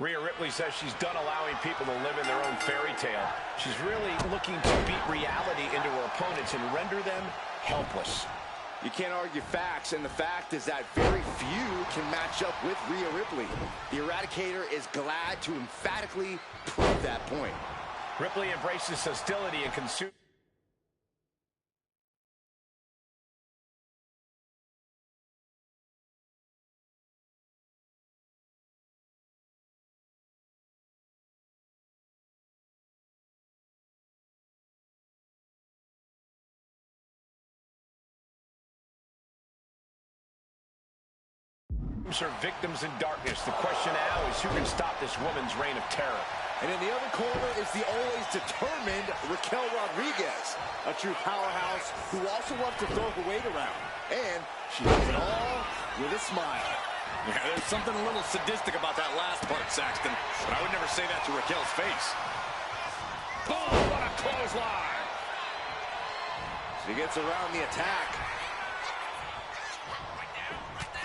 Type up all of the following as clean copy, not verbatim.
Rhea Ripley says she's done allowing people to live in their own fairy tale. She's really looking to beat reality into her opponents and render them helpless. You can't argue facts, and the fact is that very few can match up with Rhea Ripley. The Eradicator is glad to emphatically prove that point. Ripley embraces hostility and consumes Her victims in darkness. The question now is who can stop this woman's reign of terror. And in the other corner is the always determined Raquel Rodriguez, a true powerhouse who also loves to throw her weight around. And she does it all with a smile. Yeah, there's something a little sadistic about that last part, Saxton, but I would never say that to Raquel's face. Boom, what a clothesline. She gets around the attack.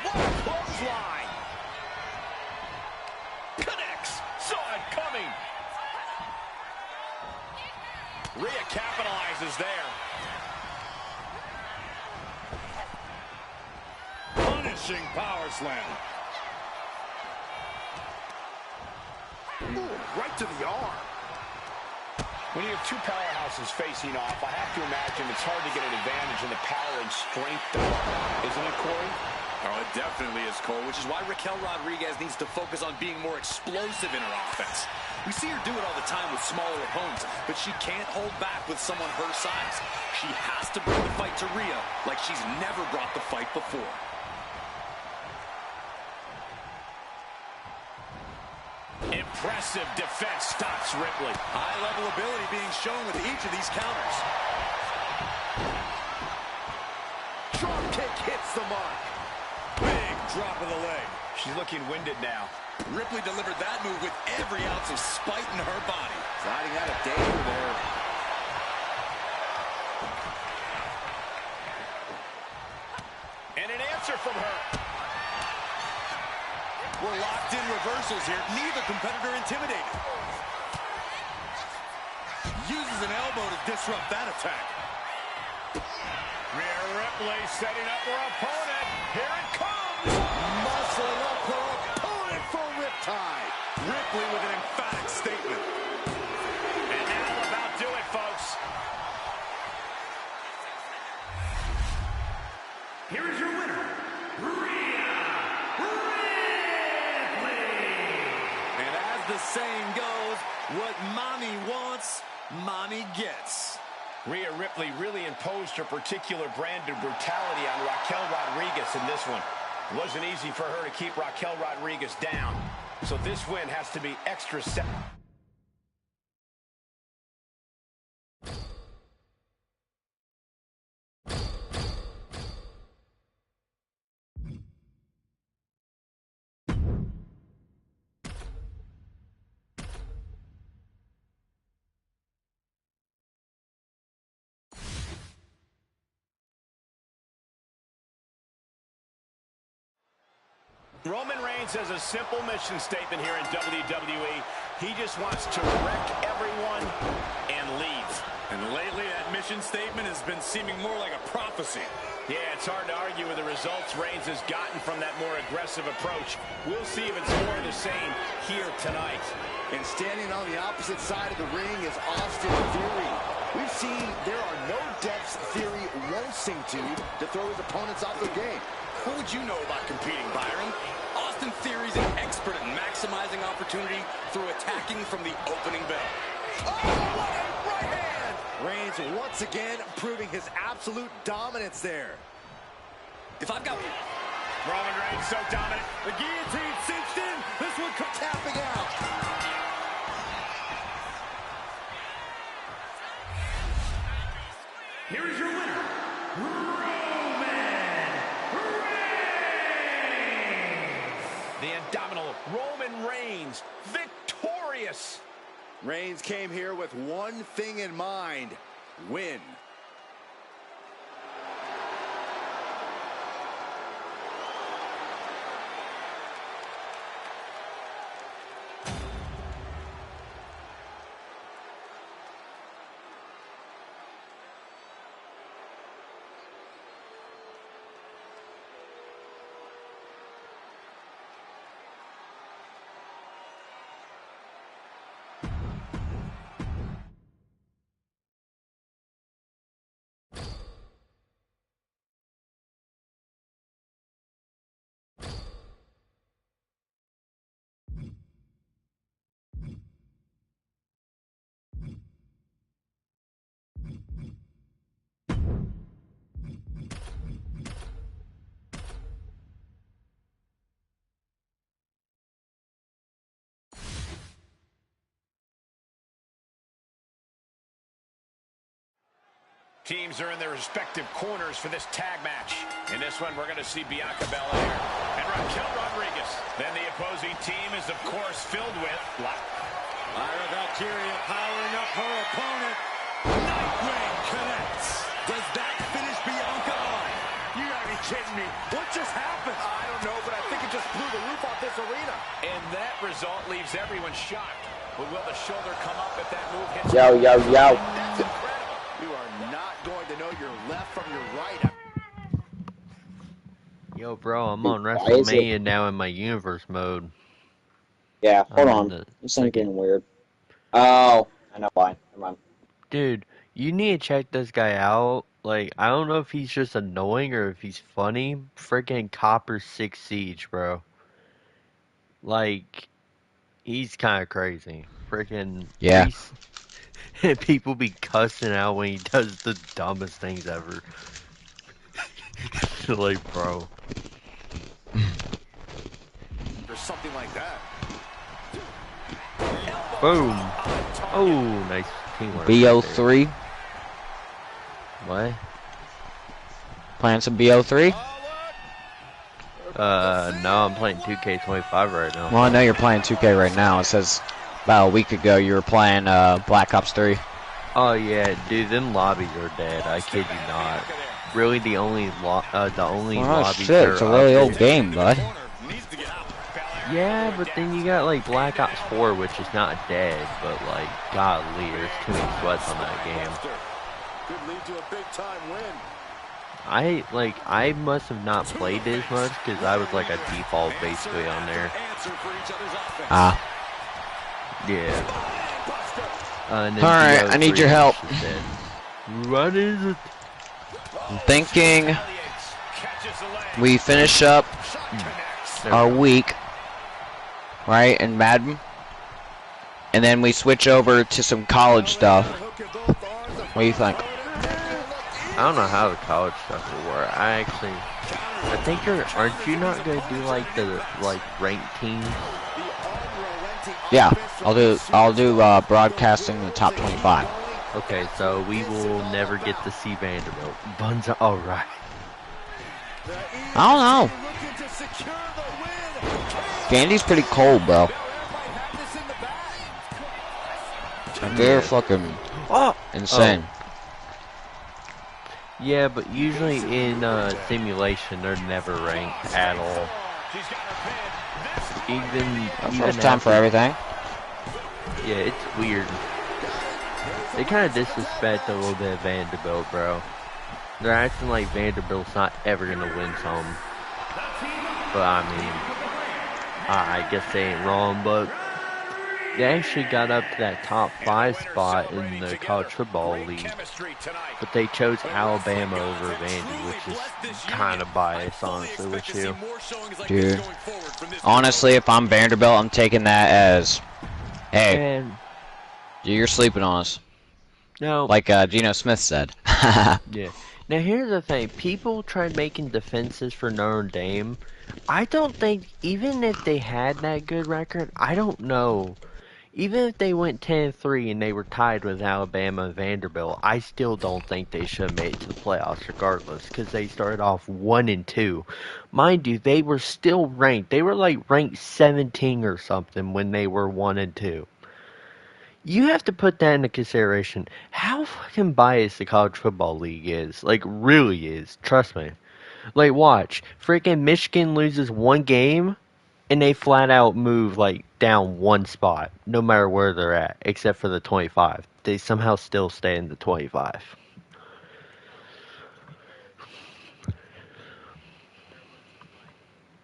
What a clothesline. Connects. Saw it coming. Rhea capitalizes there. Punishing power slam. Ooh, right to the arm. When you have two powerhouses facing off, I have to imagine it's hard to get an advantage in the power and strength of it. Isn't it, Corey? Oh, it definitely is, Cole, which is why Raquel Rodriguez needs to focus on being more explosive in her offense. We see her do it all the time with smaller opponents, but she can't hold back with someone her size. She has to bring the fight to Rhea like she's never brought the fight before. Impressive defense stops Ripley. High-level ability being shown with each of these counters. Drop kick hits the mark. Big drop of the leg. She's looking winded now. Ripley delivered that move with every ounce of spite in her body. Sliding out of danger there. And an answer from her. We're locked in reversals here. Neither competitor intimidated. Uses an elbow to disrupt that attack. Rhea Ripley setting up her opponent. Here it comes. Muscling up her opponent for riptide. Ripley with an emphatic statement. And that'll about do it, folks. Here is your winner, Rhea Ripley. And as the saying goes, what mommy wants, mommy gets. Rhea Ripley really imposed her particular brand of brutality on Raquel Rodriguez in this one. It wasn't easy for her to keep Raquel Rodriguez down. So this win has to be extra set. Roman Reigns has a simple mission statement here in WWE. He just wants to wreck everyone and leave. And lately, that mission statement has been seeming more like a prophecy. Yeah, it's hard to argue with the results Reigns has gotten from that more aggressive approach. We'll see if it's more of the same here tonight. And standing on the opposite side of the ring is Austin Theory. We've seen there are no depths Theory won't sink to throw his opponents off their game. What would you know about competing, Byron? Austin Theory's an expert at maximizing opportunity through attacking from the opening bell. Oh, what a right hand! Reigns once again proving his absolute dominance there. If I've got... Roman Reigns so dominant. The guillotine cinched in. This one Tapping out. Here is your winner, Roman Reigns. The indomitable Roman Reigns, victorious. Reigns came here with one thing in mind: win. Teams are in their respective corners for this tag match. In this one, we're going to see Bianca Belair and Raquel Rodriguez. Then the opposing team is, of course, filled with... Lyra Valkyria powering up her opponent. Nightwing connects. Does that finish Bianca off? You gotta be kidding me. What just happened? I don't know, but I think it just blew the roof off this arena. And that result leaves everyone shocked. But will the shoulder come up if that move hits? Yo. That's incredible. You are not going to know your left from your right. Yo, bro, I'm on Why is Wrestlemania now in my universe mode. Yeah, hold I'm on. in This ain't getting weird. Oh, I know why. Never mind. Dude, you need to check this guy out. Like, I don't know if he's just annoying or if he's funny. Freaking Copper 6 Siege, bro. Like, he's kind of crazy. Freaking... Yeah. People be cussing out when he does the dumbest things ever. Like, bro. Or something like that. Boom. Oh, nice teamwork. BO3. What? Playing some BO3? No, I'm playing 2K25 right now. Well, I know you're playing 2K right now. It says about a week ago you were playing Black Ops 3. Oh yeah, dude, them lobbies are dead. I kid you not. Really, the only Oh lobbies shit, it's a really up old there. game, bud. Yeah, but then you got like Black Ops 4, which is not dead, but like, golly, there's too many sweats on that game. Could lead to a big time win. I must have not played this much because I was like a default basically on there. Ah. Yeah. Alright, I need your help. What is it? I'm thinking we finish up our week, right, in Madden, and then we switch over to some college stuff. What do you think? I don't know how the college stuff will work. I think aren't you not gonna do like the ranked teams? Yeah, I'll do broadcasting the top 25. Okay, so we will never get to see Vanderbilt. Buns, all right. I don't know. Vandy's pretty cold, bro. They're fucking insane. Oh. Yeah, but usually in simulation, they're never ranked at all. Even First time for everything. Yeah, it's weird. They kind of disrespect a little bit of Vanderbilt, bro. They're acting like Vanderbilt's not ever gonna win some. But I mean, I guess they ain't wrong. But they actually got up to that top 5 spot in the college football league. But they chose Alabama over Vandy, which is kind of biased, honestly, with you. Dude, honestly, if I'm Vanderbilt, I'm taking that as, hey, And you're sleeping on us. no, Like Geno Smith said. yeah. Now here's the thing: people try making defenses for Notre Dame. I don't think, even if they had that good record, I don't know. Even if they went 10-3 and they were tied with Alabama and Vanderbilt, I still don't think they should have made it to the playoffs regardless, because they started off 1-2. Mind you, they were still ranked. They were like ranked 17 or something when they were 1-2. You have to put that into consideration. How fucking biased the college football league is. Like, really is. Trust me. Like, watch. Freaking Michigan loses one game, and they flat out move, like, down one spot, no matter where they're at, except for the 25. They somehow still stay in the 25.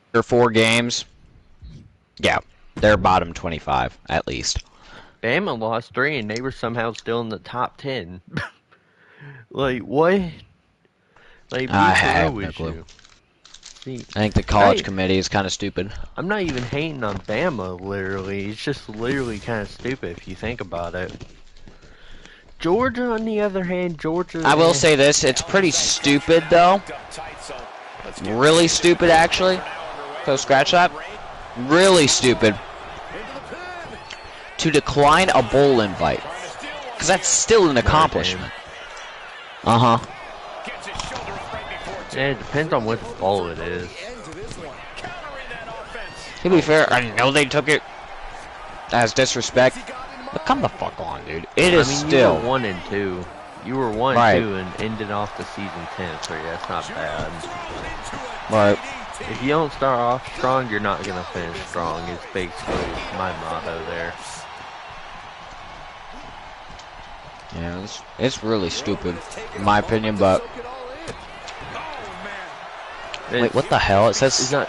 After 4 games, yeah, they're bottom 25, at least. Bama lost 3, and they were somehow still in the top 10. Like, what? Like, I have no clue. See, I think the college committee is kind of stupid. I'm not even hating on Bama, literally. It's just literally kind of stupid if you think about it. Georgia, on the other hand, I will say this, it's pretty stupid, though. Really stupid, actually. So scratch that. Really stupid. To decline a bowl invite. Because that's still an accomplishment. Uh-huh. Gets his shoulder up right before two. Yeah, it depends on which ball it is. Countering that offense. To be fair, I know they took it as disrespect, but come the fuck on, dude. It is still... You were 1 and 2. You were 1 Right. 2 and ended off the season 10, so yeah, that's not bad. Right. If you don't start off strong, you're not gonna finish strong. It's basically my motto there. Yeah, it's really stupid, in my opinion, but... Wait, what the hell? It says... It's not...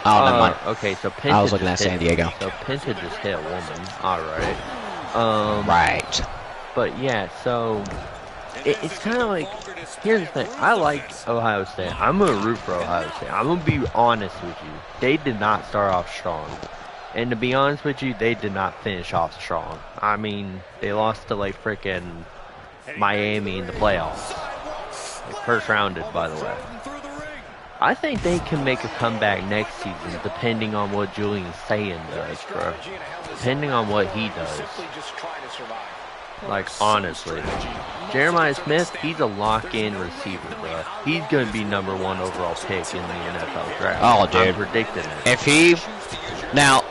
Oh, never mind. Okay, so Penta I was looking just at San Diego. So Penta just hit a woman. Alright. Right. But yeah, so... It's kind of like... Here's the thing. I like Ohio State. I'm going to root for Ohio State. I'm going to be honest with you. They did not start off strong. And to be honest with you, they did not finish off strong. I mean, they lost to, like, frickin' Miami in the playoffs. Like, first rounded, by the way. I think they can make a comeback next season, depending on what Julian Sayin does, bro. Depending on what he does. Like, honestly. Jeremiah Smith, he's a lock-in receiver, bro. He's going to be #1 overall pick in the NFL draft. Oh, dude. I'm predicting it. If he... Now,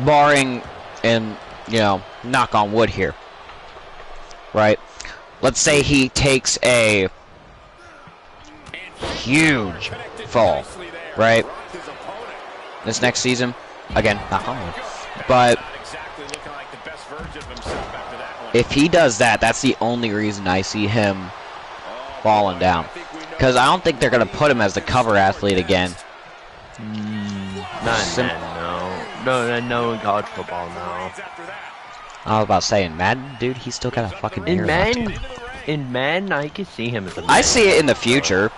barring, and, you know, knock on wood here. Right? Let's say he takes a huge fall. Right? This next season. Again, knock on wood. But... if he does that, that's the only reason I see him falling down. Because I don't think they're going to put him as the cover athlete again. Not in Madden, no in college football, no. I was about to say, in Madden, dude, he's still got a fucking year left. In Madden, I can see him as a I see it in the future.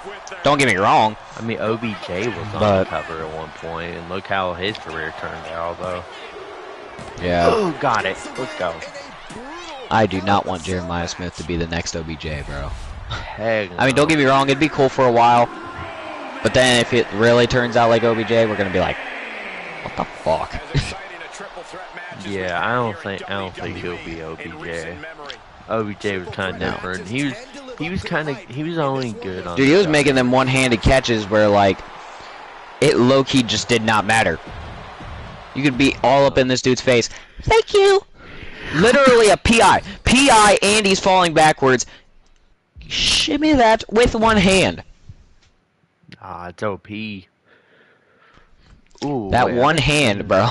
Don't get me wrong. I mean, OBJ was on the cover at one point, and look how his career turned out, though. Yeah. Oh, got it. Let's go. I do not want Jeremiah Smith to be the next OBJ, bro. Heck no. I mean, don't get me wrong, it'd be cool for a while. But then if it really turns out like OBJ, we're going to be like, what the fuck? Yeah, I don't think he'll be OBJ. OBJ was kind of different. He was only good on. Dude, he was making them one-handed catches where like it low-key just did not matter. You could be all up in this dude's face. Thank you. Literally a PI. PI and he's falling backwards. Shimmy that with one hand. Ah, it's OP. Ooh, that one hand, bro.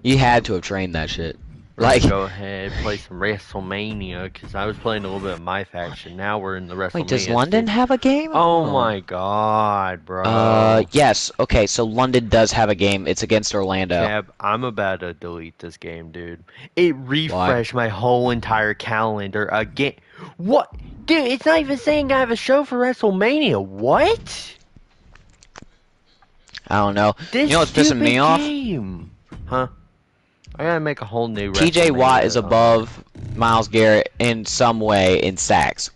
You had to have trained that shit. Like, go ahead, play some Wrestlemania, because I was playing a little bit of my faction. Now we're in the Wrestlemania. Wait, does London have a game? Oh my god, bro. Yes. Okay, so London does have a game. It's against Orlando. Cab, I'm about to delete this game, dude. It refreshed my whole entire calendar again. What? Dude, it's not even saying I have a show for WrestleMania. What? I don't know. This you know what's pissing me off? Huh? I gotta make a whole new TJ Watt is above Myles Garrett in some way in sacks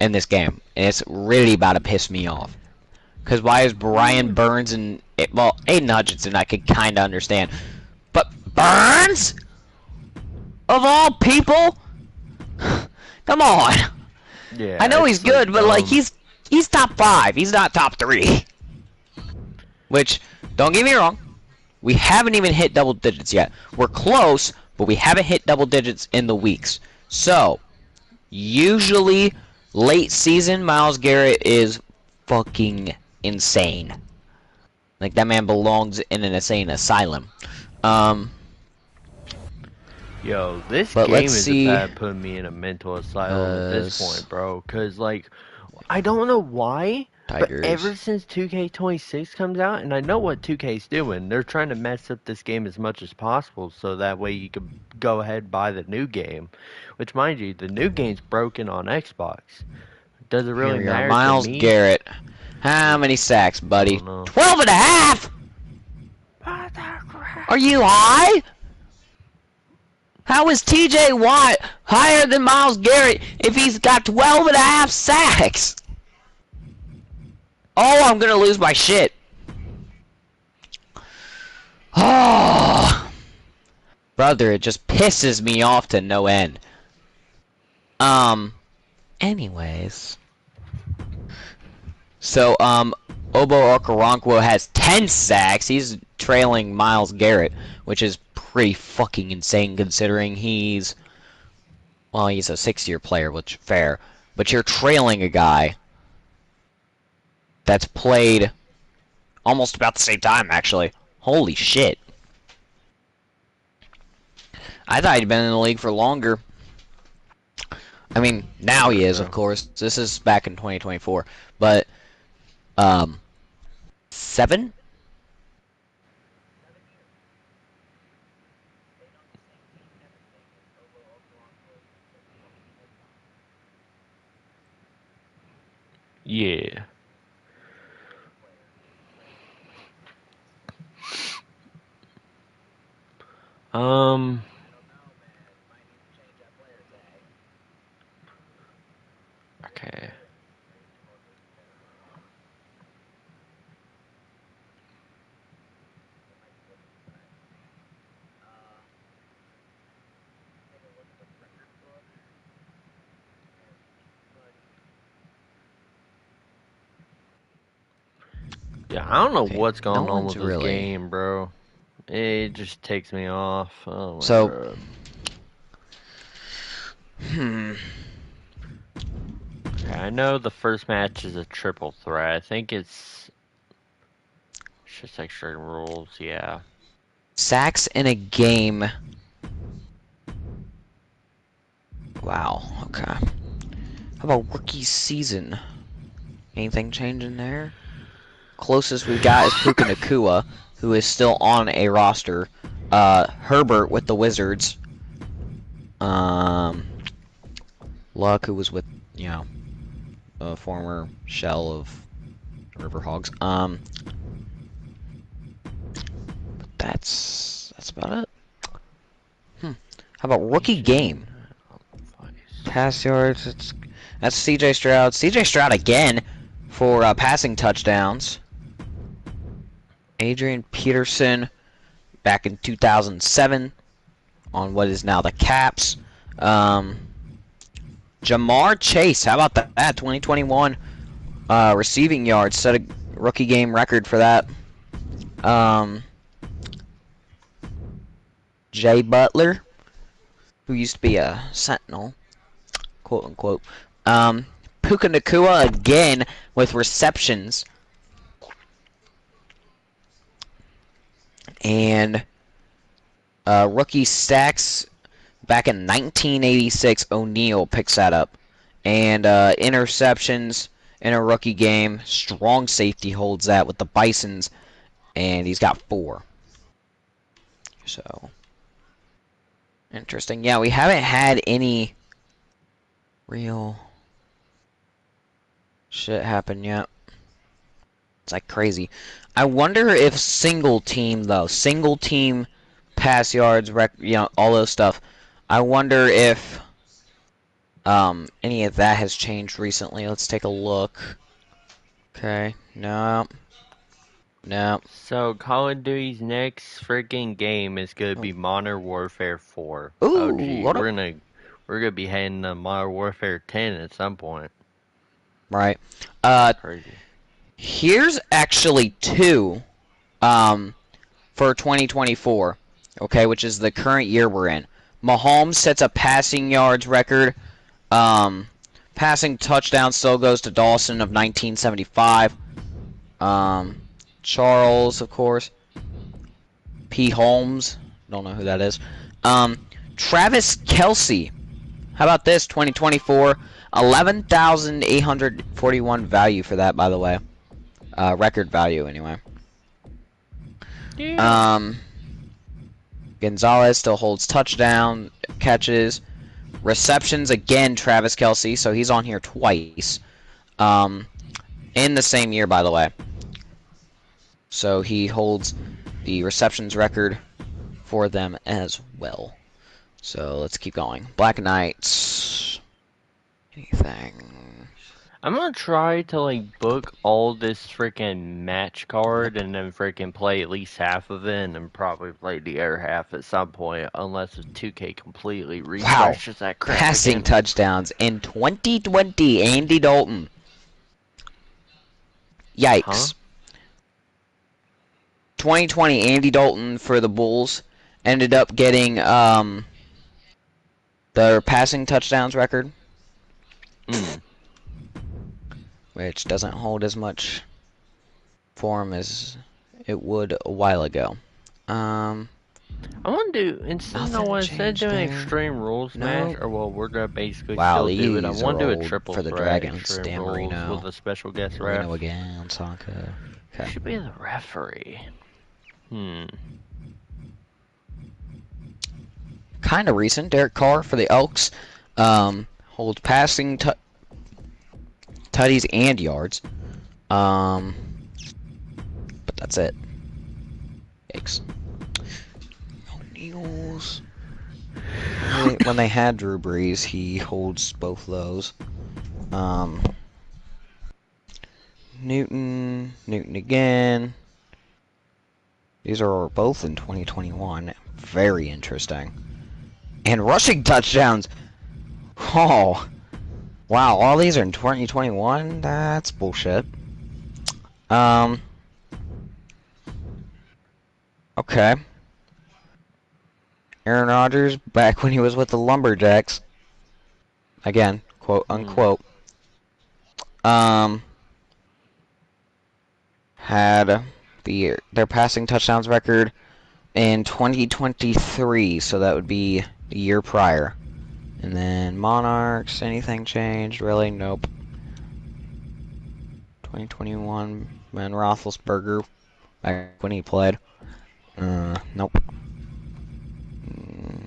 in this game. And it's really about to piss me off. Because why is Brian Burns and... well, Aiden Hutchinson I could kind of understand. But Burns? Of all people? Come on. Yeah, I know he's good, but like he's top 5. He's not top 3. Which, don't get me wrong. We haven't even hit double digits yet. We're close, but we haven't hit double digits in the weeks. So, usually, late season, Myles Garrett is fucking insane. Like, that man belongs in an insane asylum. Yo, this game is about putting me in a mental asylum at this point, bro. Because, like, I don't know why, Tigers. but ever since 2K26 comes out, and I know what 2K's doing, they're trying to mess up this game as much as possible so that way you can go ahead and buy the new game. Which, mind you, the new game's broken on Xbox. Does it really matter to me? Myles Garrett. How many sacks, buddy? 12 and a half! Are you high? How is TJ Watt higher than Myles Garrett if he's got 12 and a half sacks? Oh, I'm gonna lose my shit. Oh, brother, it just pisses me off to no end. Anyways. So, Obo Okoronkwo has 10 sacks. He's trailing Myles Garrett, which is pretty fucking insane considering he's a 6-year player, which fair. But you're trailing a guy that's played almost about the same time, actually. Holy shit. I thought he'd been in the league for longer. I mean, now he is, of course. This is back in 2024. But, 7? Yeah. Okay. Yeah, I don't know what's going on with this game, bro. It just takes me off. Oh my god. Okay, I know the first match is a triple threat. I think it's just extra rules, yeah. Sacks in a game. Wow, okay. How about rookie season? Anything changing there? Closest we got is Puka Nacua, who is still on a roster. Herbert with the Wizards. Luck, who was with, a former shell of Riverhogs. But that's about it. How about rookie game? Pass yards. That's C.J. Stroud. C.J. Stroud again for passing touchdowns. Adrian Peterson back in 2007 on what is now the Caps. Jamar Chase, how about that? 2021 receiving yards, set a rookie game record for that. Jay Butler, who used to be a Sentinel, quote unquote. Puka Nacua again with receptions. And rookie stacks back in 1986, O'Neal picks that up. And interceptions in a rookie game, strong safety holds that with the Bisons, and he's got 4. So, interesting. Yeah, we haven't had any real shit happen yet. It's like crazy. I wonder if single team pass yards, all those stuff. I wonder if any of that has changed recently. Let's take a look. Okay, no. So Call of Duty's next freaking game is gonna be Modern Warfare 4. Ooh, oh gee, we're gonna be heading to Modern Warfare 10 at some point. Right. Crazy. Here's actually 2 for 2024, okay, which is the current year we're in. Mahomes sets a passing yards record. Passing touchdown still goes to Dawson of 1975. Charles, of course. P. Holmes, don't know who that is. Travis Kelce, how about this? 2024, 11,841 value for that, by the way. Record value, anyway. Yeah. Gonzalez still holds touchdown catches. Receptions, again, Travis Kelce, so he's on here twice. In the same year, by the way. So he holds the receptions record for them as well. So let's keep going. Black Knights. Anything? I'm gonna try to like book all this freaking match card and then freaking play at least half of it and then probably play the other half at some point unless 2K completely Wow. refreshes that crap Passing again. touchdowns in 2020, Andy Dalton. Yikes. Huh? 2020, Andy Dalton for the Bulls ended up getting their passing touchdowns record. Which doesn't hold as much form as it would a while ago. I want to do instead of doing Extreme Rules match, or well, we're gonna basically still do it. I want to do a triple for the threat Dragons. Extreme Dan Rules Marino. with a special guest Marino ref. again, Saka. Okay. Should be the referee. Kind of recent. Derek Carr for the Elks holds passing tutties and yards. But that's it. Yikes. Eagles. When they had Drew Brees, he holds both those. Newton again. These are both in 2021. Very interesting. And rushing touchdowns. Oh, wow! All these are in 2021. That's bullshit. Okay. Aaron Rodgers back when he was with the Lumberjacks. Again, quote unquote. Had their passing touchdowns record in 2023, so that would be the year prior. And then Monarchs, anything changed? Really? Nope. 2021, Ben Roethlisberger, back when he played. Nope.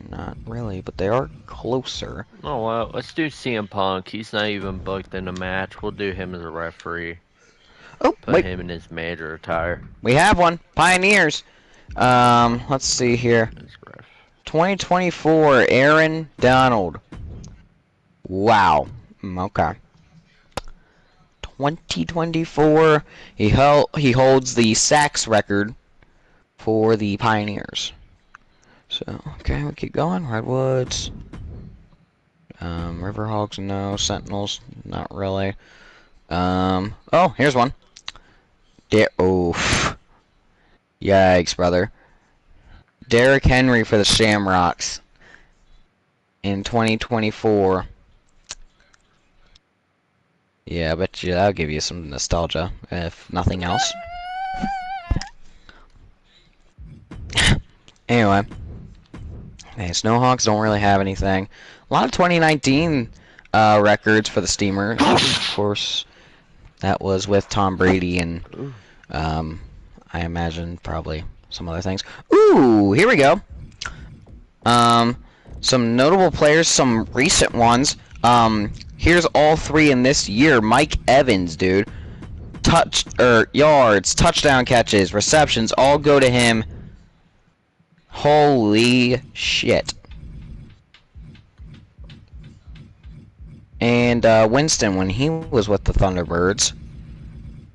Not really, but they are closer. Oh well, let's do CM Punk. He's not even booked in a match. We'll do him as a referee. Oh, Put him in his major attire. We have one. Pioneers. Let's see here. 2024, Aaron Donald. Wow. Okay. 2024, he holds the sacks record for the Pioneers. So, okay, we keep going. Redwoods. Riverhawks, no. Sentinels, not really. Oh, here's one. Oof. Yikes, brother. Derrick Henry for the Shamrocks in 2024. Yeah, I bet you that'll give you some nostalgia, if nothing else. Anyway. Hey, Snowhawks don't really have anything. A lot of 2019 records for the Steamers. Of course, that was with Tom Brady and I imagine probably some other things. Ooh, here we go. Some notable players, some recent ones. Here's all three in this year. Mike Evans, dude. Yards, touchdown catches, receptions, all go to him. Holy shit. And Winston, when he was with the Thunderbirds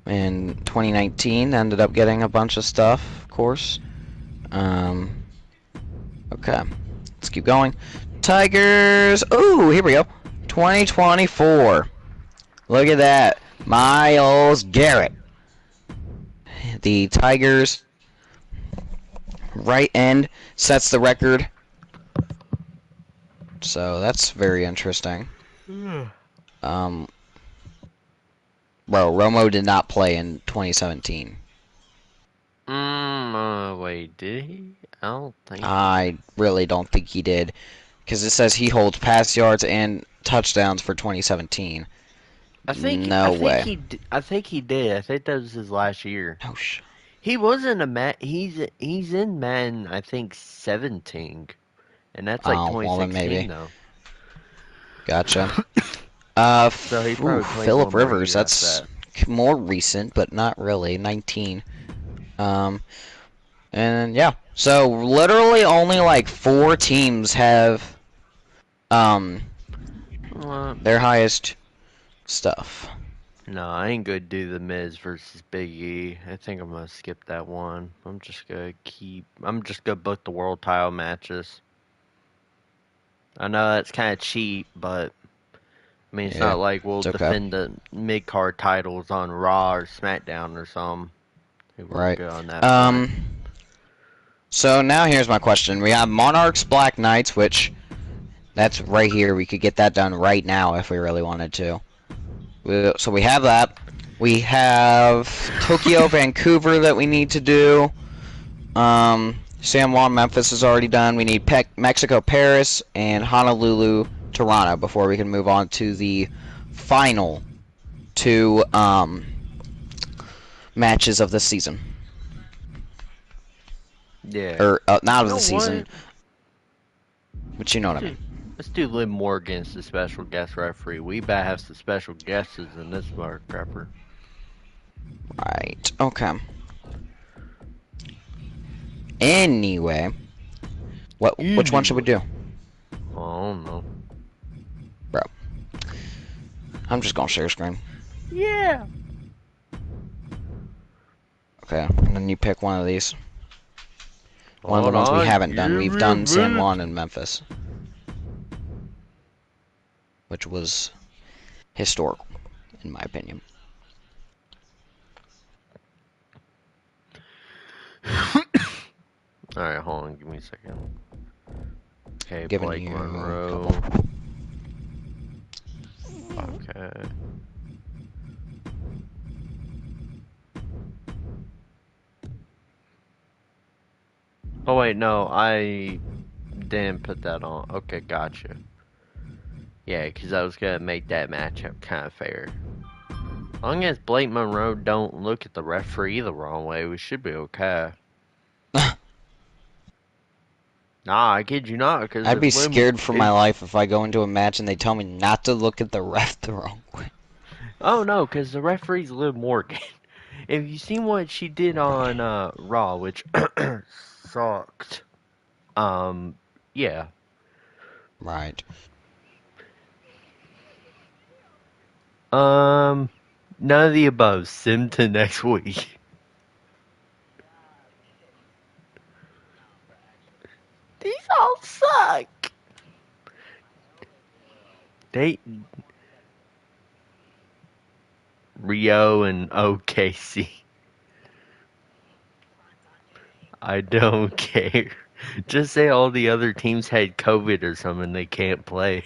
in 2019, ended up getting a bunch of stuff, of course. Okay, let's keep going. Tigers. Ooh, here we go. 2024. Look at that. Myles Garrett. The Tigers right end sets the record. So that's very interesting. Bro, Romo did not play in 2017. Wait, did he? I really don't think he did, because it says he holds pass yards and touchdowns for 2017. I think he did. I think that was his last year. Oh shit. He was in a he's in Madden, I think 17, and that's like 2016 maybe. though. Gotcha. So he probably played Phillip one more Rivers. year That's after more recent, but not really. 19. And yeah. So literally only like 4 teams have their highest stuff. No, I ain't gonna do the Miz versus Big E. I think I'm gonna skip that one. I'm just gonna book the world title matches. I know that's kind of cheap, but I mean, it's Yeah, not like we'll it's okay. defend the mid-card titles on Raw or SmackDown or something. We're Right. good on that front. So now here's my question. We have Monarchs Black Knights, which that's right here. We could get that done right now if we really wanted to. So we have that. We have Tokyo, Vancouver that we need to do. San Juan, Memphis is already done. We need Mexico, Paris, and Honolulu, Toronto before we can move on to the final two matches of the season. Yeah. Or not of the season, but you know what I mean. Let's do Liv Morgan as the special guest referee. We better have some special guests in this mark prepper. Right. Okay. Anyway, which one should we do? I don't know. Bro. I'm just gonna share screen. Yeah. Okay, and then you pick one of these. One of the ones we haven't done. We've done San Juan and Memphis. Which was historical, in my opinion. Alright, hold on, give me a second. Okay, Giving Blake you Monroe. Okay. Oh wait, no, I didn't put that on. Okay, gotcha. Yeah, because I was gonna make that matchup kind of fair. As long as Blake Monroe don't look at the referee the wrong way, we should be okay. Nah, I kid you not. Cause I'd be scared for my life if I go into a match and they tell me not to look at the ref the wrong way. Oh no, because the referee's Liv Morgan. If you seen what she did on Raw, which sucked. Yeah. Right. None of the above. Sim to next week. These all suck. Rio and OKC. I don't care. Just say all the other teams had COVID or something, they can't play.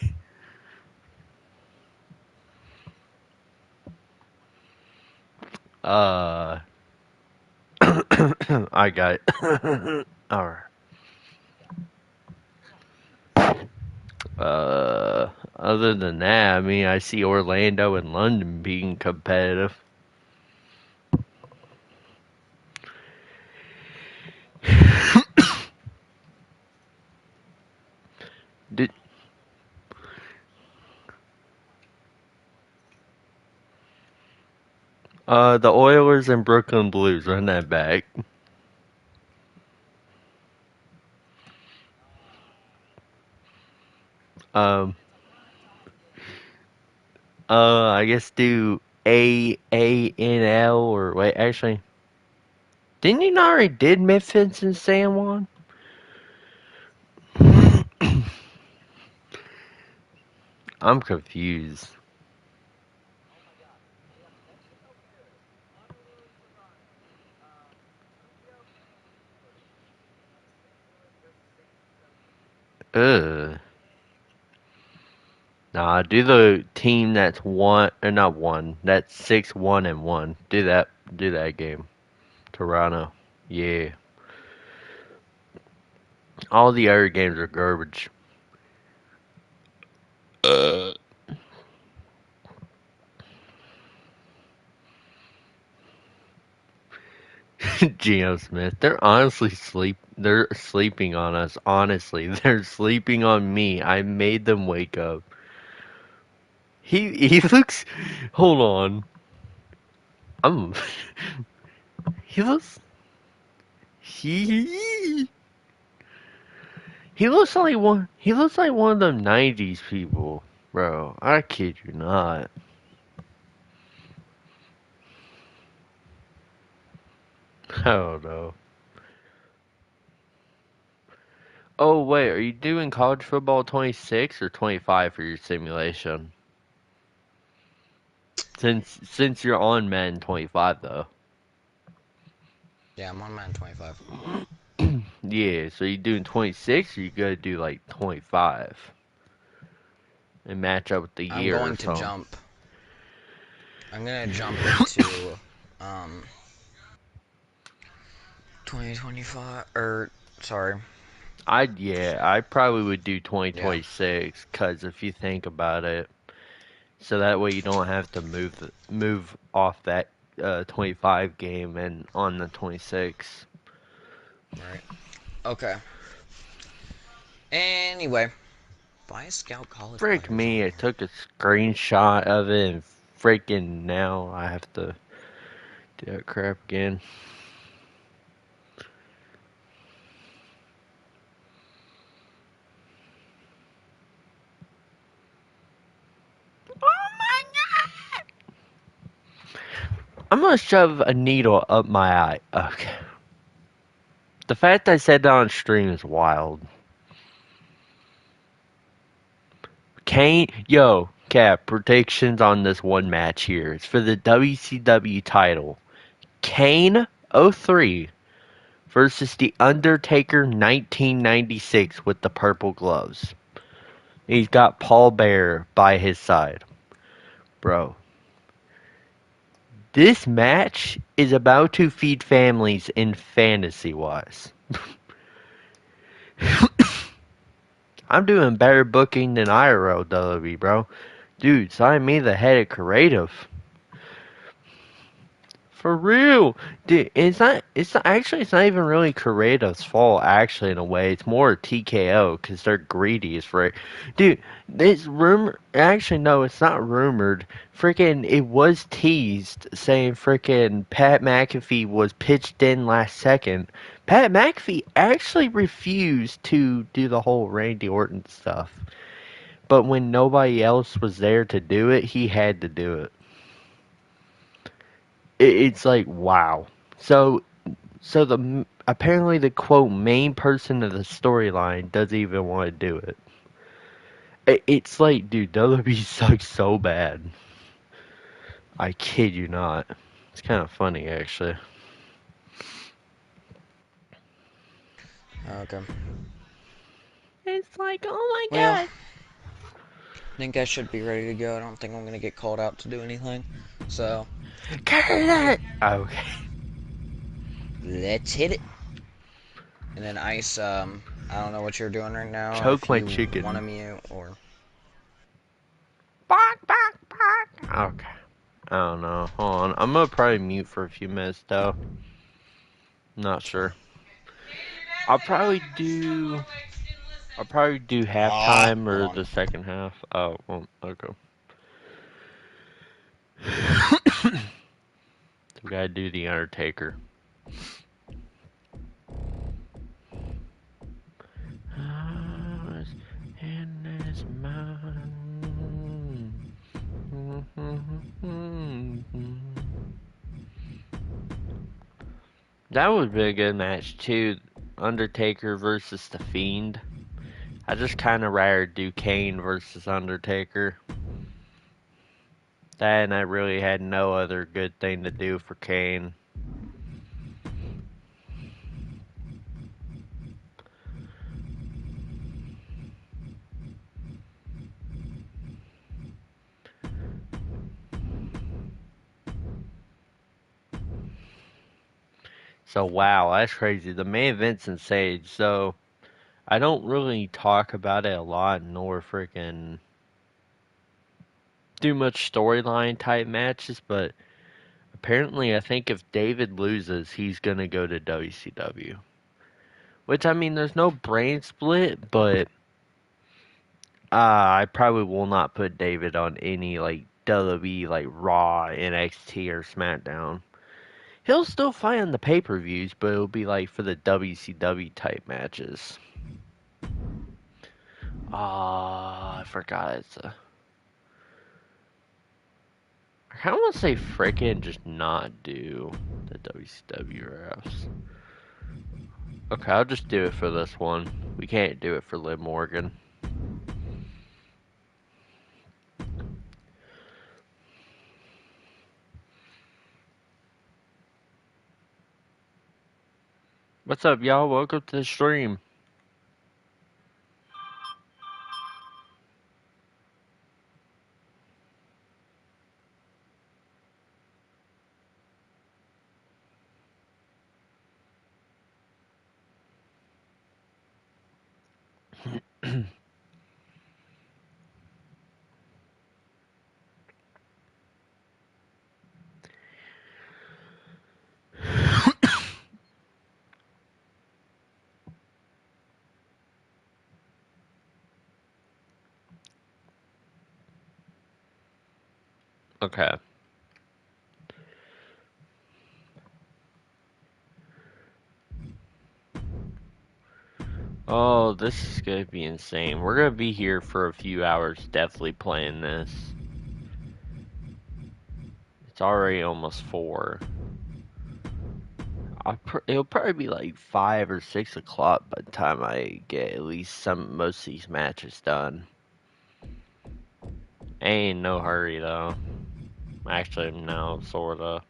I got it. Alright. Other than that, I mean, I see Orlando and London being competitive. The Oilers and Brooklyn Blues, run that back. I guess do ANL or wait, actually, didn't you not already did Memphis and San Juan? I'm confused. Ugh. Nah, do the team that's one or not one. That's 6-1-1. Do that game. Toronto. Yeah. All the other games are garbage. Geno Smith. They're sleeping on us, honestly. They're sleeping on me. I made them wake up. He looks hold on. I'm he looks he he looks like one of them 90s people, bro. I kid you not. Oh no. Oh wait, are you doing college football 26 or 25 for your simulation? Since you're on Madden 25 though. Yeah, I'm on Madden 25. Yeah, so you doing 26 or you gotta do like 25? And match up with the I'm year or going to something. jump. I'm gonna jump into 2025 or sorry. I probably would do Yeah. 2026 cuz if you think about it, so that way you don't have to move off that 25 game and on the 26. Right. Okay. Anyway, buy a scout college Frick players me, on I here. took a screenshot of it and freaking now I have to do that crap again. I'm gonna shove a needle up my eye. Okay. The fact I said that on stream is wild. Kane, yo, Cap, predictions on this one match here. It's for the WCW title. Kane 03 versus The Undertaker 1996 with the purple gloves. He's got Paul Bearer by his side. Bro, this match is about to feed families in fantasy-wise. I'm doing better booking than IRL WWE, bro. Dude, sign me the head of creative. For real, dude. It's not even really Creative's fault. Actually, in a way, it's more TKO because they're greedy as frick. Dude, this rumor. Actually, no, it's not rumored. Freaking, it was teased saying freaking Pat McAfee was pitched in last second. Pat McAfee actually refused to do the whole Randy Orton stuff, but when nobody else was there to do it, he had to do it. It's like wow. So the apparently the quote main person of the storyline doesn't even want to do it. It's like, dude, WWE sucks so bad. I kid you not. It's kind of funny actually. Okay. It's like, oh my Well, god. I think I should be ready to go. I don't think I'm gonna get called out to do anything. So, Carry that. Okay. let's hit it. And then Ice, I don't know what you're doing right now. Choke If my you want to chicken. mute or Bark, bark, bark. Okay. I don't know. Hold on. I'm gonna probably mute for a few minutes though. Not sure. I'll probably do. I'll probably do halftime hold or on. the second half. Oh, well, okay. We gotta do the Undertaker. That would be a good match too. Undertaker versus The Fiend. I just kind of rather do Kane versus Undertaker. That and I really had no other good thing to do for Kane. So wow, that's crazy. The main event's in Sage. So I don't really talk about it a lot, nor freaking do much storyline type matches, but apparently I think if David loses, he's gonna go to WCW. Which I mean, there's no brain split, but I probably will not put David on any like WWE, like Raw, NXT, or SmackDown. He'll still fight on the pay-per-views, but it'll be like for the WCW type matches. I forgot it's a. I kind of want to say frickin' just not do the WCW refs. Okay, I'll just do it for this one. We can't do it for Liv Morgan. What's up, y'all? Welcome to the stream. Okay. Oh, this is gonna be insane. We're gonna be here for a few hours definitely playing this. It's already almost 4. It'll probably be like 5 or 6 o'clock by the time I get at least most of these matches done. Ain't no hurry though. Actually, no, sorta.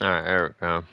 Alright, there we go.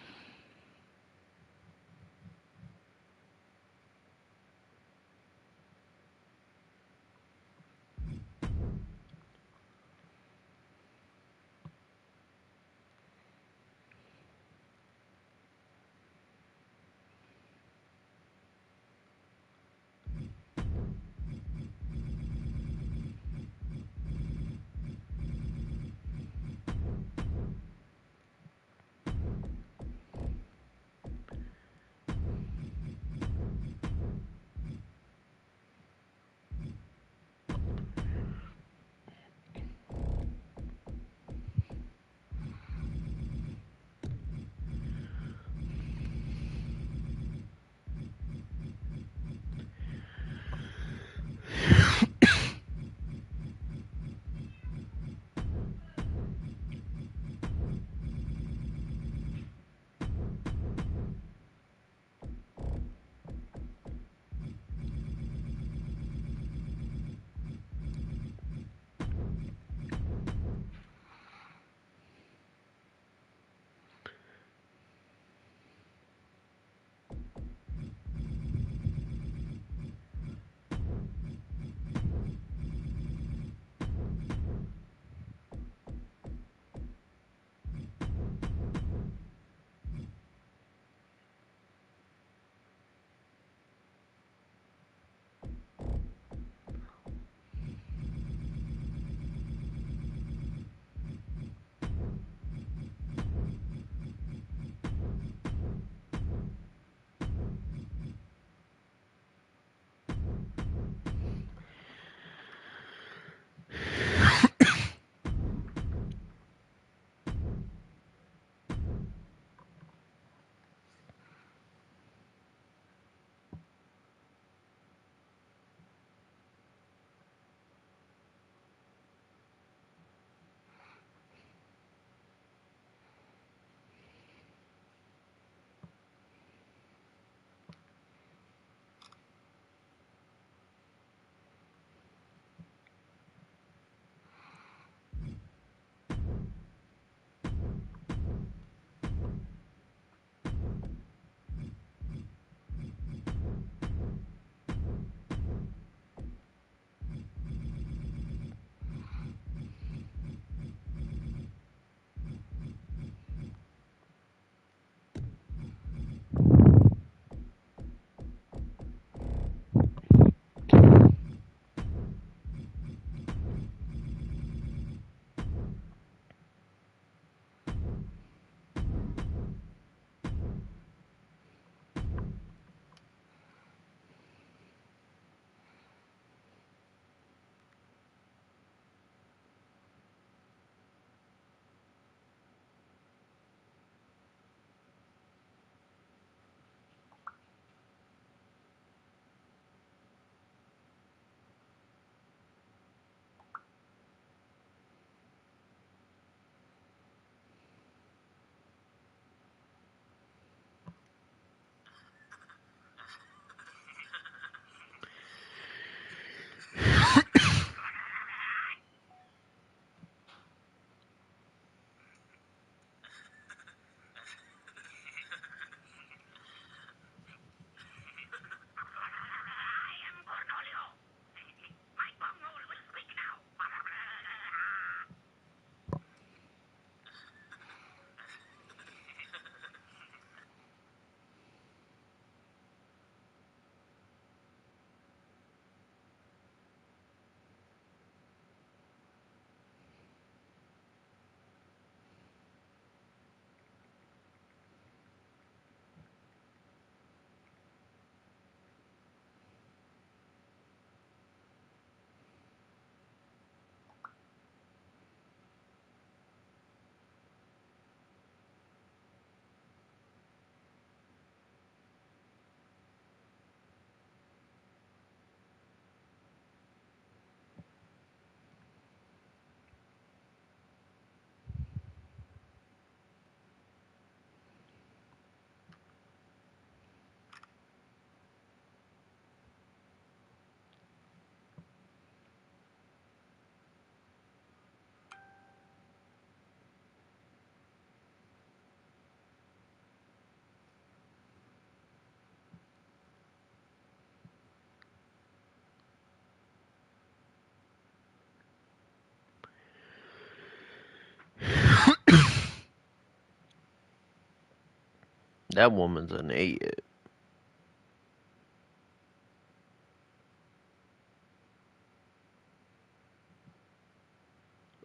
That woman's an idiot.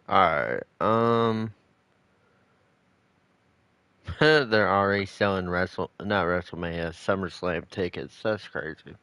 Alright, they're already selling not WrestleMania, SummerSlam tickets. That's crazy.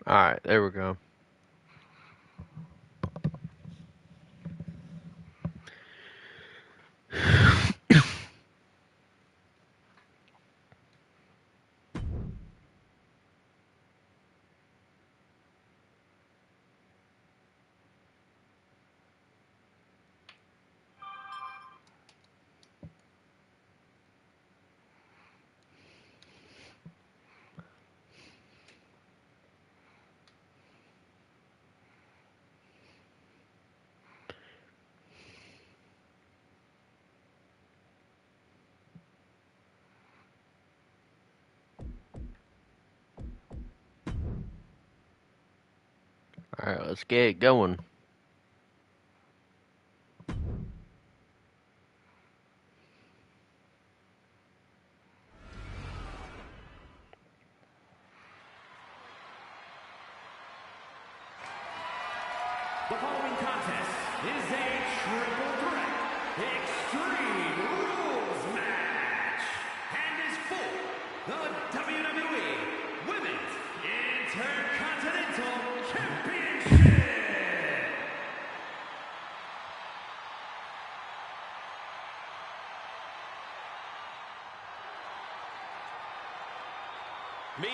Alright, there we go. Alright, let's get it going. The following contest is a triple threat extreme rules match and is for the WWE Women's Intercontinental Championship.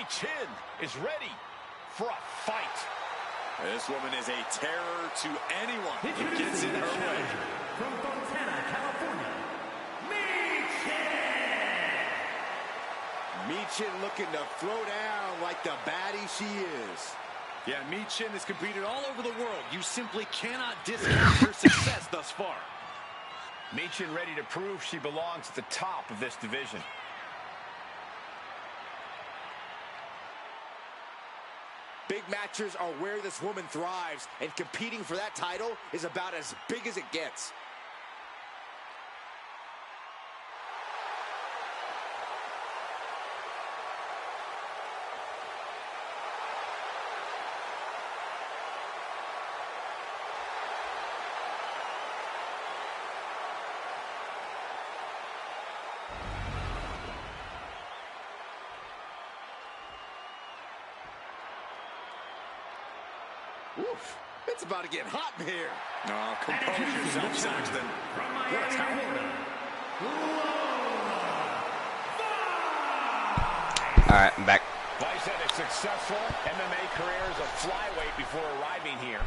Chin is ready for a fight. This woman is a terror to anyone who gets in her way. From Fontana, California, Michin looking to throw down like the baddie she is. Yeah, Michin has competed all over the world. You simply cannot discount her success thus far. Michin ready to prove she belongs at the top of this division. Big matches are where this woman thrives, and competing for that title is about as big as it gets. Oof, it's about to get hot in here. Oh, compose yourself, Saxton. What's happening? All right, I'm back. Vice had a successful MMA career as a flyweight before arriving here.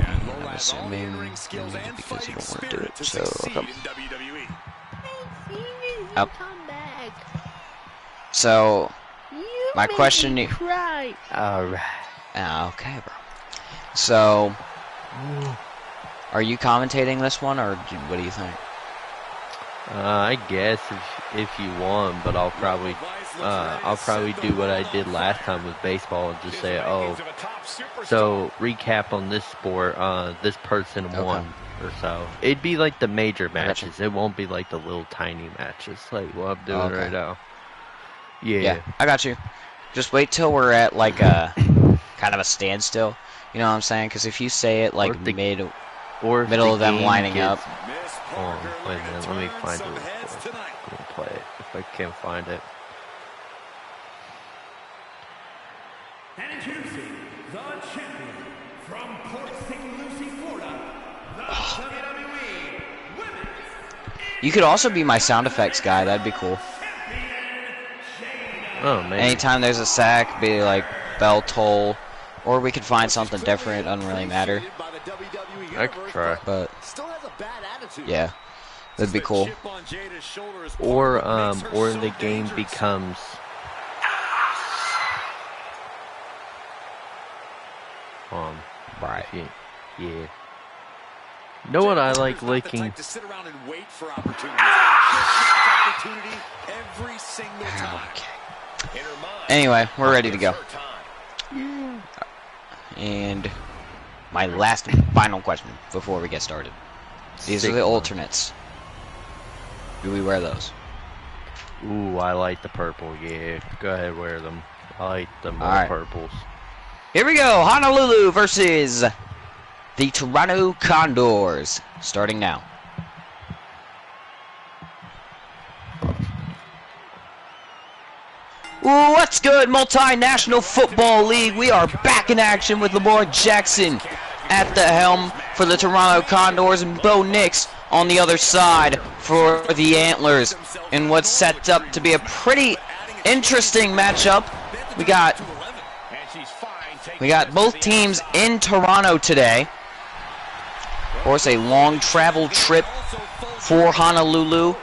And Lola has all the assuming in-ring skills and because fighting I don't want to do spirit it, to so succeed come. in WWE. Up. So, my question is, Right. Alright. okay, bro. So, are you commentating this one, or what do you think? I guess if you want, but I'll probably I'll probably do what I did last time with baseball and just say, oh, so recap on this sport, this person won or so. It'd be like the major matches. It won't be like the little tiny matches like what I'm doing right now. Yeah, I got you. Just wait till we're at like a kind of a standstill. You know what I'm saying? Because if you say it like middle of them lining up. Wait a minute, let me find it. I'm gonna play it if I can find it. And introducing the champion from Port St. Lucie, Florida, the WWE Women's. You could also be my sound effects guy. That'd be cool. Oh man. Anytime there's a sack, be like bell toll, or we could find something different. Doesn't really matter. I could try. But yeah, that'd be cool. Or the game becomes. Right. Yeah. You know what I like licking? To sit around and wait for opportunity every single time. Anyway, we're ready to go. And my last and final question before we get started. These are the alternates. Do we wear those? Ooh, I like the purple. Yeah, go ahead, wear them. I like the more purples. Here we go. Honolulu versus the Toronto Condors. Starting now. What's good, Multinational Football League? We are back in action with Lamar Jackson at the helm for the Toronto Condors and Bo Nix on the other side for the Antlers. And what's set up to be a pretty interesting matchup. We got both teams in Toronto today. Of course, a long travel trip for Honolulu.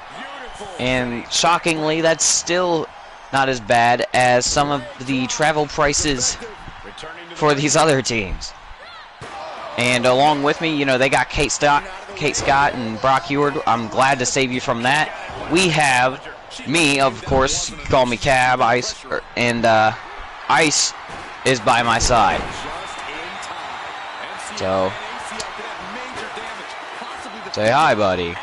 And shockingly, that's still not as bad as some of the travel prices for these other teams. And along with me, you know, they got Kate Scott and Brock Heward. I'm glad to save you from that. We have me, of course, call me Cab, Ice, and Ice is by my side. So, say hi, buddy.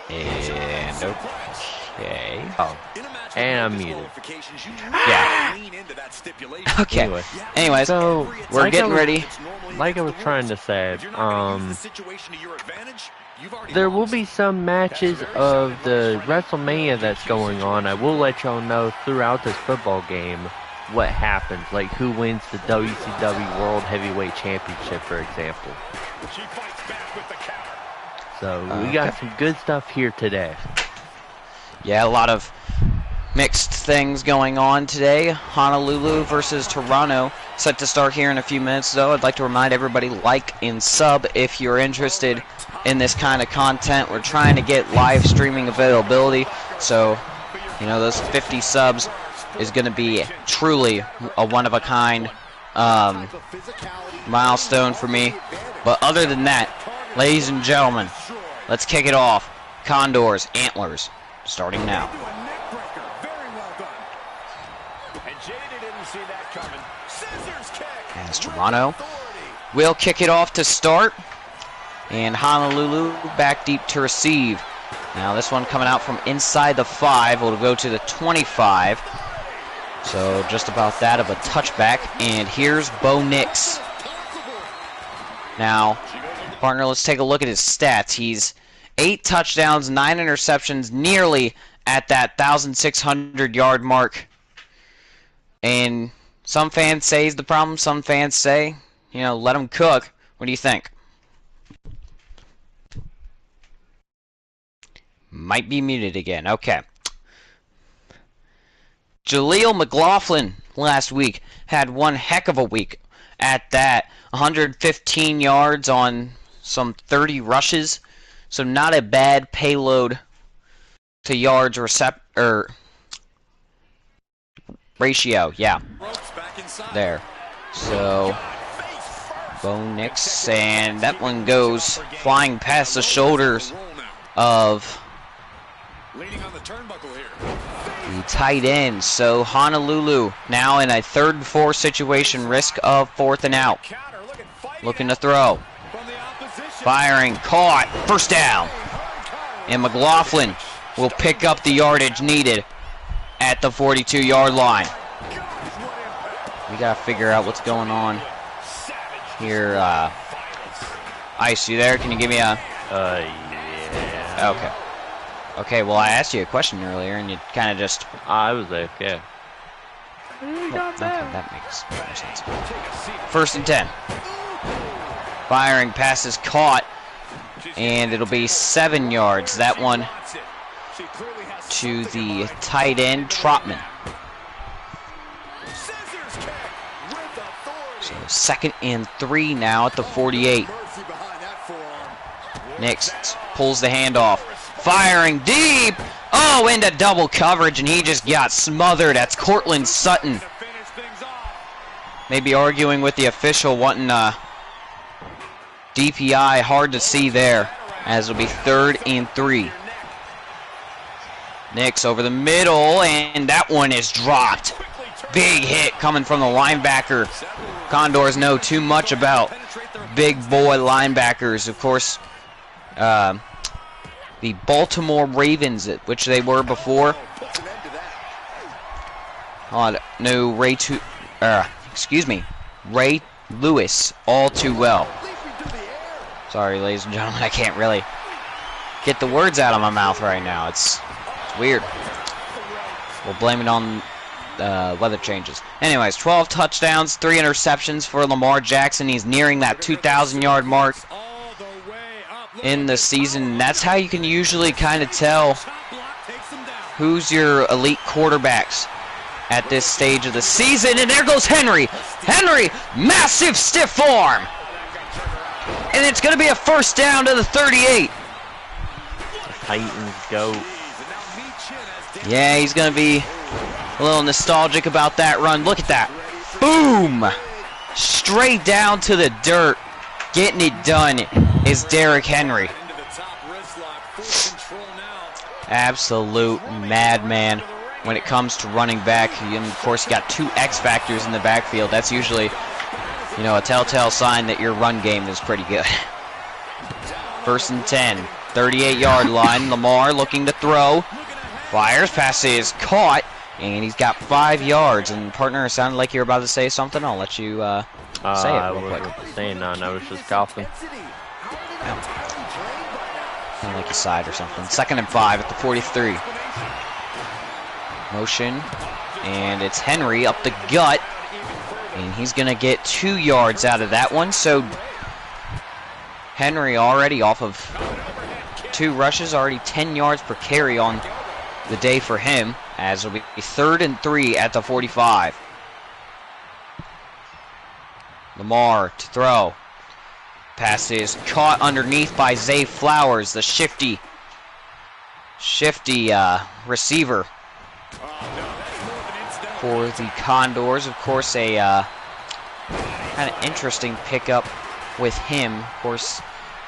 And okay. Oh, and I'm muted. Yeah. Okay. Anyway, so we're getting ready. Like I was trying to say, there will be some matches of the Wrestlemania that's going on. I will let y'all know throughout this football game what happens, like who wins the WCW World Heavyweight Championship, for example. So we got some good stuff here today. Yeah, a lot of mixed things going on today. Honolulu versus Toronto set to start here in a few minutes, though. I'd like to remind everybody, like and sub if you're interested in this kind of content. We're trying to get live streaming availability, so you know those 50 subs is going to be truly a one-of-a-kind milestone for me. But other than that, ladies and gentlemen, let's kick it off. Condors, Antlers, starting now. As Toronto will kick it off to start. And Honolulu back deep to receive. Now this one coming out from inside the 5 will go to the 25. So just about that of a touchback. And here's Bo Nix. Now, partner, let's take a look at his stats. He's 8 touchdowns, 9 interceptions, nearly at that 1,600-yard mark. And some fans say he's the problem. Some fans say, you know, let him cook. What do you think? Might be muted again. Okay. Jaleel McLaughlin last week had one heck of a week at that. 115 yards on some 30 rushes. So not a bad payload to yards ratio. Yeah. There. So Bo Nix, and that one goes flying past the shoulders of Leaning on the turnbuckle here. The tight end. So Honolulu now in a 3rd and 4 situation, risk of 4th and out. Looking to throw. Firing, caught, first down. And McLaughlin will pick up the yardage needed at the 42-yard line. We gotta figure out what's going on here. Ice, you there? Can you give me a... Yeah. Okay. Okay, well, I asked you a question earlier, and you kind of just... I was there, yeah. Oh, okay, that makes more sense. 1st and 10. Firing, pass is caught, and it'll be 7 yards. That one to the tight end, Trotman. So 2nd and 3 now at the 48. Nix pulls the handoff. Firing deep. Oh, into double coverage, and he just got smothered. That's Cortland Sutton. Maybe arguing with the official, wanting DPI. Hard to see there, as it'll be 3rd and 3. Nix over the middle, and that one is dropped. Big hit coming from the linebacker. Condors know too much about big boy linebackers. Of course, the Baltimore Ravens, which they were before. No, Ray Lewis all too well. Sorry, ladies and gentlemen, I can't really get the words out of my mouth right now. It's weird. We'll blame it on weather changes. Anyways, 12 touchdowns, 3 interceptions for Lamar Jackson. He's nearing that 2,000-yard mark in the season. That's how you can usually kind of tell who's your elite quarterbacks at this stage of the season. And there goes Henry. Henry, massive stiff arm. And it's going to be a 1st down to the 38. Titans go. Yeah, he's going to be a little nostalgic about that run. Look at that. Boom. Straight down to the dirt. Getting it done is Derrick Henry. Absolute madman when it comes to running back. And of course, you got 2 X factors in the backfield. That's usually, you know, a telltale sign that your run game is pretty good. 1st and 10, 38-yard line. Lamar looking to throw. Fires, pass is caught, and he's got 5 yards. And partner, it sounded like you were about to say something. I'll let you say it real quick. I wasn't saying none. I was just coughing. Sounded like you sighed or something. 2nd and 5 at the 43. Motion, and it's Henry up the gut, and he's going to get 2 yards out of that one. So Henry already off of 2 rushes, already 10 yards per carry on the day for him, as it'll be 3rd and 3 at the 45. Lamar to throw. Pass is caught underneath by Zay Flowers, the shifty receiver for the Condors. Of course, a kind of interesting pickup with him. Of course,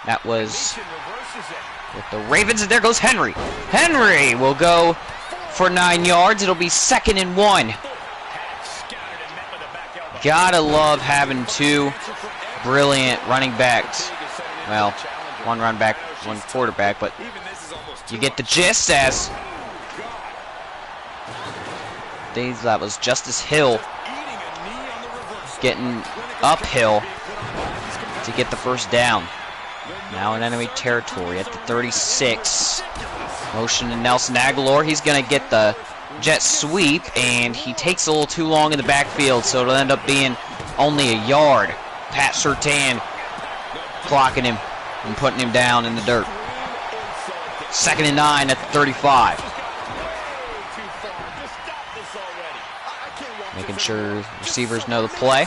that was with the Ravens, and there goes Henry. Henry will go for 9 yards. It'll be 2nd and 1. Gotta love having 2 brilliant running backs. Well, 1 run back, 1 quarterback, but you get the gist. As that was Justice Hill getting uphill to get the 1st down. Now in enemy territory at the 36. Motion to Nelson Aguilar. He's going to get the jet sweep, and he takes a little too long in the backfield, so it'll end up being only a yard. Pat Surtain clocking him and putting him down in the dirt. 2nd and 9 at the 35. Making sure receivers know the play.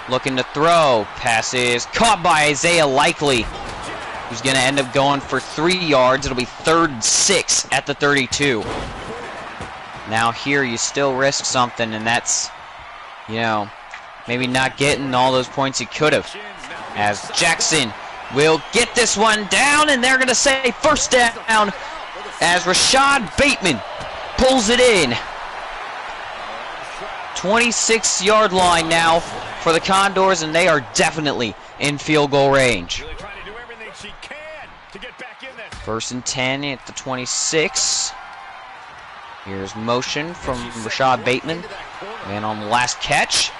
Looking to throw. Pass is caught by Isaiah Likely, who's going to end up going for 3 yards. It'll be 3rd and 6 at the 32. Now here you still risk something, and that's, you know, maybe not getting all those points he could have. As Jackson will get this one down, and they're going to say 1st down as Rashad Bateman pulls it in. 26-yard line now for the Condors, and they are definitely in field goal range. First and 10 at the 26. Here's motion from Rashad Bateman. Man on the last catch.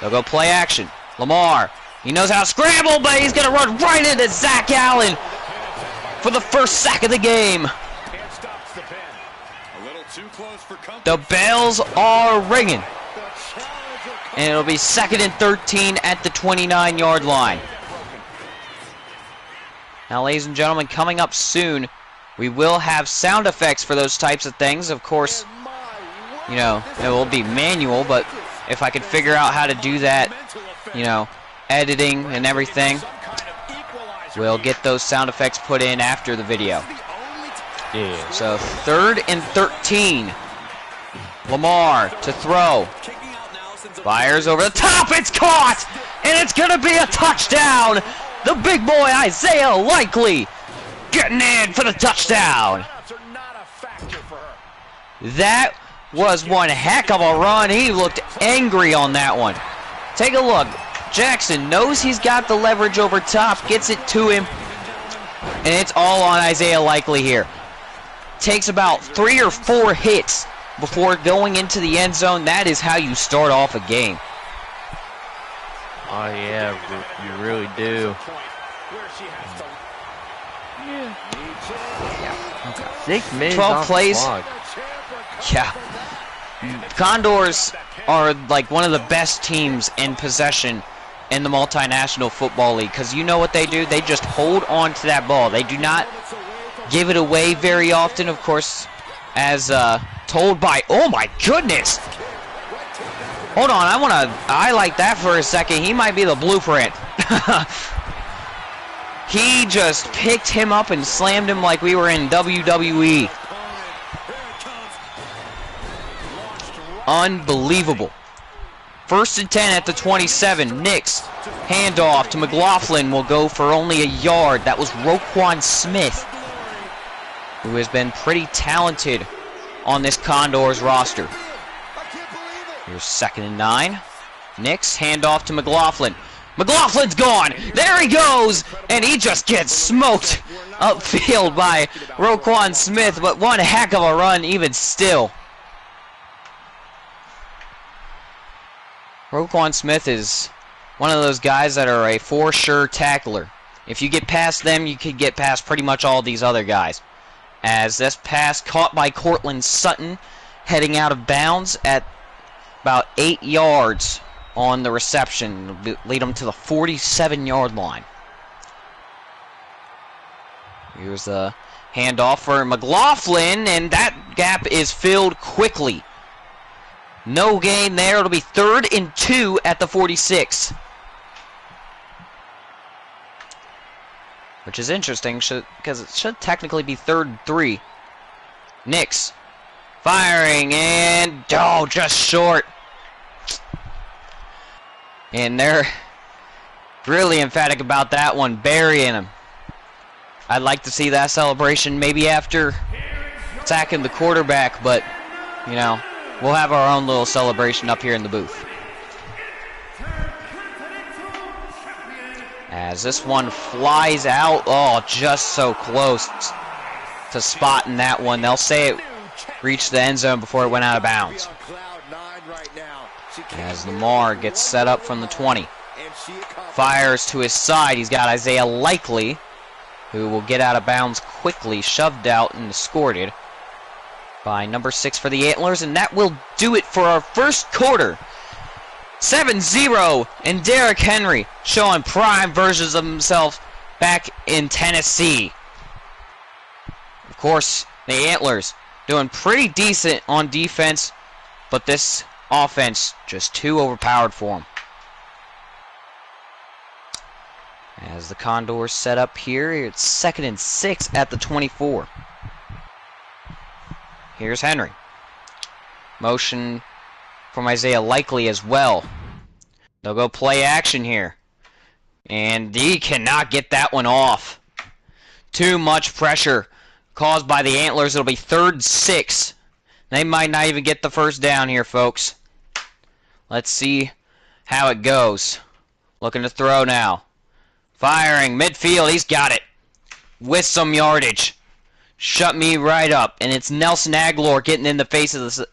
They'll go play action. Lamar, he knows how to scramble, but he's going to run right into Zach Allen for the first sack of the game. The bells are ringing. And it'll be 2nd and 13 at the 29-yard line. Now, ladies and gentlemen, coming up soon, we will have sound effects for those types of things. Of course, you know, it will be manual, but if I could figure out how to do that, you know, editing and everything, we'll get those sound effects put in after the video. Yeah. So 3rd and 13. Lamar to throw. Fires over the top. It's caught! And it's going to be a touchdown. The big boy Isaiah Likely getting in for the touchdown. That was one heck of a run. He looked angry on that one. Take a look. Jackson knows he's got the leverage over top, gets it to him, and it's all on Isaiah Likely here. Takes about 3 or 4 hits before going into the end zone. That is how you start off a game. Oh yeah, you really do. Yeah. Okay. 6 minutes 12 off plays. The clock. Yeah. Condors are like one of the best teams in possession in the Multinational Football League, because you know what they do? They just hold on to that ball. They do not give it away very often, of course, as told by, oh my goodness! Hold on, I like that for a second. He might be the blueprint. He just picked him up and slammed him like we were in WWE. Unbelievable. 1st and 10 at the 27. Nix, handoff to McLaughlin, will go for only a yard. That was Roquan Smith, who has been pretty talented on this Condors roster. Here's 2nd and 9. Nix, handoff to McLaughlin. McLaughlin's gone. There he goes, and he just gets smoked upfield by Roquan Smith, but one heck of a run even still. Roquan Smith is one of those guys that are a for sure tackler. If you get past them, you could get past pretty much all these other guys. As this pass caught by Cortland Sutton, heading out of bounds at about 8 yards on the reception, lead them to the 47-yard line. Here's the handoff for McLaughlin, and that gap is filled quickly. No gain there. It'll be 3rd and 2 at the 46. Which is interesting, because it should technically be 3rd and 3. Nix firing, and oh, just short. And they're really emphatic about that one, burying him. I'd like to see that celebration maybe after attacking the quarterback, but, you know, we'll have our own little celebration up here in the booth. As this one flies out, oh, just so close to spotting that one. They'll say it reached the end zone before it went out of bounds. As Lamar gets set up from the 20. Fires to his side. He's got Isaiah Likely, who will get out of bounds quickly, shoved out and escorted by number 6 for the Antlers, and that will do it for our first quarter. 7-0, and Derrick Henry showing prime versions of himself back in Tennessee. Of course, the Antlers doing pretty decent on defense, but this offense just too overpowered for them. As the Condors set up here, it's 2nd and 6 at the 24. Here's Henry. Motion from Isaiah Likely as well. They'll go play action here. And he cannot get that one off. Too much pressure caused by the Antlers. It'll be 3rd and 6. They might not even get the first down here, folks. Let's see how it goes. Looking to throw now. Firing, midfield, he's got it. With some yardage. Shut me right up. And it's Nelson Aguilar getting in the face of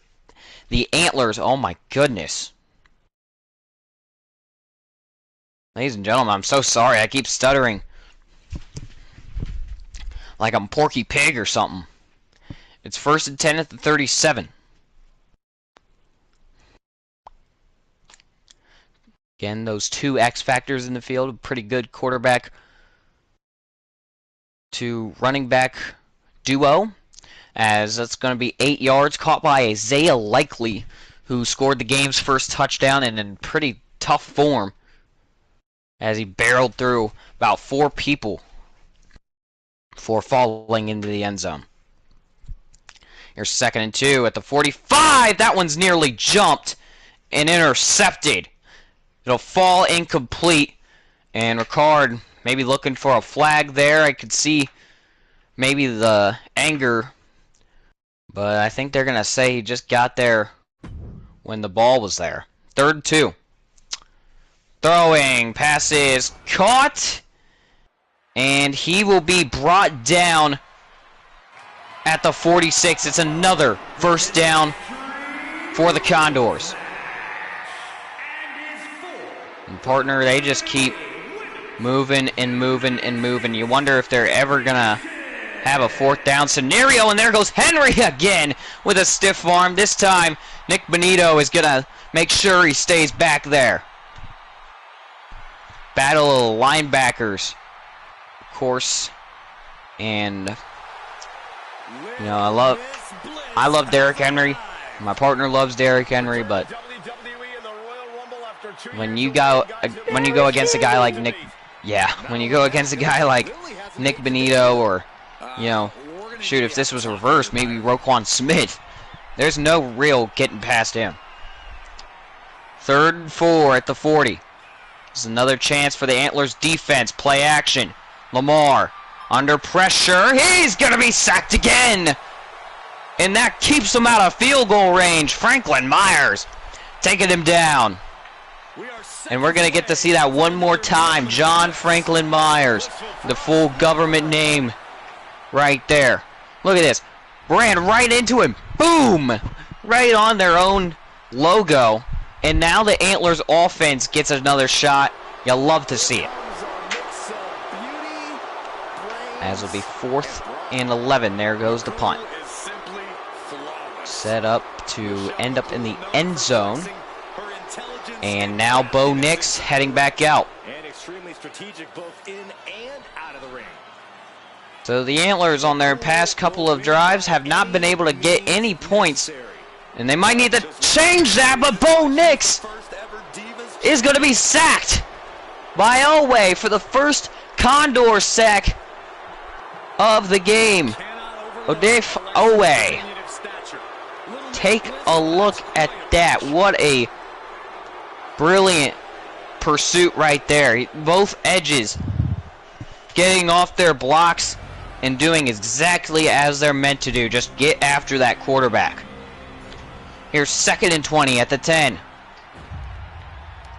the Antlers. Oh my goodness. Ladies and gentlemen, I'm so sorry. I keep stuttering. Like I'm Porky Pig or something. It's 1st and 10 at the 37. Again, those 2 X factors in the field. A pretty good quarterback to running back duo. As that's going to be 8 yards caught by Isaiah Likely, who scored the game's first touchdown and in pretty tough form as he barreled through about 4 people before falling into the end zone. Here's 2nd and 2 at the 45. That one's nearly jumped and intercepted. It'll fall incomplete. And Ricard maybe looking for a flag there. I could see maybe the anger. But I think they're going to say he just got there when the ball was there. 3rd and 2. Throwing. Passes caught. And he will be brought down at the 46. It's another first down for the Condors. And partner, they just keep moving and moving and moving. You wonder if they're ever going to have a 4th down scenario. And there goes Henry again with a stiff arm. This time, Nick Benito is going to make sure he stays back there. Battle of linebackers, of course. And you know, I love Derrick Henry. My partner loves Derrick Henry, but when you go against a guy like Nick Benito, or you know, shoot, if this was reversed, maybe Roquan Smith, there's no real getting past him. 3rd and 4 at the 40. This is another chance for the Antlers defense. Play action. Lamar under pressure. He's going to be sacked again. And that keeps him out of field goal range. Franklin Myers taking him down. And we're going to get to see that one more time. John Franklin Myers, the full government name right there. Look at this. Ran right into him. Boom! Right on their own logo. And now the Antlers offense gets another shot. You'll love to see it. As it'll be 4th and 11. There goes the punt. Set up to end up in the end zone. And now Bo Nix heading back out. And extremely strategic both in and out of the ring. So the Antlers on their past couple of drives have not been able to get any points. And they might need to change that, but Bo Nix is going to be sacked by Elway for the first Condor sack of the game. Odafe Elway. Take a look at that. What a brilliant pursuit right there. Both edges getting off their blocks and doing exactly as they're meant to do. Just get after that quarterback. Here's 2nd and 20 at the 10.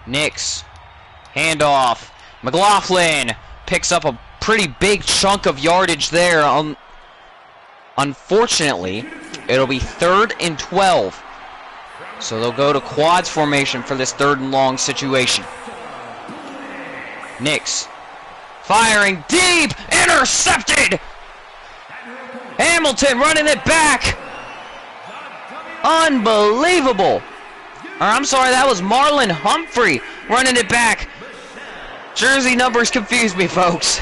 Nix. Handoff. McLaughlin picks up a pretty big chunk of yardage there. Unfortunately, it'll be 3rd and 12. So they'll go to quads formation for this 3rd and long situation. Nix. Firing deep. Intercepted. Hamilton running it back. Unbelievable. Or I'm sorry, that was Marlon Humphrey running it back. Jersey numbers confuse me, folks.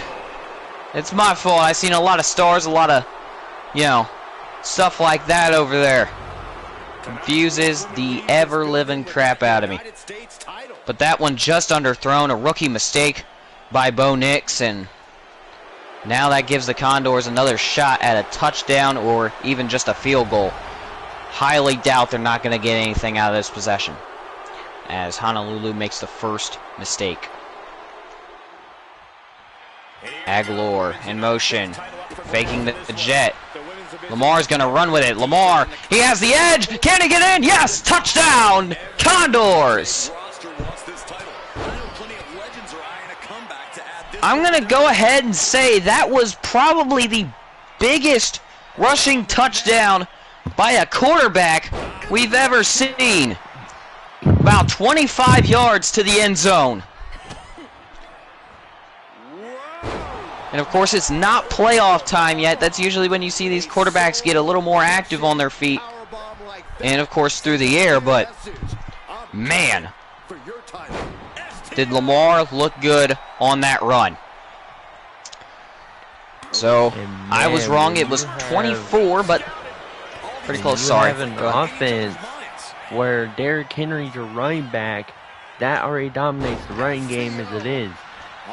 It's my fault. I've seen a lot of stars, a lot of, you know, stuff like that over there. Confuses the ever-living crap out of me. But that one just underthrown, a rookie mistake by Bo Nix, and now that gives the Condors another shot at a touchdown or even just a field goal. Highly doubt they're not going to get anything out of this possession, as Honolulu makes the first mistake. Aguilar in motion. Faking the jet. Lamar's going to run with it. Lamar, he has the edge. Can he get in? Yes! Touchdown! Condors! I'm going to go ahead and say that was probably the biggest rushing touchdown by a quarterback we've ever seen. About 25 yards to the end zone. And of course, it's not playoff time yet. That's usually when you see these quarterbacks get a little more active on their feet. And of course, through the air. But, man, did Lamar look good on that run. So, I was wrong. It was 24, but pretty close. Sorry. You have an offense where Derrick Henry's your running back. That already dominates the running game as it is.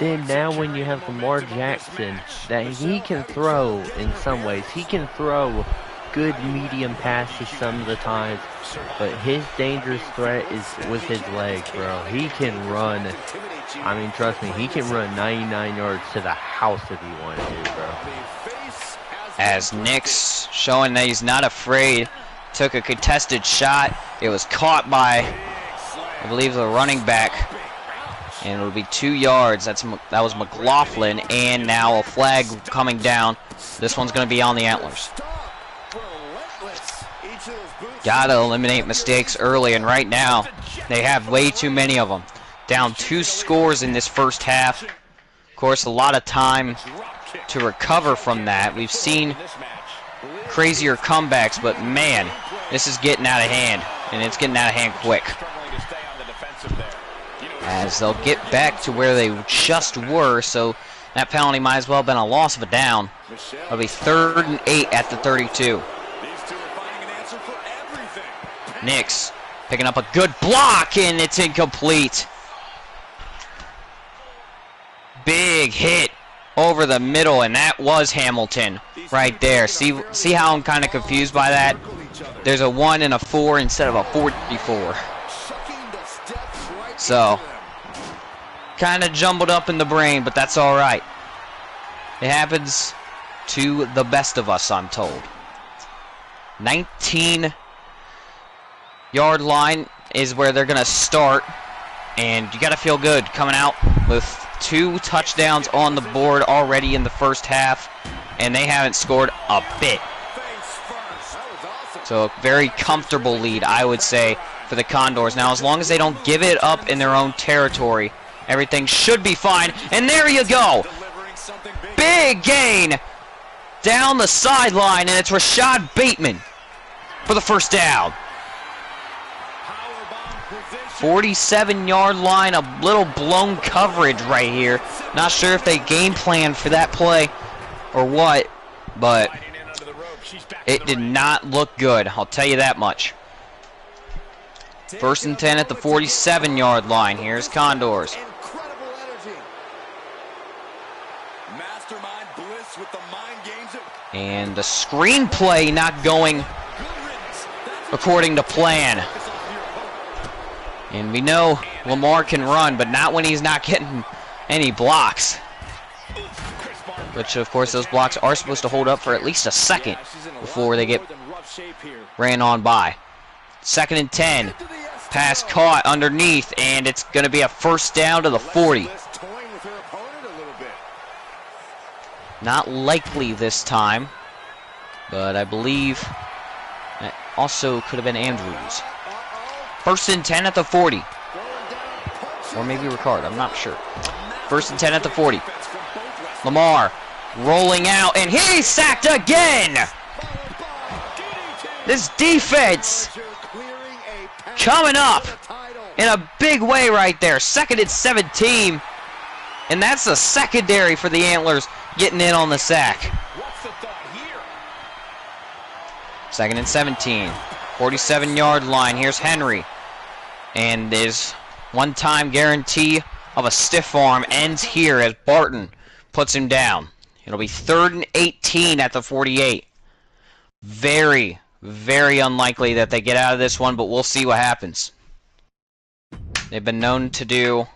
Then now when you have Lamar Jackson, that he can throw in some ways. He can throw good medium passes some of the times, but his dangerous threat is with his legs, bro. He can run. I mean, trust me, he can run 99 yards to the house if he wanted to, bro. As Nick's showing that he's not afraid, took a contested shot. It was caught by, I believe, the running back. And it'll be 2 yards. That was McLaughlin, and now a flag coming down. This one's going to be on the Antlers. Gotta eliminate mistakes early, and right now they have way too many of them. Down 2 scores in this first half. Of course, a lot of time to recover from that. We've seen crazier comebacks, but man, this is getting out of hand, and it's getting out of hand quick. As they'll get back to where they just were, so that penalty might as well have been a loss of a down. It'll be 3rd and 8 at the 32. Nix picking up a good block, and it's incomplete. Big hit over the middle, and that was Hamilton right there. See how I'm kind of confused by that? There's a 1 and a 4 instead of a 44. So, kind of jumbled up in the brain, but that's all right. It happens to the best of us, I'm told. 19-yard line is where they're going to start, and you got to feel good coming out with 2 touchdowns on the board already in the first half, and they haven't scored a bit. So a very comfortable lead, I would say, for the Condors. Now, as long as they don't give it up in their own territory, everything should be fine. And there you go. Big gain down the sideline, and it's Rashad Bateman for the first down. 47-yard line, a little blown coverage right here. Not sure if they game planned for that play or what, but it did not look good, I'll tell you that much. 1st and 10 at the 47-yard line. Here's Condors. And the screenplay not going according to plan. And we know Lamar can run, but not when he's not getting any blocks. Which, of course, those blocks are supposed to hold up for at least a second before they get ran on by. 2nd and 10. Pass caught underneath, and it's going to be a first down to the 40. Not likely this time, but I believe that also could have been Andrews. 1st and 10 at the 40. Or maybe Ricard, I'm not sure. 1st and 10 at the 40. Lamar rolling out, and he's sacked again! This defense coming up in a big way right there. 2nd and 17. And that's the secondary for the Antlers getting in on the sack. 2nd and 17. 47-yard line. Here's Henry. And his one-time guarantee of a stiff arm ends here as Barton puts him down. It'll be 3rd and 18 at the 48. Very, very unlikely that they get out of this one, but we'll see what happens. They've been known to do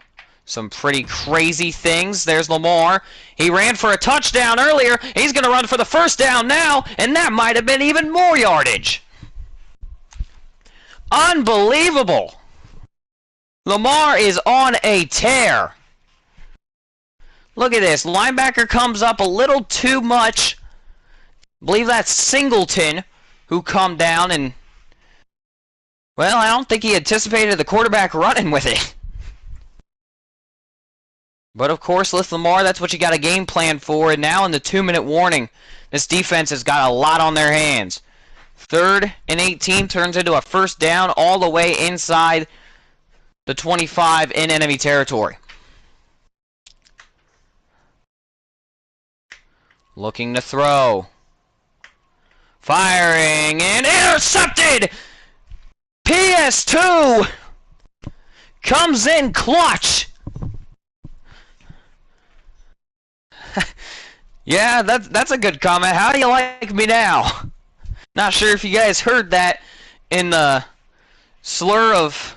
some pretty crazy things. There's Lamar. He ran for a touchdown earlier. He's going to run for the first down now, and that might have been even more yardage. Unbelievable. Lamar is on a tear. Look at this. Linebacker comes up a little too much. I believe that's Singleton who come down and, well, I don't think he anticipated the quarterback running with it. But of course, with Lamar, that's what you got a game plan for. And now in the 2-minute warning, this defense has got a lot on their hands. 3rd and 18 turns into a first down all the way inside the 25 in enemy territory. Looking to throw. Firing and intercepted! PS2 comes in clutch. Yeah, that's a good comment. How do you like me now? Not sure if you guys heard that in the slur of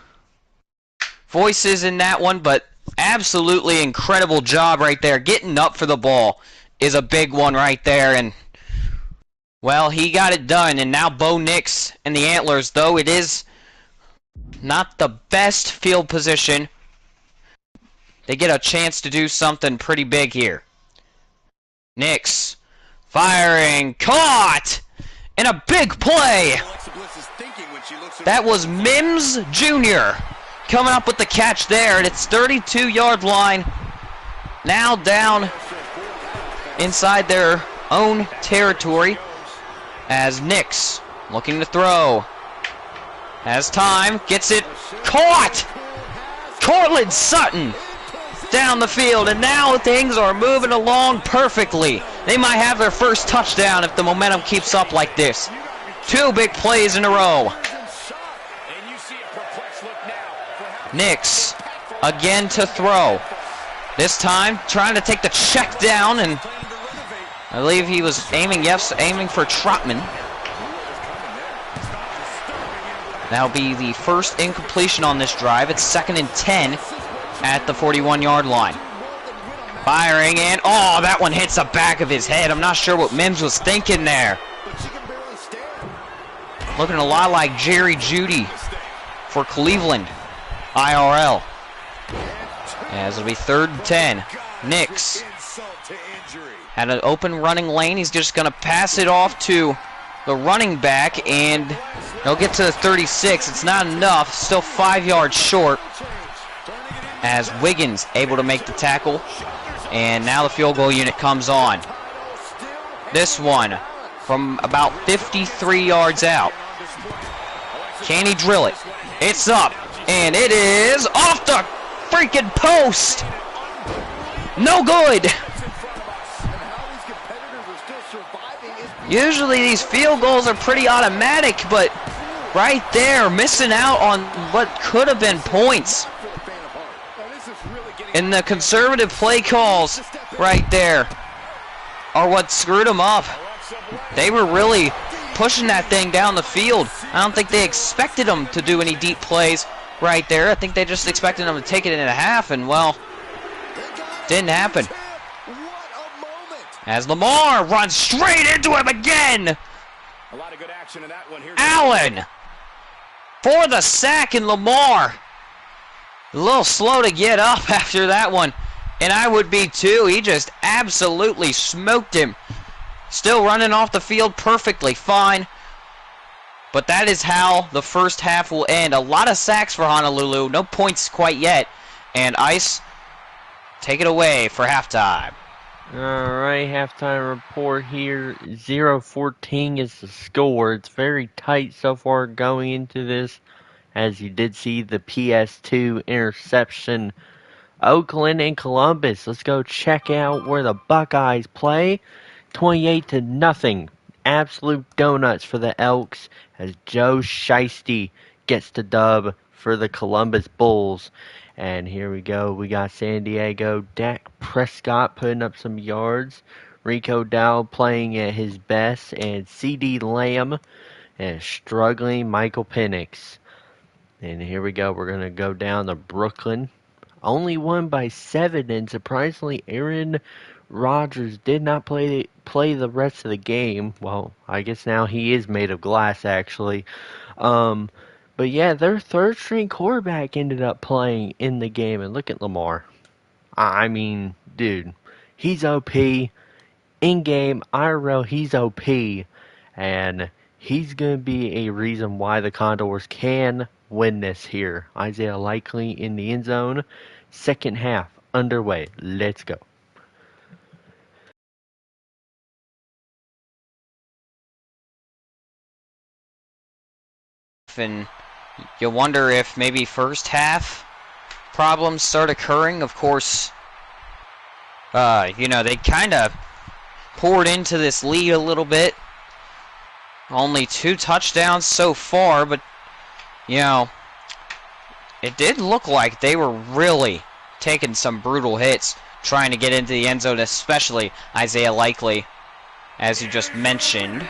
voices in that one, but absolutely incredible job right there. Getting up for the ball is a big one right there, and well, he got it done. And now Bo Nix and the Antlers, though it is not the best field position, they get a chance to do something pretty big here. Nix firing, caught, and a big play. That was Mims Jr. coming up with the catch there, and it's 32-yard line. Now down inside their own territory as Nix looking to throw. Has time, gets it, caught! Cortland Sutton down the field, and now things are moving along perfectly. They might have their first touchdown if the momentum keeps up like this. 2 big plays in a row. Nix again to throw. This time trying to take the check down, and I believe he was aiming for Trotman. That'll be the first incompletion on this drive. It's 2nd and 10 at the 41-yard line. Firing, and oh, that one hits the back of his head. I'm not sure what Mims was thinking there. Looking a lot like Jerry Jeudy for Cleveland IRL. As it'll be 3rd and 10. Nix had an open running lane. He's just going to pass it off to the running back, and he'll get to the 36. It's not enough. Still 5 yards short. As Wiggins able to make the tackle, and now the field goal unit comes on. This one from about 53 yards out. Can he drill it? It's up, and it is off the freaking post. No good. Usually these field goals are pretty automatic, but right there, missing out on what could have been points. And the conservative play calls right there are what screwed them up. They were really pushing that thing down the field. I don't think they expected them to do any deep plays right there. I think they just expected them to take it in a half, and well, didn't happen. As Lamar runs straight into him again. A lot of good action in that one here. Allen for the sack, and Lamar a little slow to get up after that one, and I would be too. He just absolutely smoked him. Still running off the field perfectly fine. But that is how the first half will end. A lot of sacks for Honolulu. No points quite yet. And Ice, take it away for halftime. Alright, halftime report here. 0-14 is the score. It's very tight so far going into this, as you did see the PS2 interception. Oakland and Columbus. Let's go check out where the Buckeyes play. 28-0. Absolute donuts for the Elks, as Joe Shiesty gets the dub for the Columbus Bulls. And here we go. We got San Diego. Dak Prescott putting up some yards. Rico Dowd playing at his best. And CD Lamb and struggling Michael Penix. And here we go. We're going to go down to Brooklyn. only won by 7, and surprisingly, Aaron Rodgers did not play the rest of the game. Well, I guess now he is made of glass, actually. But yeah, their third string quarterback ended up playing in the game, and look at Lamar. I mean, dude, he's OP. In game, IRL, he's OP, and he's going to be a reason why the Condors can win this here. Isaiah Likely in the end zone. Second half underway. Let's go. And you wonder if maybe first half problems start occurring. Of course, you know, they kind of poured into this lead a little bit. Only 2 touchdowns so far, but, you know, it did look like they were really taking some brutal hits trying to get into the end zone, especially Isaiah Likely, as you just mentioned.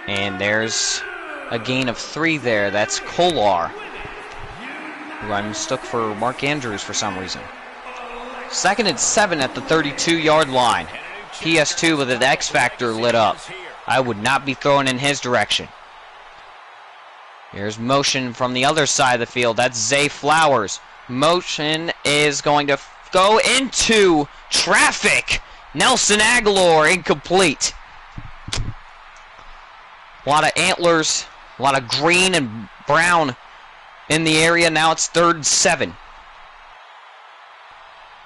And there's a gain of 3 there. That's Kolar, who I mistook for Mark Andrews for some reason. 2nd and 7 at the 32-yard line. PS2 with an X Factor lit up. I would not be throwing in his direction. Here's motion from the other side of the field. That's Zay Flowers. Motion is going to go into traffic. Nelson Aguilar, incomplete. A lot of antlers, a lot of green and brown in the area. Now it's 3rd and 7.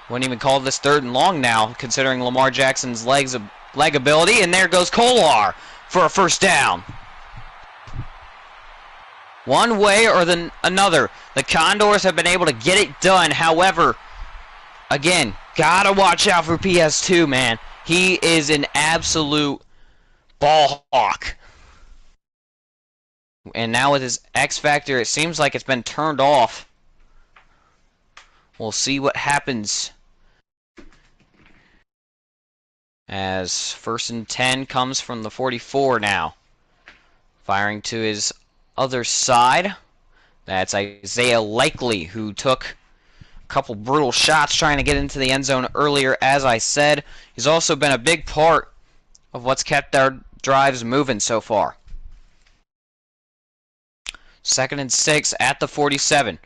Wouldn't even call this 3rd and long now, considering Lamar Jackson's leg ability. And there goes Kolar for a first down. One way or another, the Condors have been able to get it done. However, again, gotta watch out for PS2, man. He is an absolute ball hawk. And now with his X Factor, it seems like it's been turned off. We'll see what happens. As 1st and 10 comes from the 44 now. Firing to his other side. That's Isaiah Likely, who took a couple brutal shots trying to get into the end zone earlier, as I said. He's also been a big part of what's kept our drives moving so far. 2nd and 6 at the 47.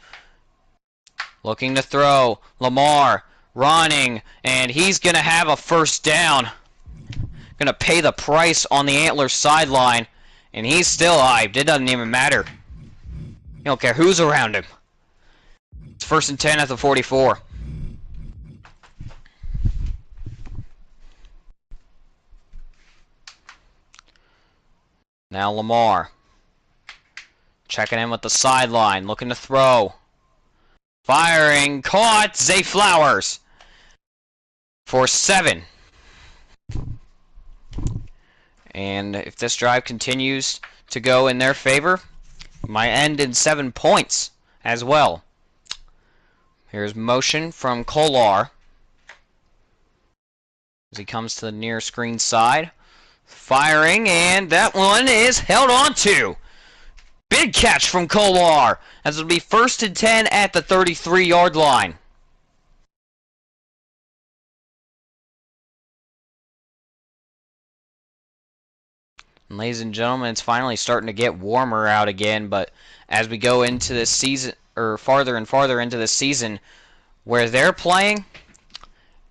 Looking to throw. Lamar running, and he's going to have a first down. Going to pay the price on the Antler sideline, and he's still hyped. It doesn't even matter. You don't care who's around him. It's 1st and 10 at the 44. Now Lamar. Checking in with the sideline, looking to throw. Firing, caught, Zay Flowers for 7. And if this drive continues to go in their favor, it might end in 7 points as well. Here's motion from Kolar as he comes to the near screen side. Firing, and that one is held on to. Big catch from Kolar, as it'll be 1st and 10 at the 33-yard line. And ladies and gentlemen, it's finally starting to get warmer out again, but as we go into this season, or farther and farther into the season, where they're playing,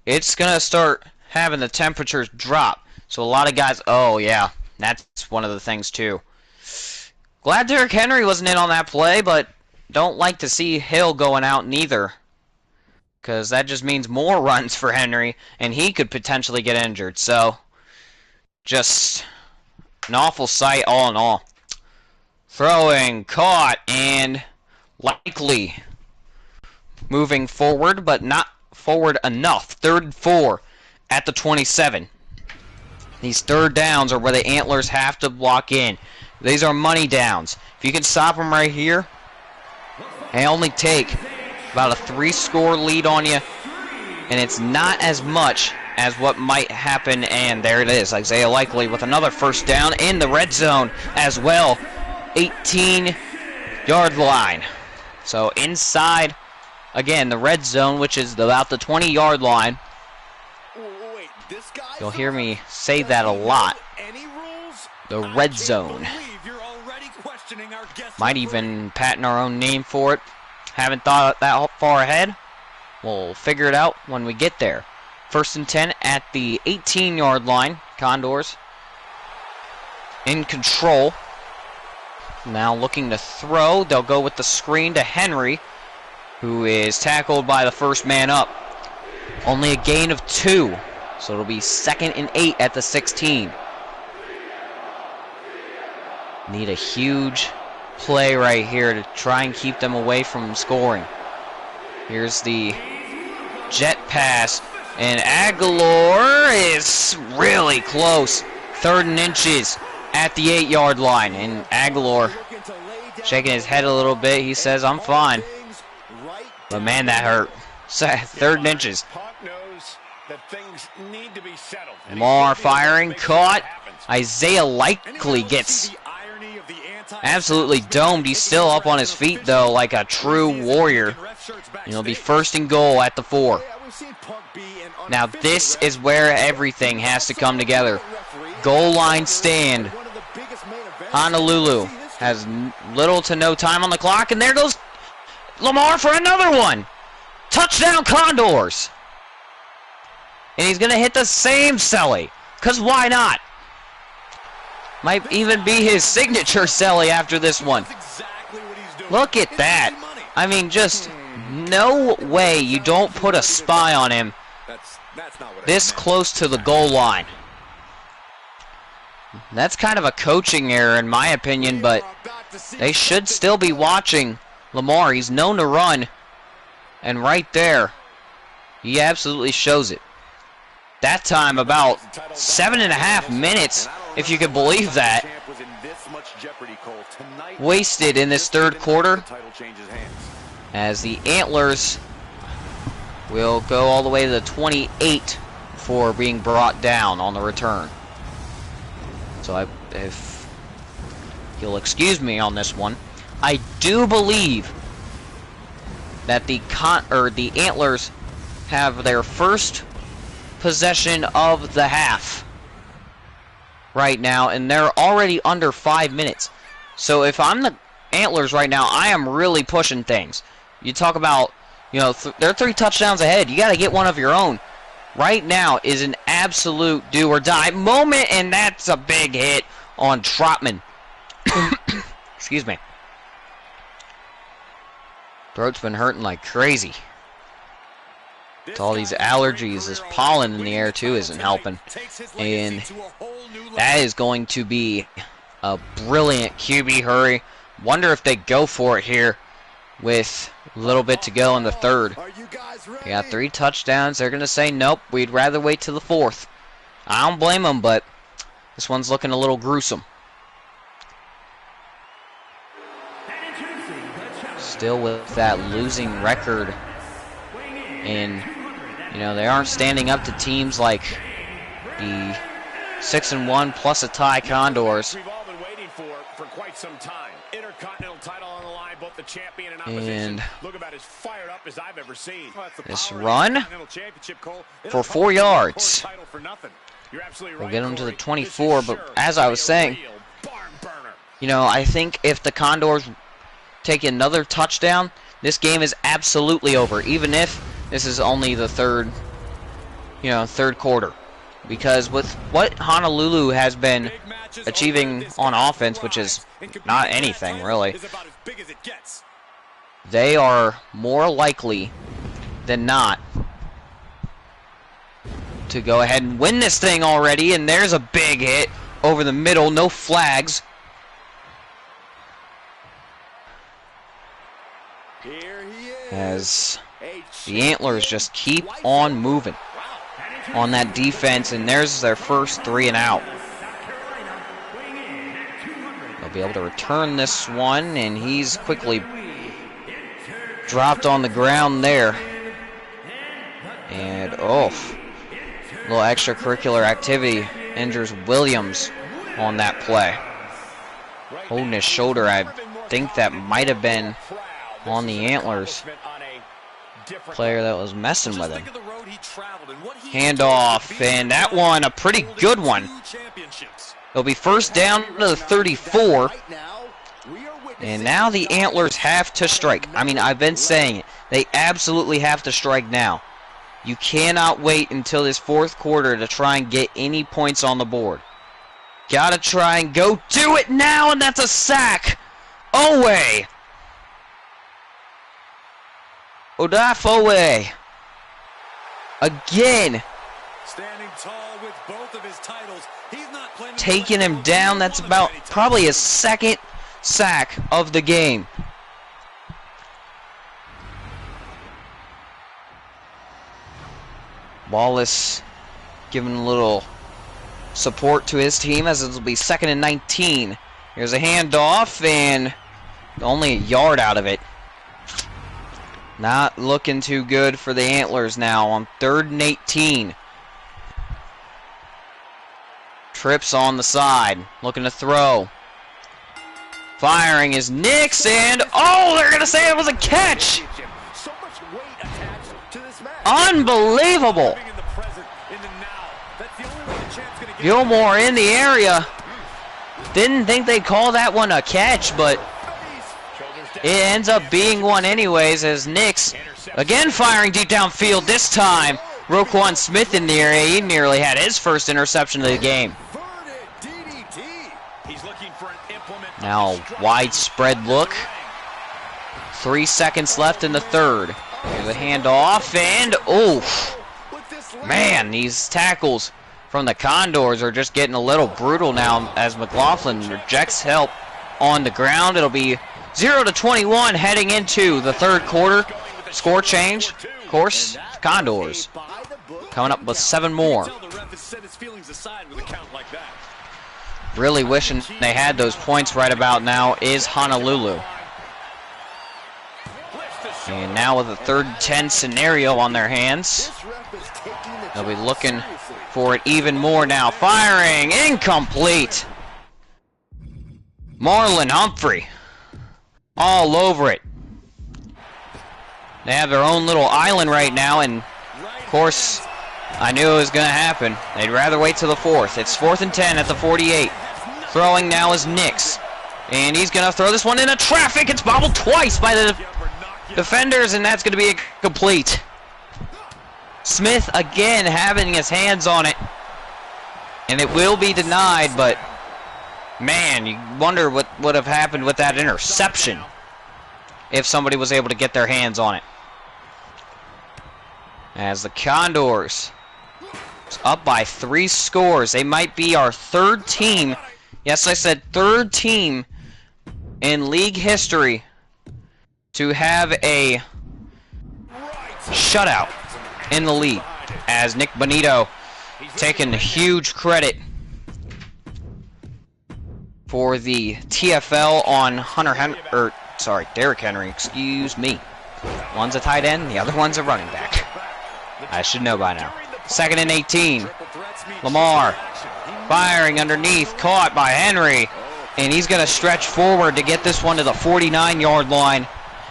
it's going to start having the temperatures drop. So a lot of guys, oh yeah, that's one of the things too. Glad Derrick Henry wasn't in on that play, but don't like to see Hill going out neither. Because that just means more runs for Henry, and he could potentially get injured. So, just an awful sight all in all. Throwing, caught, and Likely moving forward, but not forward enough. 3rd and 4 at the 27. These 3rd downs are where the Antlers have to block in. These are money downs. If you can stop them right here, they only take about a 3-score lead on you, and it's not as much as what might happen. And there it is, Isaiah Likely with another first down in the red zone as well. 18-yard line. So inside again, the red zone, which is about the 20-yard line. Wait, this guy's You'll hear me say that a lot. Any rules? The red zone. Might even patent our own name for it. Haven't thought that far ahead. We'll figure it out when we get there. 1st and 10 at the 18-yard line. Condors in control. Now looking to throw. They'll go with the screen to Henry, who is tackled by the first man up. Only a gain of 2. So it'll be 2nd and 8 at the 16. Need a huge play right here to try and keep them away from scoring. Here's the jet pass, and Aguilar is really close. 3rd and inches at the 8-yard line, and Aguilar shaking his head a little bit. He says, I'm fine. But man, that hurt. 3rd and inches. Lamar firing, caught. Isaiah Likely gets absolutely domed. He's still up on his feet, though, like a true warrior. It'll be 1st and goal at the 4. Now, this is where everything has to come together. Goal line stand. Honolulu has little to no time on the clock, and there goes Lamar for another one. Touchdown, Condors. And he's going to hit the same celly, because why not? Might even be his signature celly after this one. Look at that. I mean, just no way you don't put a spy on him this close to the goal line. That's kind of a coaching error in my opinion, but they should still be watching Lamar. He's known to run, and right there, he absolutely shows it. That time about 7.5 minutes, if you can believe that, wasted in this 3rd quarter, as the Antlers will go all the way to the 28 before being brought down on the return. So if you'll excuse me on this one, I do believe that the Antlers have their first possession of the half right now, and they're already under 5 minutes. So if I'm the Antlers right now, I am really pushing things. You talk about, they're 3 touchdowns ahead. You got to get one of your own. Right now is an absolute do or die moment, and that's a big hit on Trotman. Excuse me. Throat's been hurting like crazy. With all these allergies, this pollen in the air too isn't helping. And that is going to be a brilliant QB hurry. Wonder if they go for it here with a little bit to go in the 3rd. They got 3 touchdowns. They're going to say, nope, we'd rather wait till the 4th. I don't blame them, but this one's looking a little gruesome. Still with that losing record. And, they aren't standing up to teams like the 6-1 plus a tie Condors. We've all been waiting for quite some time. Intercontinental title on the line, both the champion and opposition. Look about as fired up as I've ever seen. This run for 4 yards. We'll get them to the 24, but as I was saying, I think if the Condors take another touchdown, this game is absolutely over, even if this is only the 3rd quarter. Because with what Honolulu has been achieving on offense, which is not anything really, they are more likely than not to go ahead and win this thing already. And there's a big hit over the middle, no flags. As the Antlers just keep on moving on that defense, and there's their first 3 and out. They'll be able to return this one, and he's quickly dropped on the ground there. And, a little extracurricular activity injures Williams on that play. Holding his shoulder, I think that might have been on the Antlers. player that was messing with him. Handoff, and that one, a pretty good one. It'll be first down to the 34. And now the Antlers have to strike. I mean, I've been saying it. They absolutely have to strike now. You cannot wait until this fourth quarter to try and get any points on the board. Gotta try and go do it now, and that's a sack. Owe. Odafoe. Again. Standing tall with both of his titles. He's not playing taking him down. That's about probably his second sack of the game. Wallace giving a little support to his team as it'll be 2nd and 19. Here's a handoff and only a yard out of it. Not looking too good for the Antlers now on 3rd and 18. Trips on the side, looking to throw. Firing is Nix, and oh, they're going to say it was a catch! Unbelievable! Gilmore in the area. Didn't think they'd call that one a catch, but it ends up being one anyways as Nix, again firing deep downfield this time. Roquan Smith in the area. He nearly had his first interception of the game. Now, widespread look. 3 seconds left in the third. Here's a handoff, and oof. Man, these tackles from the Condors are just getting a little brutal now as McLaughlin rejects help on the ground. It'll be 0-21 heading into the third quarter. Score change, of course, Condors coming up with 7 more. Really wishing they had those points right about now is Honolulu. And now with a 3rd and 10 scenario on their hands, they'll be looking for it even more now. Firing, incomplete. Marlon Humphrey, all over it. They have their own little island right now, and of course, I knew it was going to happen. They'd rather wait till the 4th. It's 4th and 10 at the 48. Throwing now is Nix. And he's going to throw this one into traffic. It's bobbled twice by the defenders, and that's going to be complete. Smith again having his hands on it. And it will be denied, but man, you wonder what would have happened with that interception if somebody was able to get their hands on it. As the Condors up by 3 scores. They might be our 3rd team. Yes, I said 3rd team in league history to have a shutout in the league. As Nick Bonito taking huge credit for the TFL on Derrick Henry, excuse me. One's a tight end, the other one's a running back. I should know by now. 2nd and 18. Lamar firing underneath, caught by Henry, and he's going to stretch forward to get this one to the 49-yard line.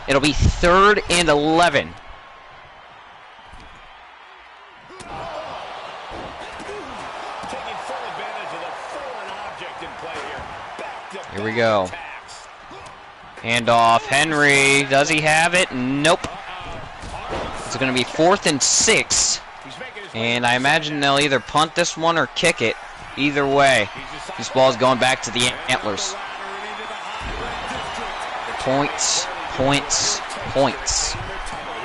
It'll be 3rd and 11. Here we go. Handoff, Henry, does he have it? Nope. It's going to be 4th and 6. And I imagine they'll either punt this one or kick it. Either way, this ball's going back to the Antlers. Points, points, points.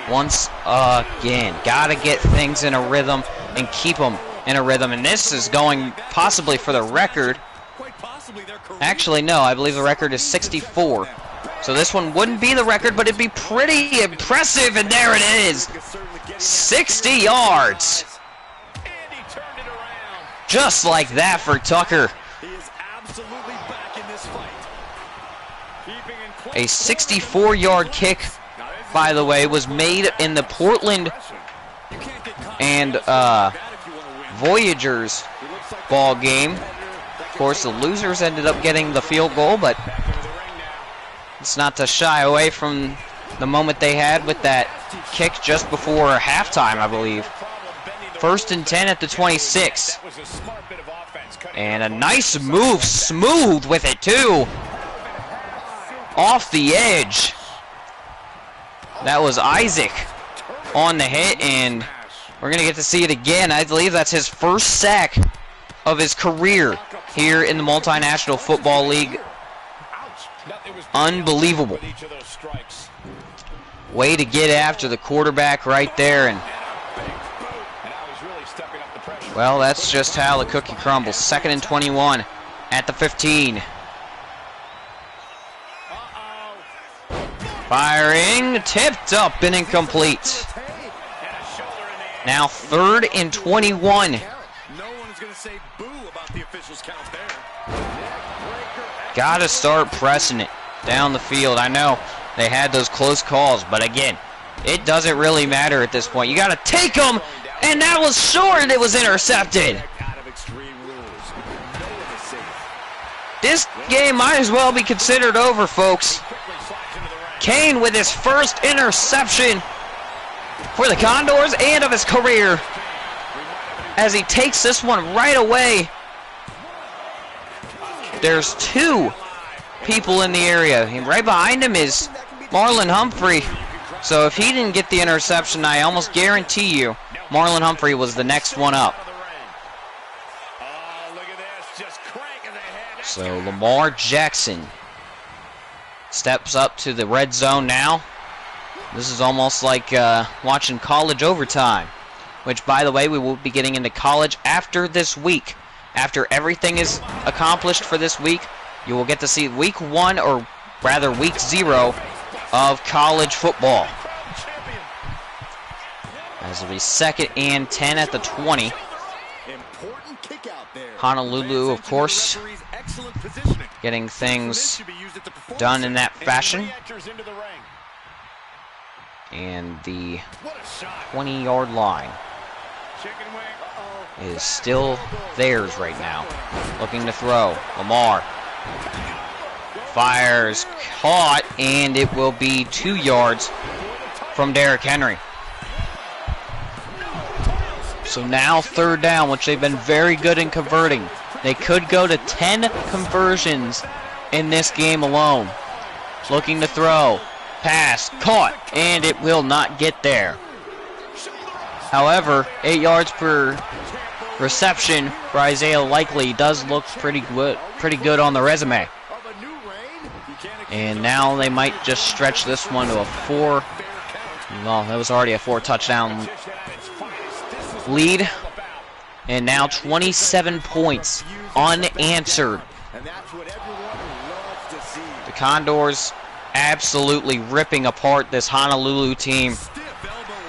Once again, gotta get things in a rhythm and keep them in a rhythm. And this is going possibly for the record. Actually, no, I believe the record is 64. So this one wouldn't be the record, but it'd be pretty impressive, and there it is. 60 yards. Just like that for Tucker. A 64-yard kick, by the way, was made in the Portland and Voyagers ball game. Of course, the losers ended up getting the field goal, but it's not to shy away from the moment they had with that kick just before halftime, I believe. 1st and 10 at the 26. And a nice move, smooth with it too. Off the edge. That was Isaac on the hit, and we're going to get to see it again. I believe that's his first sack of his career here in the Multinational Football League. Unbelievable. Way to get after the quarterback right there. And well, that's just how the cookie crumbles. 2nd and 21 at the 15. Firing, tipped up and incomplete. Now 3rd and 21. No one is going to say boo about the officials count there. Gotta start pressing it down the field. I know they had those close calls, but again, it doesn't really matter at this point. You gotta take them, and that was short, and it was intercepted. This game might as well be considered over, folks. Kane with his first interception for the Condors and of his career, as he takes this one right away. There's 2 people in the area. Right behind him is Marlon Humphrey. So if he didn't get the interception, I almost guarantee you Marlon Humphrey was the next one up. So Lamar Jackson steps up to the red zone now. This is almost like watching college overtime, which, by the way, we will be getting into college after this week. After everything is accomplished for this week, you will get to see week 1, or rather week 0, of college football. As it'll be 2nd and 10 at the 20. Honolulu, of course, getting things done in that fashion. And the 20-yard line is still theirs right now. Looking to throw. Lamar fires, caught, and it will be 2 yards from Derrick Henry. So now 3rd down, which they've been very good in converting. They could go to 10 conversions in this game alone. Looking to throw. Pass, caught, and it will not get there. However, 8 yards per reception for Isaiah Likely does look pretty good on the resume. And now they might just stretch this one to a 4. Well, that was already a 4-touchdown lead. And now 27 points unanswered. The Condors absolutely ripping apart this Honolulu team.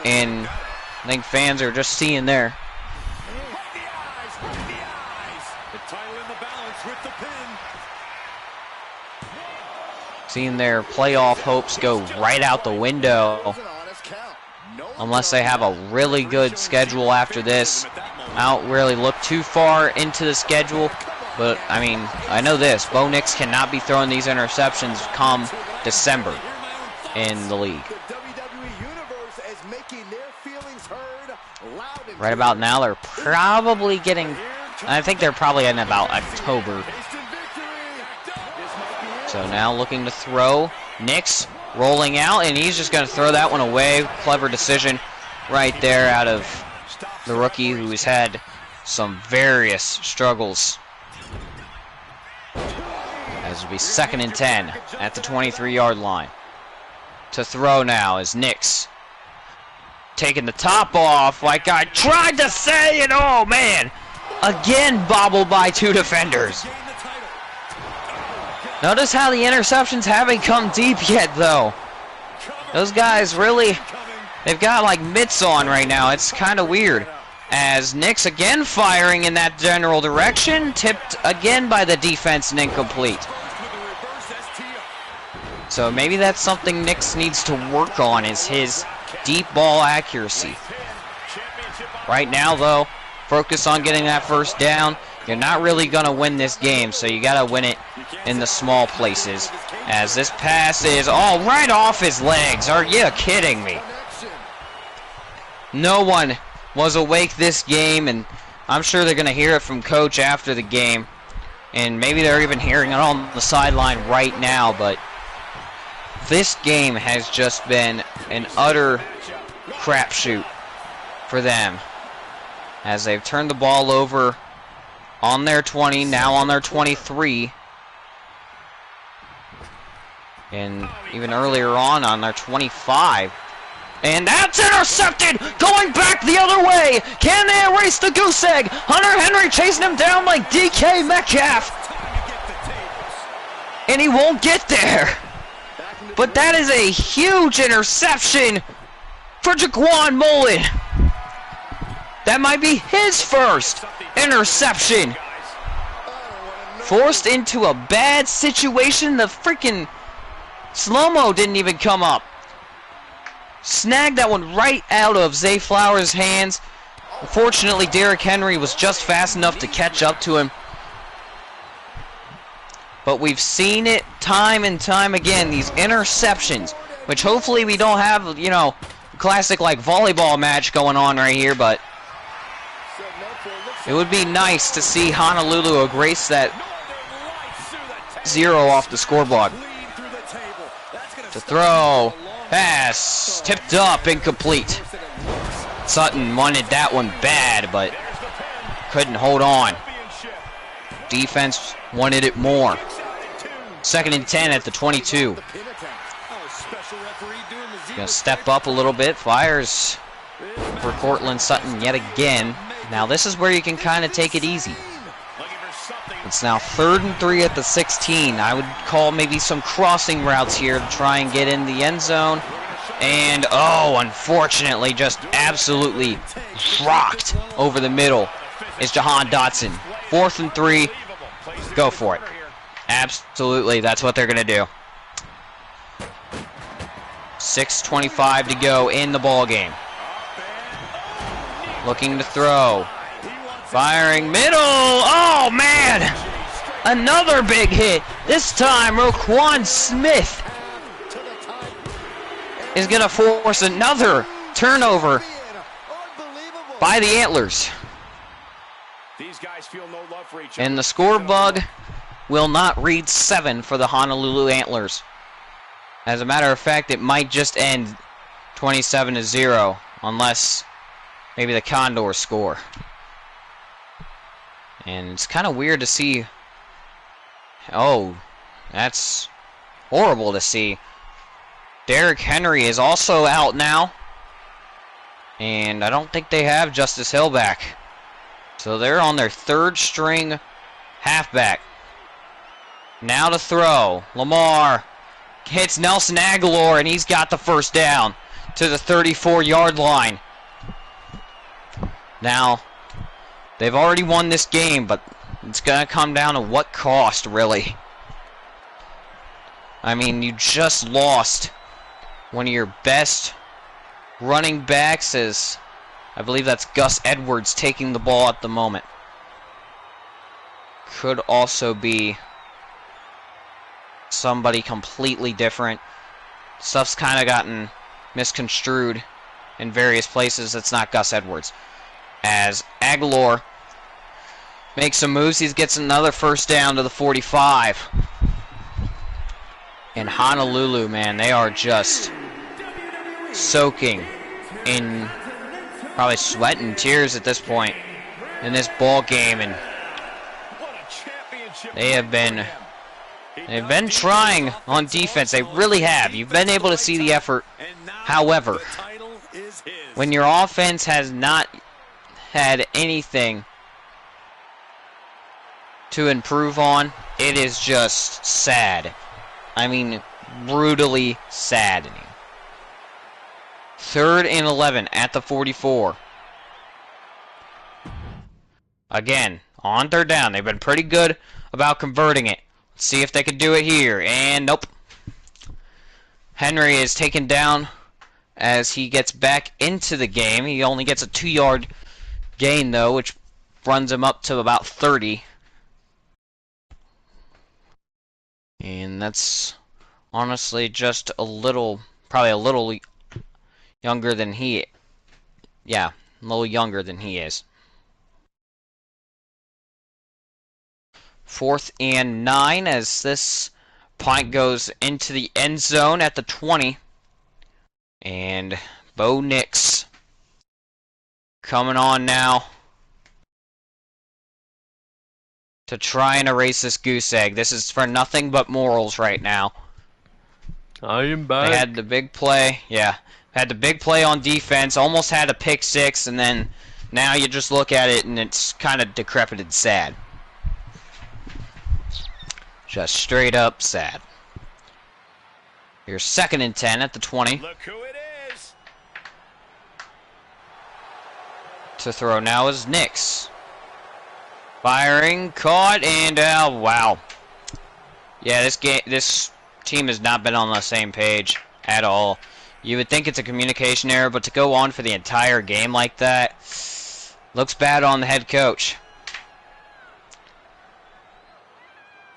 And I think fans are just seeing there. Seeing their playoff hopes go right out the window. Unless they have a really good schedule after this. I don't really look too far into the schedule. But, I mean, I know this. Bo Nix cannot be throwing these interceptions come December in the league. Right about now, they're probably getting... I think they're probably in about October. So now looking to throw. Nix rolling out, and he's just going to throw that one away. Clever decision right there out of the rookie, who's had some various struggles. As will be 2nd and 10 at the 23-yard line. To throw now is Nix. Taking the top off like I tried to say, and oh man, again bobbled by 2 defenders. Notice how the interceptions haven't come deep yet, though. Those guys really, they've got like mitts on right now. It's kind of weird. As Nix again firing in that general direction, tipped again by the defense and incomplete. So maybe that's something Nix needs to work on, is his deep ball accuracy. Right now, though, focus on getting that 1st down. You're not really going to win this game, so you got to win it in the small places. As this pass is all right off his legs. Are you kidding me? No one was awake this game, and I'm sure they're going to hear it from Coach after the game. And maybe they're even hearing it on the sideline right now, but this game has just been an utter crapshoot for them. As they've turned the ball over on their 20, now on their 23. And even earlier on their 25. And that's intercepted! Going back the other way! Can they erase the goose egg? Hunter Henry chasing him down like DK Metcalf! And he won't get there! But that is a huge interception for Jaquan Mullen! That might be his first interception! Forced into a bad situation, the freaking slow-mo didn't even come up. Snagged that one right out of Zay Flowers' hands. Unfortunately, Derrick Henry was just fast enough to catch up to him. But we've seen it time and time again, these interceptions, which hopefully we don't have, you know, classic like volleyball match going on right here, but it would be nice to see Honolulu erase that 0 off the scoreboard. To throw. Pass tipped up, incomplete. Sutton wanted that one bad, but couldn't hold on. Defense wanted it more. 2nd and 10 at the 22. Gonna step up a little bit. Fires for Cortland Sutton yet again. Now this is where you can kind of take it easy. It's now 3rd and 3 at the 16. I would call maybe some crossing routes here to try and get in the end zone. And, oh, unfortunately, just absolutely rocked over the middle is Jahan Dotson. 4th and 3. Go for it. Absolutely, that's what they're going to do. 6:25 to go in the ball game. Looking to throw. Firing middle. Oh, man. Another big hit. This time, Roquan Smith is going to force another turnover by the Antlers. And the score bug will not read 7 for the Honolulu Antlers. As a matter of fact, it might just end 27-0 unless maybe the Condors score. And it's kind of weird to see. Oh, that's horrible to see. Derrick Henry is also out now. And I don't think they have Justice Hill back. So they're on their 3rd string halfback. Now to throw. Lamar hits Nelson Aguilar, and he's got the first down to the 34-yard line. Now, they've already won this game, but it's going to come down to what cost, really. I mean, you just lost one of your best running backs, as I believe that's Gus Edwards taking the ball at the moment. Could also be somebody completely different. Stuff's kind of gotten misconstrued in various places. It's not Gus Edwards. As Aguilar makes some moves, he gets another first down to the 45. And Honolulu, man, they are just soaking in probably sweat and tears at this point in this ball game, and they've been trying on defense. They really have. You've been able to see the effort. However, when your offense has not had anything to improve on, it is just sad. I mean, brutally saddening. 3rd and 11 at the 44. Again, on 3rd down. They've been pretty good about converting it. Let's see if they can do it here. And nope. Henry is taken down as he gets back into the game. He only gets a 2-yard gain, though, which runs him up to about 30. And that's honestly just a little, probably a little younger than he, yeah, a little younger than he is. 4th and 9 as this punt goes into the end zone at the 20. And Bo Nix coming on now to try and erase this goose egg. This is for nothing but morals right now. I am back. They had the big play, yeah. Had the big play on defense, almost had a pick 6, and then now you just look at it and it's kind of decrepit and sad. Just straight up sad. Here's 2nd and 10 at the 20. Look who it is. To throw now is Nix. Firing, caught, and wow. Yeah, this team has not been on the same page at all. You would think it's a communication error, but to go on for the entire game like that looks bad on the head coach.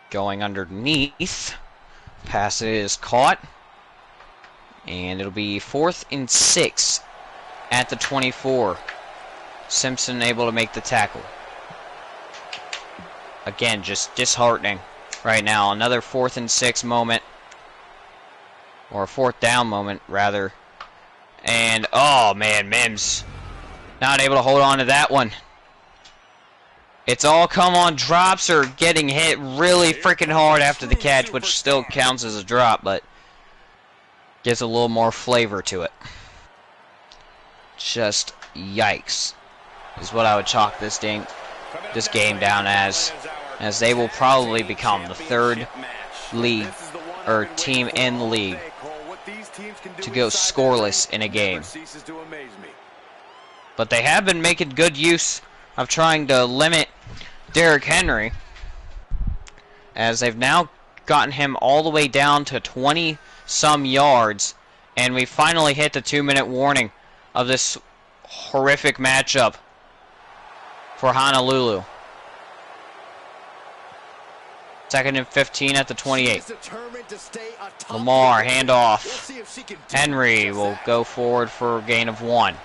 Going underneath. Pass is caught. And it'll be 4th and 6 at the 24. Simpson able to make the tackle. Again, just disheartening right now. Another 4th and 6 moment. Or a 4th down moment, rather. And, oh man, Mims not able to hold on to that one. It's all come on drops or getting hit really freaking hard after the catch, which still counts as a drop, but gives a little more flavor to it. Just yikes is what I would chalk this game down as they will probably become the 3rd league or team in the league to go scoreless in a game. But they have been making good use of trying to limit Derrick Henry, as they've now gotten him all the way down to 20-some yards, and we finally hit the 2-minute warning of this horrific matchup for Honolulu. 2nd and 15 at the 28. Lamar, handoff. Henry will go forward for a gain of 1.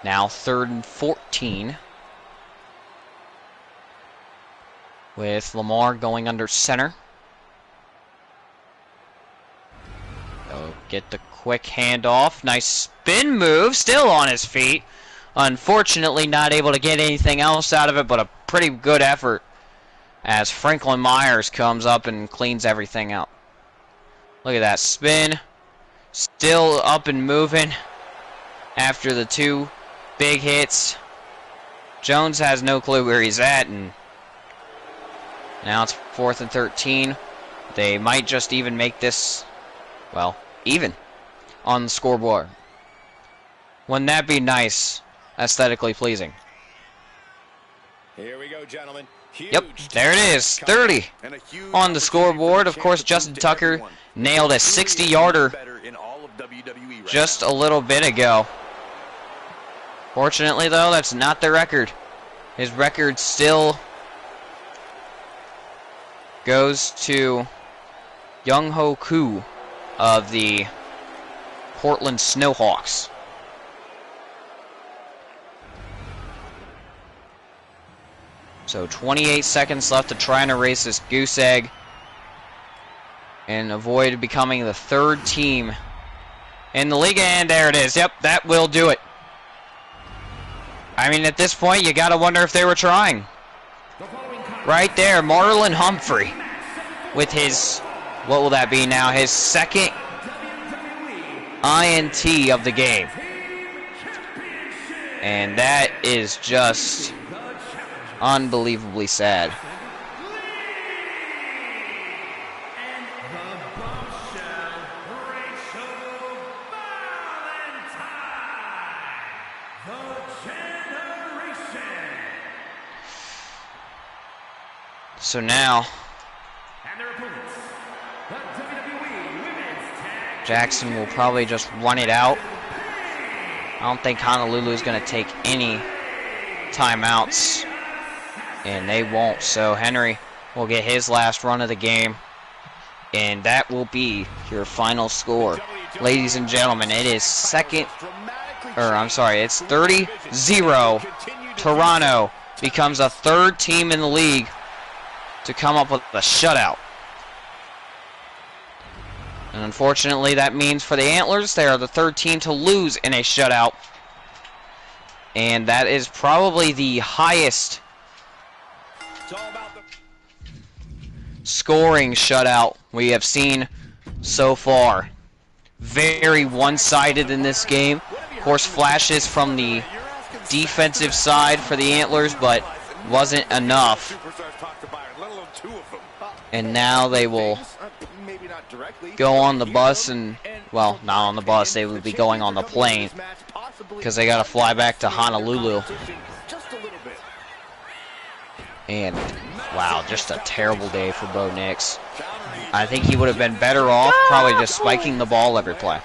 Now 3rd and 14. With Lamar going under center. Go get the quick handoff. Nice spin move. Still on his feet. Unfortunately not able to get anything else out of it, but a pretty good effort as Franklin Myers comes up and cleans everything out. Look at that spin. Still up and moving after the 2 big hits. Jones has no clue where he's at, and now it's 4th and 13. They might just even make this, well, even on the scoreboard. Wouldn't that be nice? Aesthetically pleasing. Here we go, gentlemen. Yep, there it is. 30 on the scoreboard. Of course, Justin Tucker nailed a 60-yarder just a little bit ago. Fortunately, though, that's not the record. His record still goes to Young Ho Koo of the Portland Snowhawks. So 28 seconds left to try and erase this goose egg and avoid becoming the 3rd team in the league. And there it is. Yep, that will do it. I mean, at this point, you got to wonder if they were trying. Right there, Marlon Humphrey with his, what will that be now, his 2nd INT of the game. And that is just unbelievably sad. So now Jackson will probably just run it out. I don't think Honolulu is going to take any timeouts, and they won't. So Henry will get his last run of the game. And that will be your final score. Ladies and gentlemen, it is it's 30-0. Toronto becomes a third team in the league to come up with a shutout. And unfortunately, that means for the Antlers, they are the third team to lose in a shutout. And that is probably the highest scoring shutout we have seen so far. Very one-sided in this game. Of course, flashes from the defensive side for the Antlers, but wasn't enough. And now they will go on the bus and, well, not on the bus, they would be going on the plane because they got to fly back to Honolulu. And, wow, just a terrible day for Bo Nix. I think he would have been better off probably just spiking the ball every play.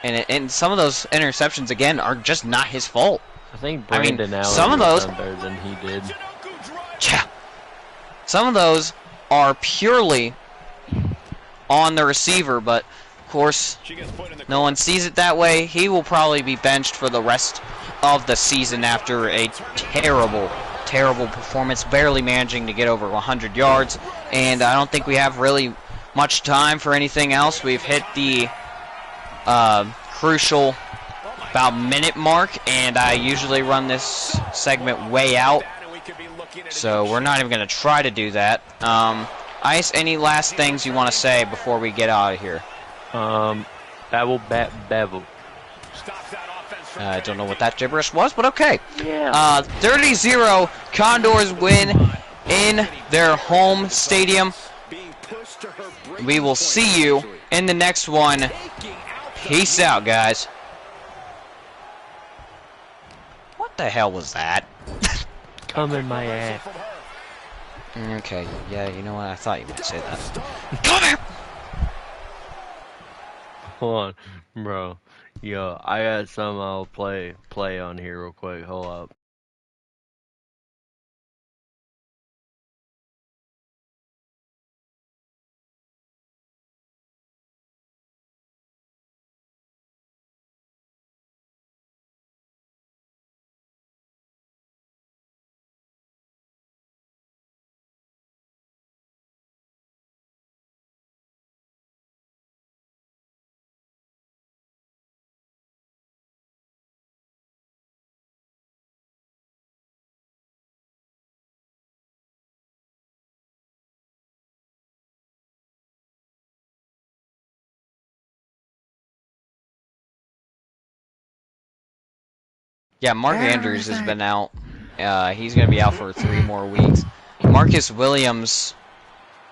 And some of those interceptions, again, are just not his fault. I think Brandon Allen some of those done better than he did. Yeah. Some of those are purely on the receiver, but of course, no one sees it that way. He will probably be benched for the rest of the season after a terrible performance, barely managing to get over 100 yards. And I don't think we have really much time for anything else. We've hit the crucial about minute mark, and I usually run this segment way out, so we're not even going to try to do that. Ice, any last things you want to say before we get out of here? Bevel. I don't know what that gibberish was, but okay. Yeah. 30-0, Condors win in their home stadium. We will see you in the next one. Peace out, guys. What the hell was that? Come in my ass. Okay, yeah, you know what? I thought you might say that. Come here! Hold on, bro. Yo, I got some I'll play on here real quick. Hold up. Yeah, Mark Andrews has been out. He's going to be out for 3 more weeks. Marcus Williams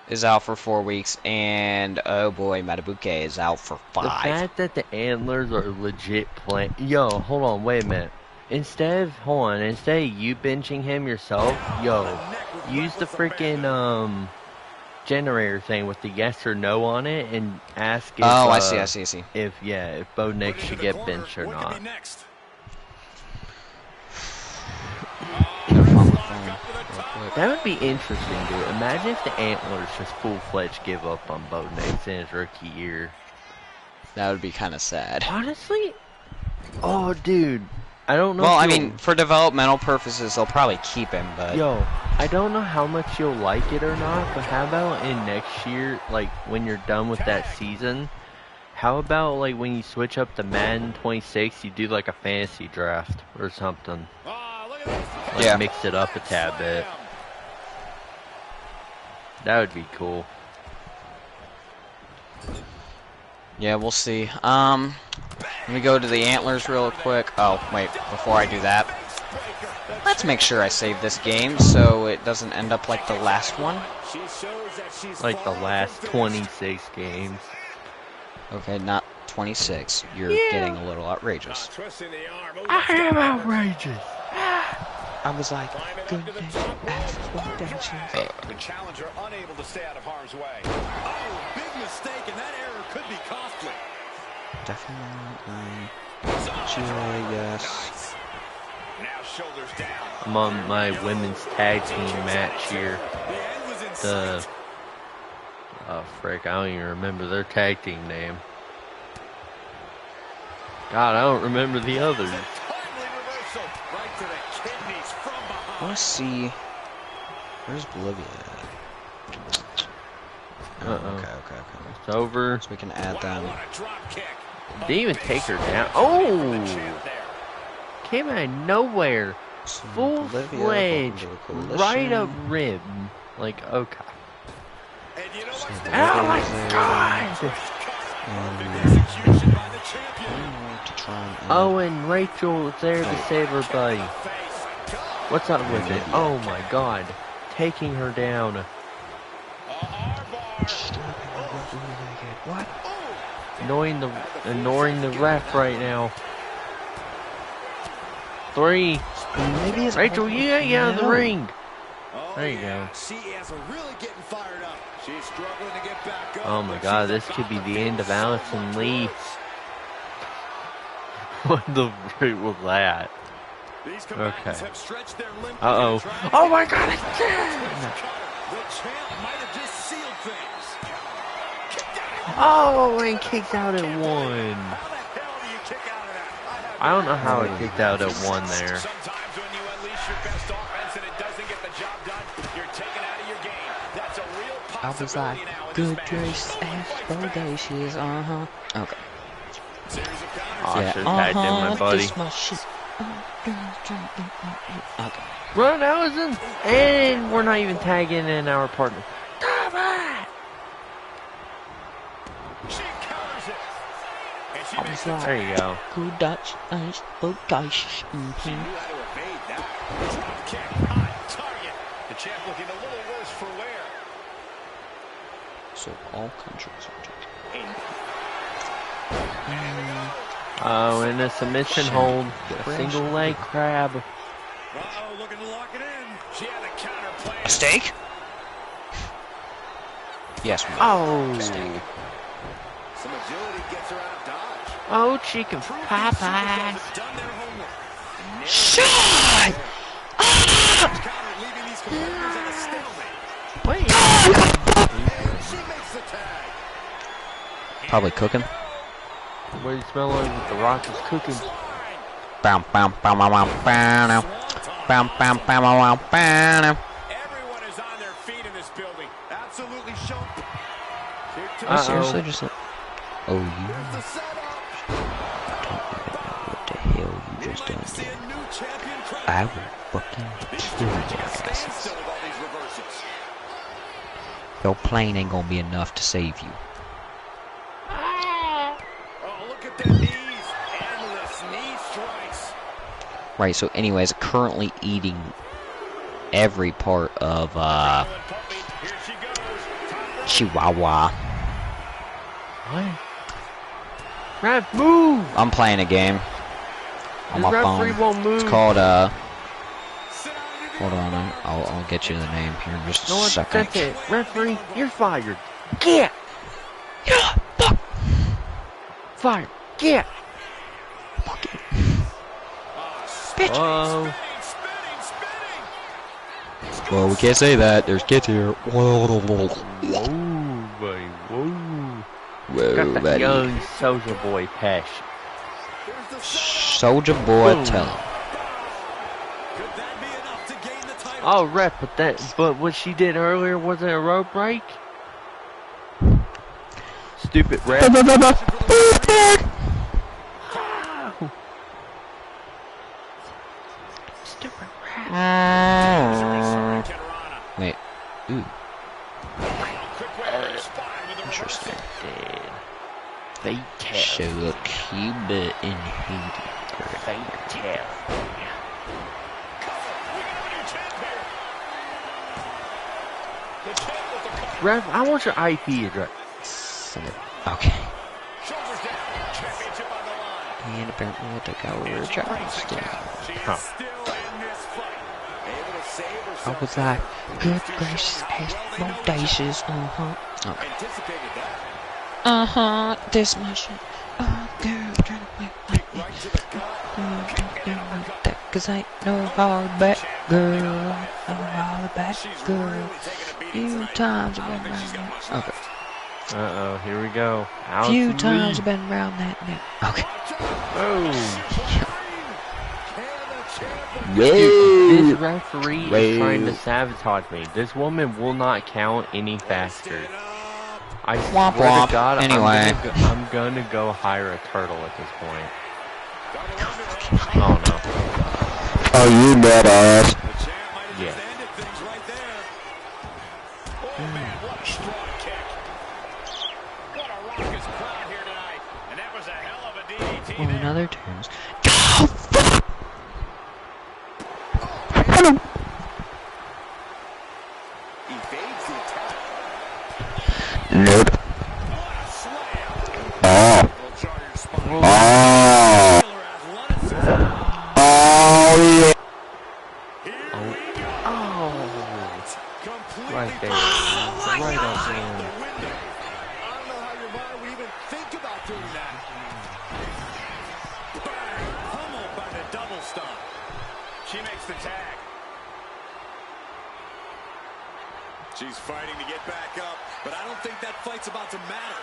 is out for 4 weeks, and oh boy, Matabuke is out for 5. The fact that the Antlers are legit playing. Yo, hold on, wait a minute. Instead of you benching him yourself, yo, use the freaking generator thing with the yes or no on it and ask if I see. If Bo Nix should get benched or not. That would be interesting, dude. Imagine if the Antlers just full-fledged give up on Bo Nix in his rookie year. That would be kind of sad. Honestly? Oh, dude. I don't know. Well, I mean, for developmental purposes, they'll probably keep him, but... Yo, I don't know how much you'll like it or not, but how about in next year, like, when you're done with that season, how about, like, when you switch up to Madden 26, you do, like, a fantasy draft or something? Like, mix it up a tad bit. That would be cool. Yeah, we'll see. Let me go to the Antlers real quick. Oh, wait, before I do that, let's make sure I save this game so it doesn't end up like the last one. Like the last 26 games. Okay, not 26. You're getting a little outrageous. I am outrageous. I was like, The challenger unable to stay out of harm's way. Oh, big mistake, and that error could be costly. Definitely. Yes. Now shoulders down. I'm on my women's tag team match here. The oh frick, I don't even remember their tag team name. God, I don't remember the others. Let's see. Where's Bolivia at? Okay. It's over. So we can add them. Didn't even take her down. Oh! Came out of nowhere. So Full Bolivia, fledged. welcome to the coalition. Right up rib. Like, okay. So Oh Bolivia my is there. god! To try and add Oh, and Rachel was there to save her buddy. What's up with it? Oh my god. Taking her down. What? Ignoring the ref right now. 3. Maybe it's Rachel, you gotta get out of the No. ring. There you go. She is really getting fired up. She's struggling to get back up. Oh my god, this could be the end of Allison Lee. What the freak was that? Okay. Uh-oh. Oh my god, again! The champ might have just sealed things. Oh, and kicked out at 1. How the hell do you kick out of that? I don't know how it kicked out at 1 there. Sometimes when you unleash your best offense and it doesn't get the job done, you're taken out of your game. That's a real I was like, possibility now in good this grace, match. bodacious, Okay. Series of counters. Oh, I should've tagged in my buddy. This my shit. Okay. Run, Allison! And we're not even tagging in our partner. Come on! She counters it. And she I makes was the like, There you go. good Dutch, nice, bodacious. She knew how to evade that. Drop kick on target. The champ looking a little worse for wear. So all countries are taken. Oh, and a submission hold. A single leg crab. Uh-oh, looking to lock it in. She had a counter plan. A steak? Yes, we Oh. Some agility gets her out of dodge. Oh, chicken pie pies. Done their homework. Shot! Counter leaving these competitors at a stalemate. Wait. And she makes the tag. Probably cooking. What do you smell like? The Rock is cooking. Bam, bam, bam, bam, bam, bam, bam, bam, bam, bam, bam. Everyone is on their feet in this building. Absolutely shown. Oh, seriously, just like, oh, you The setup. don't even know what the hell you just done See a there. new champion crowned. I will fucking kill your asses. Still with all these reversals. Your plane ain't gonna be enough to save you. Oh, look at their knees. Endless knee strikes. Right, so anyways, currently eating every part of, Here she goes. Chihuahua. What? Ref, move! I'm playing a game on The my referee phone. won't move. It's called, hold on, I'll get you the name here in just a No, second. that's it. Referee, you're fired. Get! Yeah, fuck. Fired. Get! Bitch. Whoa. Well, we can't say that. There's kids here. Whoa, Whoa, buddy. Whoa. Got that buddy. young soldier boy passion. Soldier boy, Boom. tell him. Could that be enough to gain the title? Oh, ref, but what she did earlier wasn't a rope break? Stupid ref. Stupid ref. Wait. Ooh. Interesting. Fatal. So Cuba in Haiti. Fatal. Ref, I want your IP address. Okay. And apparently I took out Charleston. Huh. I was like, good gracious, bodacious, Okay. This my shit. Oh, girl, trying to play like me. 'cause I ain't no holler back girl. Ain't no holler back girl. Few times I've been around that. Okay. Uh-oh, here we go. Few times I've been around that net. Okay. Oh. Whoa. This referee is trying to sabotage me. This woman will not count any faster. I Womp swear womp. to God, Anyway. I'm gonna go hire a turtle at this point. Oh no. Oh, you badass. Yeah. Well, in other terms. Nope. Oh. Oh. Oh, yeah. Oh. Right there. Right up there. She makes the tag. She's fighting to get back up, but I don't think that fight's about to matter.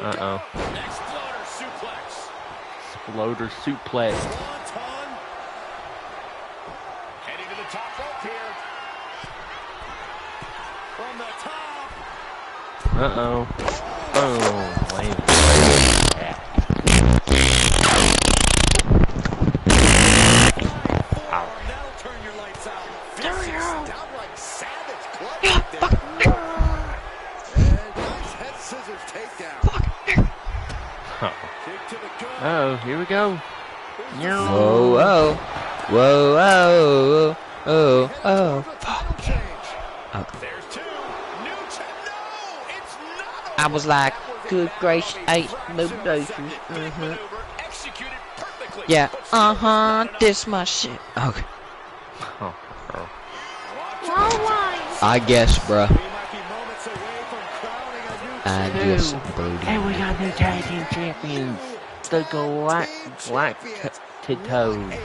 Uh-oh. Exploder suplex. Exploder suplex. Swanton. Heading to the top rope here. From the top. Uh-oh. Boom. Lame. That'll turn your lights out. Downright savage club right there. And nice head scissors takedown. Kick to the gut. Oh, here we go. Whoa, oh. Whoa, oh. Oh, oh. There's two. New no, it's not. I was like, good gracious, 8 moves. Executed perfectly. Yeah, this my shit. Okay. Oh. I guess, bruh. We might be moments away from crowning a new I guess, Brody. And we got new tag team champions. The Galacticos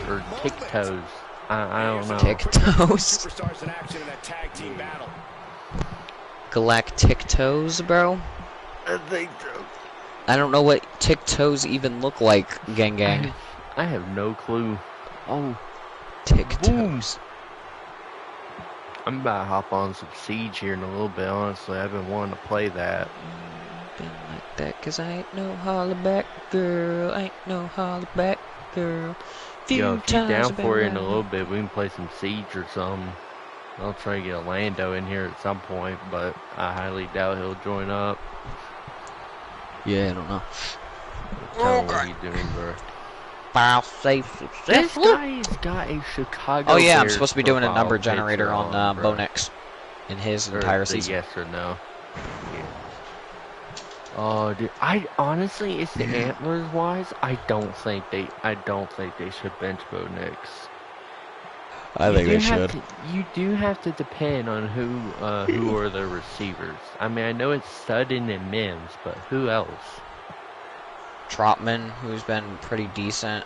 or Tic-Toes. I don't know. Tic-Toes. Superstars in action in a tag team battle. Galactic-Toes, bro? I think so. I don't know what Tic-Toes even look like, gang. I have no clue. Oh, Tic-Toes. I'm about to hop on some Siege here in a little bit, honestly. I've been wanting to play that. Been like that, 'cause I ain't no holler back girl. Ain't no holler back girl. Yo, if you're down I've been for it in a around. little bit, we can play some Siege or something. I'll try to get Orlando in here at some point, but I highly doubt he'll join up. Yeah, I don't know. Tell him what you doing, bro. File safe This successful. guy's got a Chicago Oh yeah, I'm Bears supposed to be doing a number profile generator picture on bro. Bonex in his Or entire the season. yes or no. Yeah. Oh, dude, I honestly, it's the antlers wise. I don't think they should bench Bo Nix. I think they should. You do have to depend on who are the receivers. I mean, I know it's Sutton and Mims, but who else? Trotman, who's been pretty decent.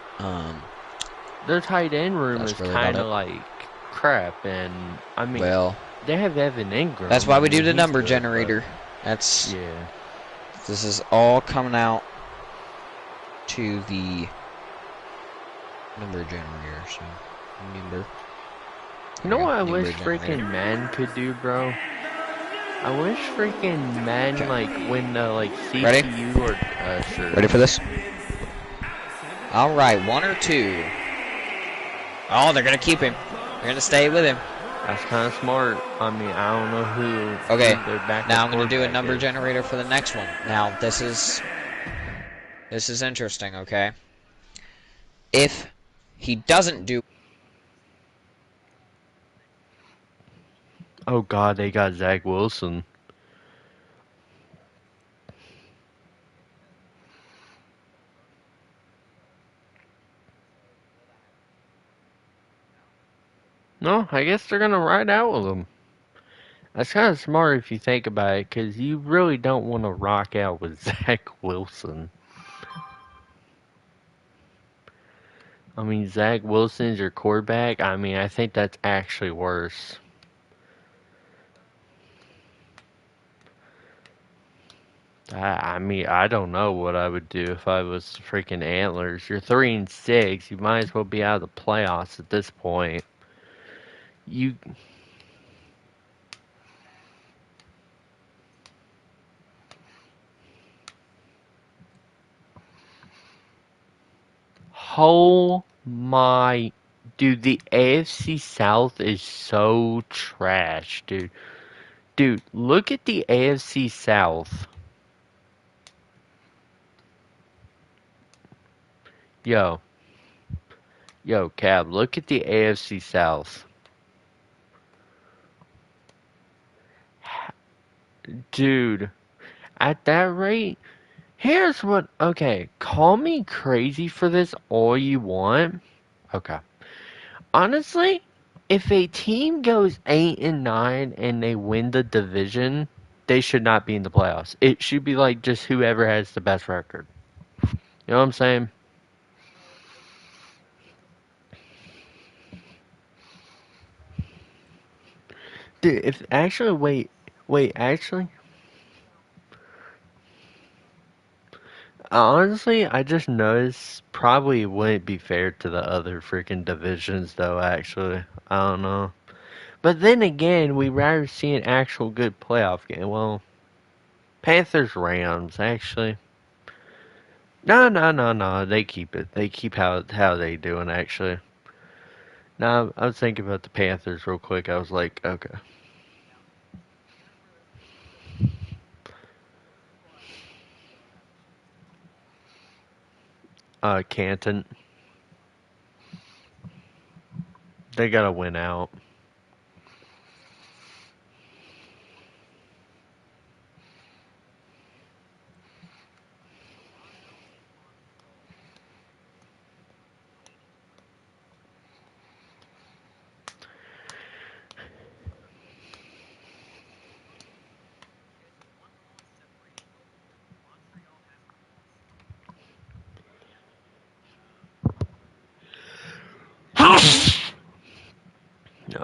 Their tight end room That's is really kind about of like crap, and I mean, well, they have Evan Ingram. that's why we do I mean, the he's number good, generator. but That's yeah. This is all coming out to the number generator. So number. You know what I Number wish generator. freaking Man could do, bro? I wish freaking Man like when like CPU Ready? or sure. Ready for this? All right, 1 or 2. Oh, they're gonna keep him. They're gonna stay with him. That's kind of smart. I mean, I don't know who. Okay, who their backup now I'm gonna do a quarterback number is. generator for the next one. Now this is interesting. Okay, if he doesn't do. Oh God, they got Zach Wilson. No, I guess they're gonna ride out with him. That's kind of smart if you think about it, because you really don't want to rock out with Zach Wilson. I mean, Zach Wilson's your quarterback. I mean, I think that's actually worse. I mean, I don't know what I would do if I was freaking Antlers. You're 3-6. You might as well be out of the playoffs at this point. You. Oh my. Dude, the AFC South is so trash, dude. Dude, look at the AFC South. Yo. Yo, Cab, look at the AFC South. Dude, at that rate, here's what. Okay, call me crazy for this all you want. Okay. Honestly, if a team goes 8-9 and they win the division, they should not be in the playoffs. It should be like just whoever has the best record. You know what I'm saying? Dude, if actually actually, honestly, I just noticed probably it wouldn't be fair to the other freaking divisions though, actually. I don't know. But then again, we'd rather see an actual good playoff game. Well, Panthers Rams, actually. No. They keep it. They keep how they doing, actually. No, I was thinking about the Panthers real quick. I was like, okay. Canton. They gotta win out.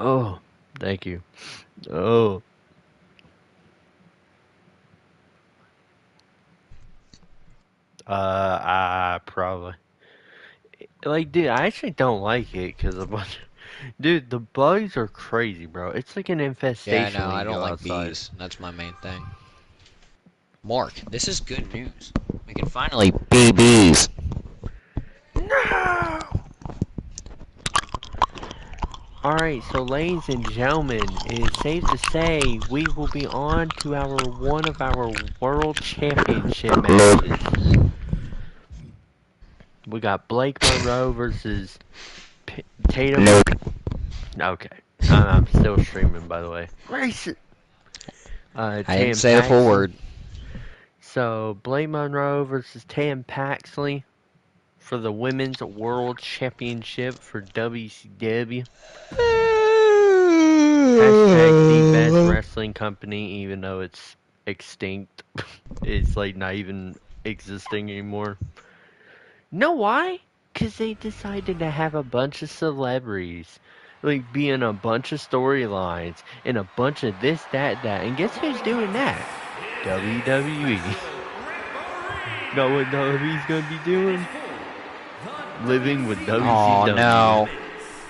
Oh, thank you. Oh. Probably. Like, dude, I actually don't like it because a bunch. Dude, the bugs are crazy, bro. It's like an Yeah, infestation no, when I you don't go like outside. bees. That's my main thing. Mark, this is good news. We can finally be bees. No! Alright, so ladies and gentlemen, it is safe to say we will be on to one of our World Championship matches. We got Blake Monroe versus Tatum. Nope. Okay. I'm still streaming, by the way. Race it! I didn't say the full word. So, Blake Monroe versus Tatum Paxley for the Women's World Championship for WCW. Hashtag the best wrestling company, even though it's extinct. It's like not even existing anymore. Know why? Because they decided to have a bunch of celebrities. Like, be in a bunch of storylines, and a bunch of this, that. And guess who's doing that? WWE. Know what WWE's gonna be doing? Living with WCW. Oh, no.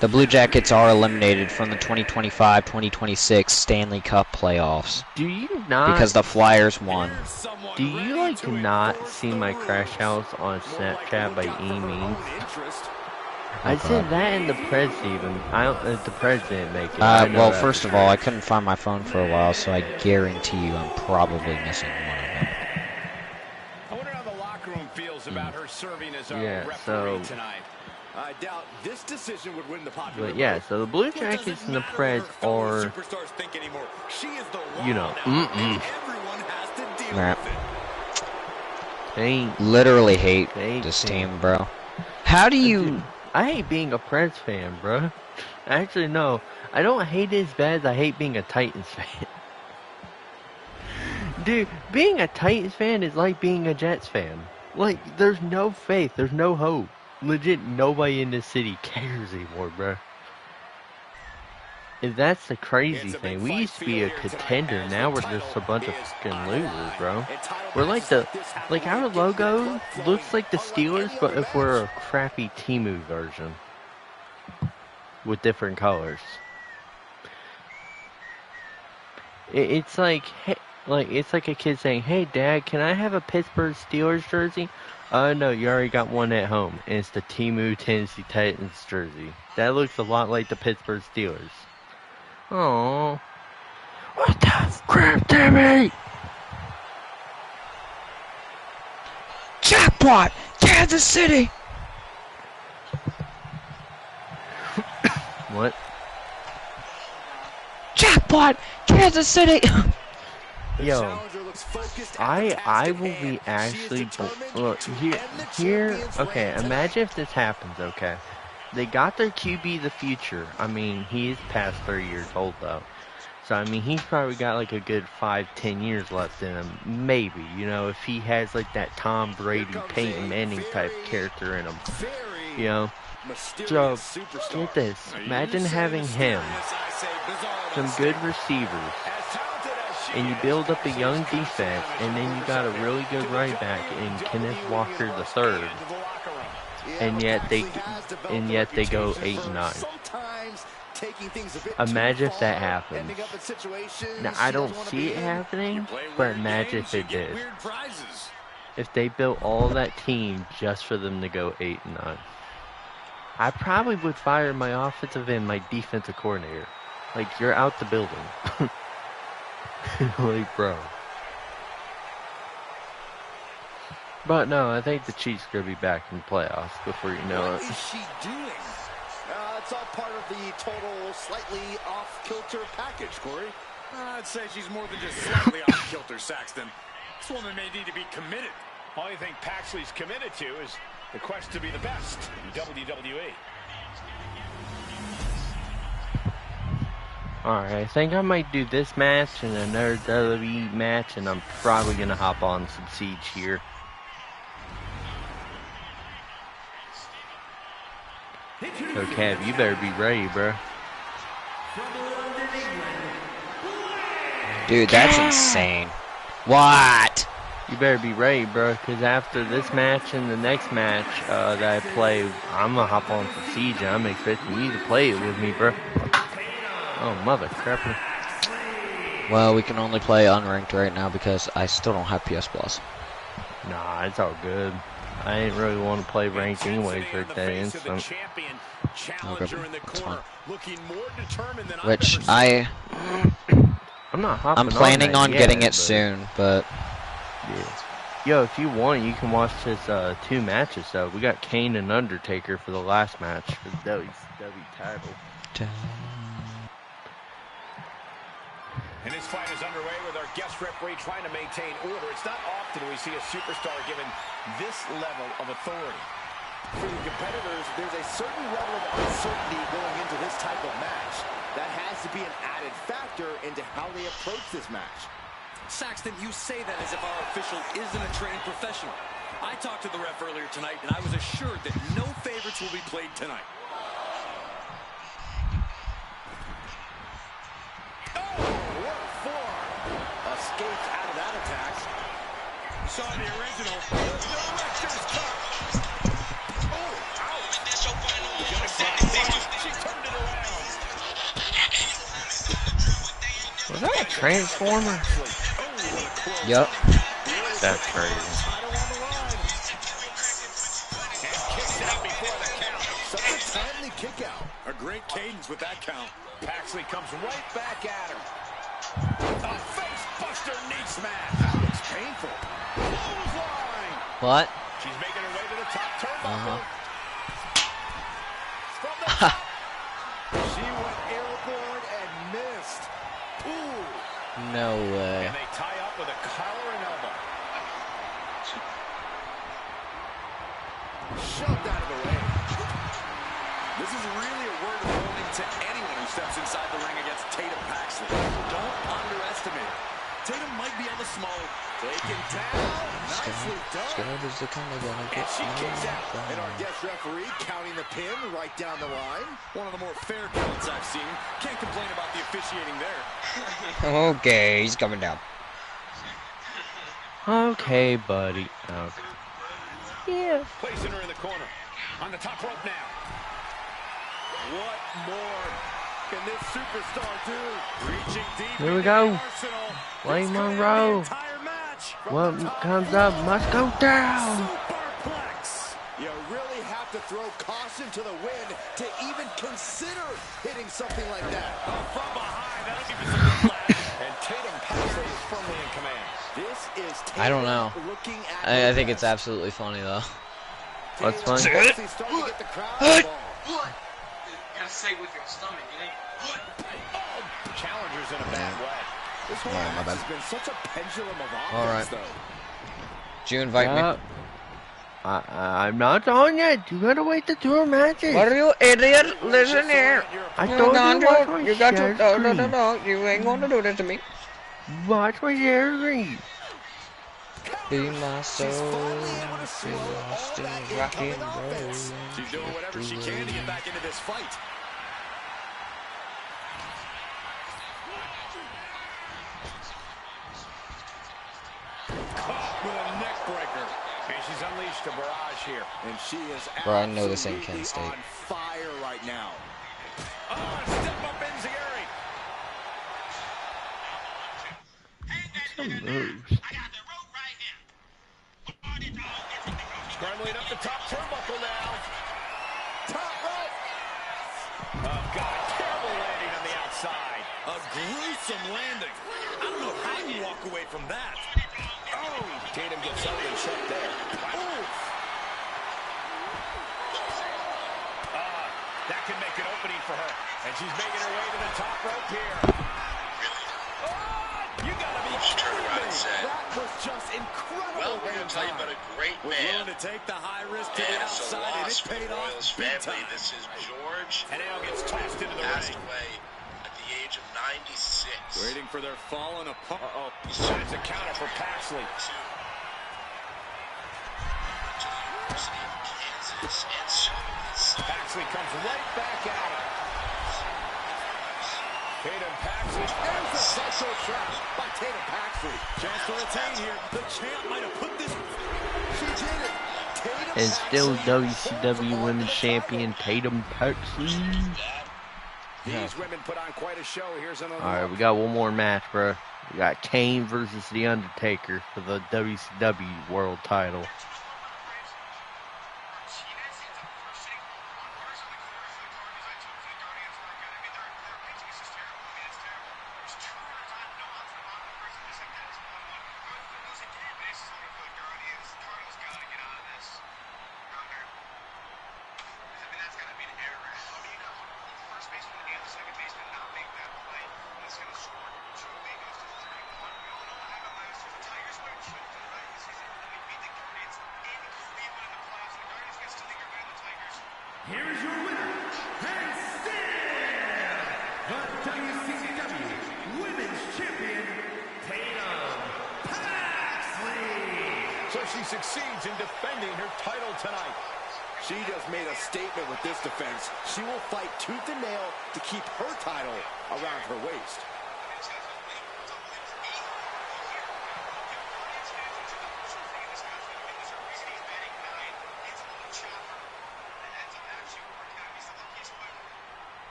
The Blue Jackets are eliminated from the 2025-2026 Stanley Cup playoffs. Do you not? Because the Flyers won. Do you like not see my crash house on Snapchat by any means? I said that in the press even. The press didn't make it. Well, first of all, I couldn't find my phone for a while, so I guarantee you I'm probably missing one of them. I wonder how the locker room feels about her serving as our so tonight. I doubt this decision would win the popular but yeah, so the Blue Jackets and the Preds are, you know, I literally hate this team, bro. How do you... I hate being a Preds fan, bro. Actually, no. I don't hate it as bad as I hate being a Titans fan. Dude, being a Titans fan is like being a Jets fan. Like, there's no faith. There's no hope. legit nobody in this city cares anymore, bro. If that's the crazy thing, we used to be a contender. Now we're just a bunch of fucking losers, bro. We're like our logo looks like the Steelers, but if we're a crappy Temu version with different colors. It's like, hey, it's like a kid saying, "Hey, Dad, can I have a Pittsburgh Steelers jersey?" No, you already got one at home, and it's the Temu Tennessee Titans jersey. That looks a lot like the Pittsburgh Steelers. Oh, what the crap, Timmy? Jackpot, Kansas City. What? Jackpot, Kansas City. Yo, I will be actually, look, here, okay, imagine if this happens, okay. They got their QB the future. I mean, he is past 30 years old, though. So, I mean, he's probably got, like, a good 5-10 years left in him. Maybe, you know, if he has, like, that Tom Brady, Peyton Manning type character in him. You know? So, get this. Imagine having him, some good receivers, and you build up a young defense, and then you got a really good running back in Kenneth Walker III, and yet they go 8-9. Imagine if that happened. Now I don't see it happening, but imagine if it did. If they built all that team just for them to go 8-9, I probably would fire my offensive and my defensive coordinator. Like, you're out the building. Like, bro. But no, I think the Chiefs are gonna be back in the playoffs before you know it. What is she doing? It's all part of the total slightly off-kilter package, Corey. I'd say she's more than just slightly off-kilter, Saxton. This woman may need to be committed. Only thing Paxley's committed to is the quest to be the best in WWE. Alright, I think I might do this match and another WWE match, and I'm probably going to hop on some Siege here. So, Kev, you better be ready, bro. Dude, that's insane. What? You better be ready, bro, because after this match and the next match that I play, I'm going to hop on some Siege, and I'm expecting you to play it with me, bro. Oh, mother crapper. Well, we can only play unranked right now because I still don't have PS Plus. Nah, it's all good. I didn't really want to play ranked anyways right that instant. Okay, that's fine. Which I'm not hopping planning on yet, getting it but soon, but yeah. Yo, if you want, you can watch this 2 matches though. We got Kane and Undertaker for the last match for the WWE title. And this fight is underway with our guest referee trying to maintain order. It's not often we see a superstar given this level of authority. For the competitors, there's a certain level of uncertainty going into this type of match. That has to be an added factor into how they approach this match. Saxton, you say that as if our official isn't a trained professional. I talked to the ref earlier tonight, and I was assured that no favorites will be played tonight. Escapes out of that attack. You saw the original. The director's cut. Oh, ouch. She turned it around. Was that a Transformer? Yep. That's crazy. Such a timely kick out. A great cadence with that count. Paxley comes right back at her. A face-buster knee smash. It's painful. Clothesline. What? She's making her way to the top turnbuckle. From the top. She went airborne and missed. Ooh. No way. And they tie up with a collar and elbow. Shoved out of the way. This is really a word of warning to anyone who steps inside the ring against Tatum Paxley. Don't underestimate her. Tatum might be on the smaller. Taken down. Nicely done. Scared is the kind of gonna get And she kicks out. me And our down. guest referee counting the pin right down the line. One of the more fair counts I've seen. Can't complain about the officiating there. Okay, he's coming down. Okay, buddy. Okay. Yeah. Placing her in the corner. On the top rope now. What more can this superstar do? Reaching deep Here we into go. the arsenal. Blame This could end Monroe. the entire match. From What the top comes rope. up must go down. Superplex. You really have to throw caution to the wind to even consider hitting something like that. From behind. That'll give us a good flash. And Tatum Paxley is firmly in command. This is Tatum I don't know. looking at I her think it's best. absolutely funny though. What's Tatum funny? Paxley starting to get the crowd involved. What? You gotta say with your stomach, it ain't what? Challengers in a bad way. This whole Alright, my match bad. has been such a pendulum of offense, Alright. though. Did you invite me? I'm not done yet. You gotta wait the 2 matches. What are you idiot? Listen here. I told you to watch my You got to. share No, no, no, screen. no. You ain't gonna do this to me. Watch my share screen. Be my soul. She's finally able to Be swallow all lost in that rock incoming and roll. offense. She's doing whatever she can to get back into this fight. Caught with a neck breaker. And she's unleashed a barrage here. And she is Bro, I know this ain't absolutely Kent State. on fire right now. Oh, step up Enziguri. Some moves. Scrambling up the top turnbuckle now. Top rope. Oh, God. Terrible landing on the outside. A gruesome landing. I don't know how you walk away from that. Oh, Tatum gets up and shut there. That can make an opening for her. And she's making her way to the top rope here. Oh, you gotta be Turned around and said, That was just incredible. well, we're gonna tell you about a great Was willing man. to take the high risk to the And it's a outside, and it loss for the paid off Royals big family. time. This is George. And now gets tossed into the Passed ring. away at the age of 96. Waiting for their fallen opponent. Uh-oh. That's a counter for Paxley. To the University of Kansas and service. Paxley comes right back at him. Tatum Paxley. There's the central trap by Tatum Paxley. Chance to retain here. The champ might have put this. She did it. Tatum And still Paxley WCW holds Women's the Champion Tatum Paxley. These women put on quite a show. Here's another Alright, look. we got one more match, bro. We got Kane versus The Undertaker for the WCW World title. Here is your winner, and still the WCW Women's Champion, Tatum Paxley. So she succeeds in defending her title tonight. She just made a statement with this defense. She will fight tooth and nail to keep her title around her waist.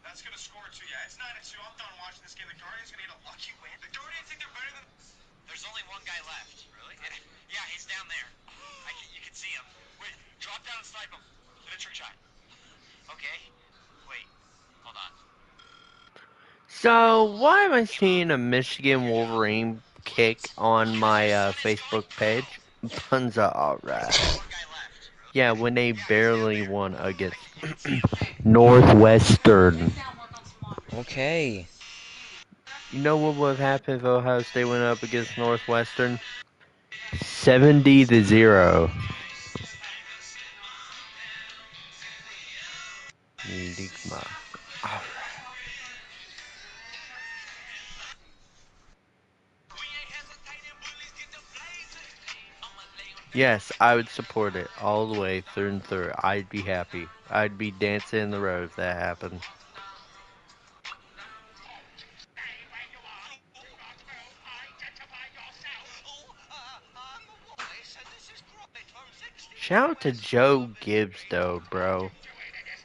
That's gonna score 2. Yeah, it's 9-2. I'm done watching this game. The Guardians gonna get a lucky win. The Guardians think they're better than. There's only one guy left. Really? Yeah, he's down there. You can see him. Wait, drop down and snipe him. Get a trick shot. Okay. Wait. Hold on. So, why am I seeing a Michigan Wolverine kick on my Facebook page? Punza, alright. One guy left. Yeah, when they barely won against Northwestern. Okay. You know what would have happened if Ohio State went up against Northwestern? 70-0. Enigma. Alright. Yes, I would support it all the way through and through. I'd be happy. I'd be dancing in the road if that happened. Shout out to Joe Gibbs, though, bro.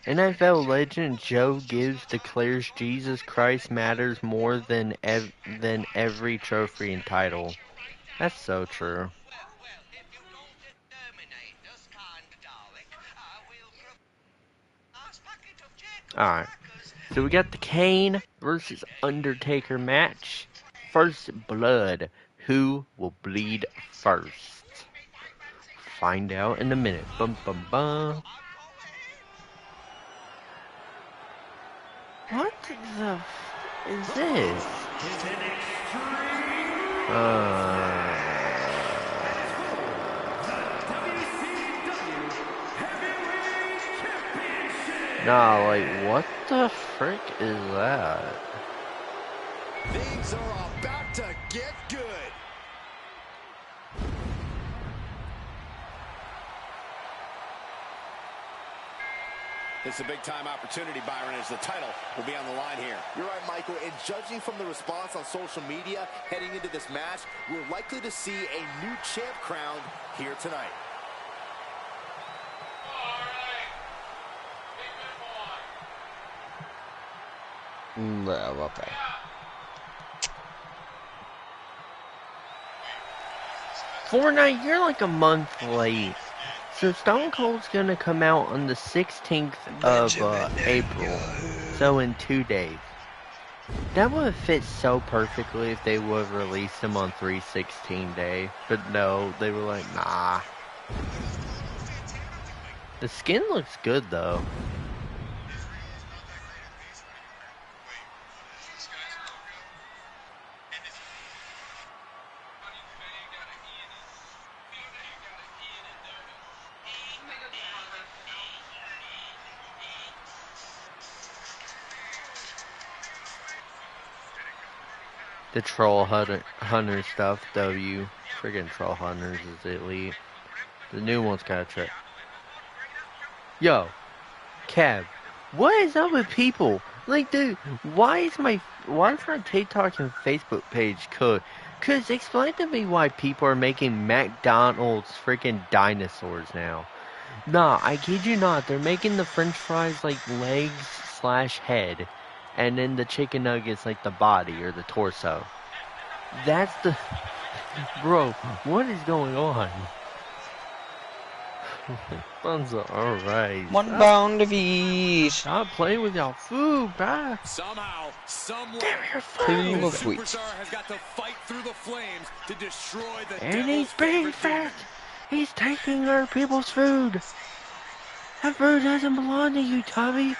NFL legend Joe Gibbs declares Jesus Christ matters more than every trophy and title. That's so true. Alright. So we got the Kane versus Undertaker match. First blood. Who will bleed first? Find out in a minute. Bum bum bum. What the is this? Nah, like, what the frick is that? Things are about to get good. It's a big-time opportunity, Byron, as the title will be on the line here. You're right, Michael. And judging from the response on social media heading into this match, we're likely to see a new champ crowned here tonight. Well, okay. Fortnite, you're like a month late. So Stone Cold's gonna come out on the 16th of April. So in 2 days. That would have fit so perfectly if they would have released him on 3/16 day. But no, they were like, nah. The skin looks good though. The Troll Hunter stuff, W. Friggin' Troll Hunters is elite. The new one's got a trick. Yo, Kev, what is up with people? Like, dude, why is my TikTok and Facebook page cooked? Cause explain to me why people are making McDonald's freaking dinosaurs now. Nah, I kid you not, they're making the French fries like legs/head. And then the chicken nuggets like the body or the torso. That's the... Bro, what is going on? Bunzo, alright. One bound of ease. Stop playing with y'all food, bro. Somehow, somewhere, Give me your Cream food. of wheat. superstar has got to fight through the flames to destroy the And devil's he's being favorite fat. demon. He's taking our people's food. That food doesn't belong to you, Tubby.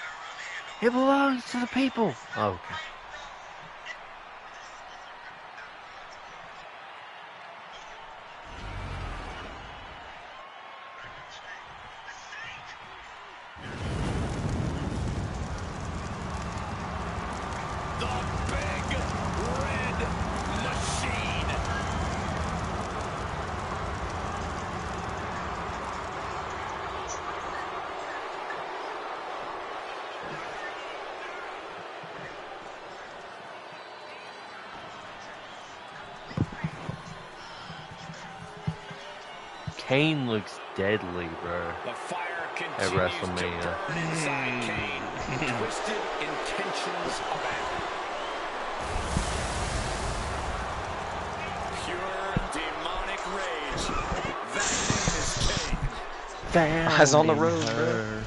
It belongs to the people. Okay. The big red machine. Kane looks deadly, bro. The fire At continues WrestleMania. to burn inside Kane. Twisted intentions abound. Pure demonic rage. That name is Kane. Eyes on the road, bro.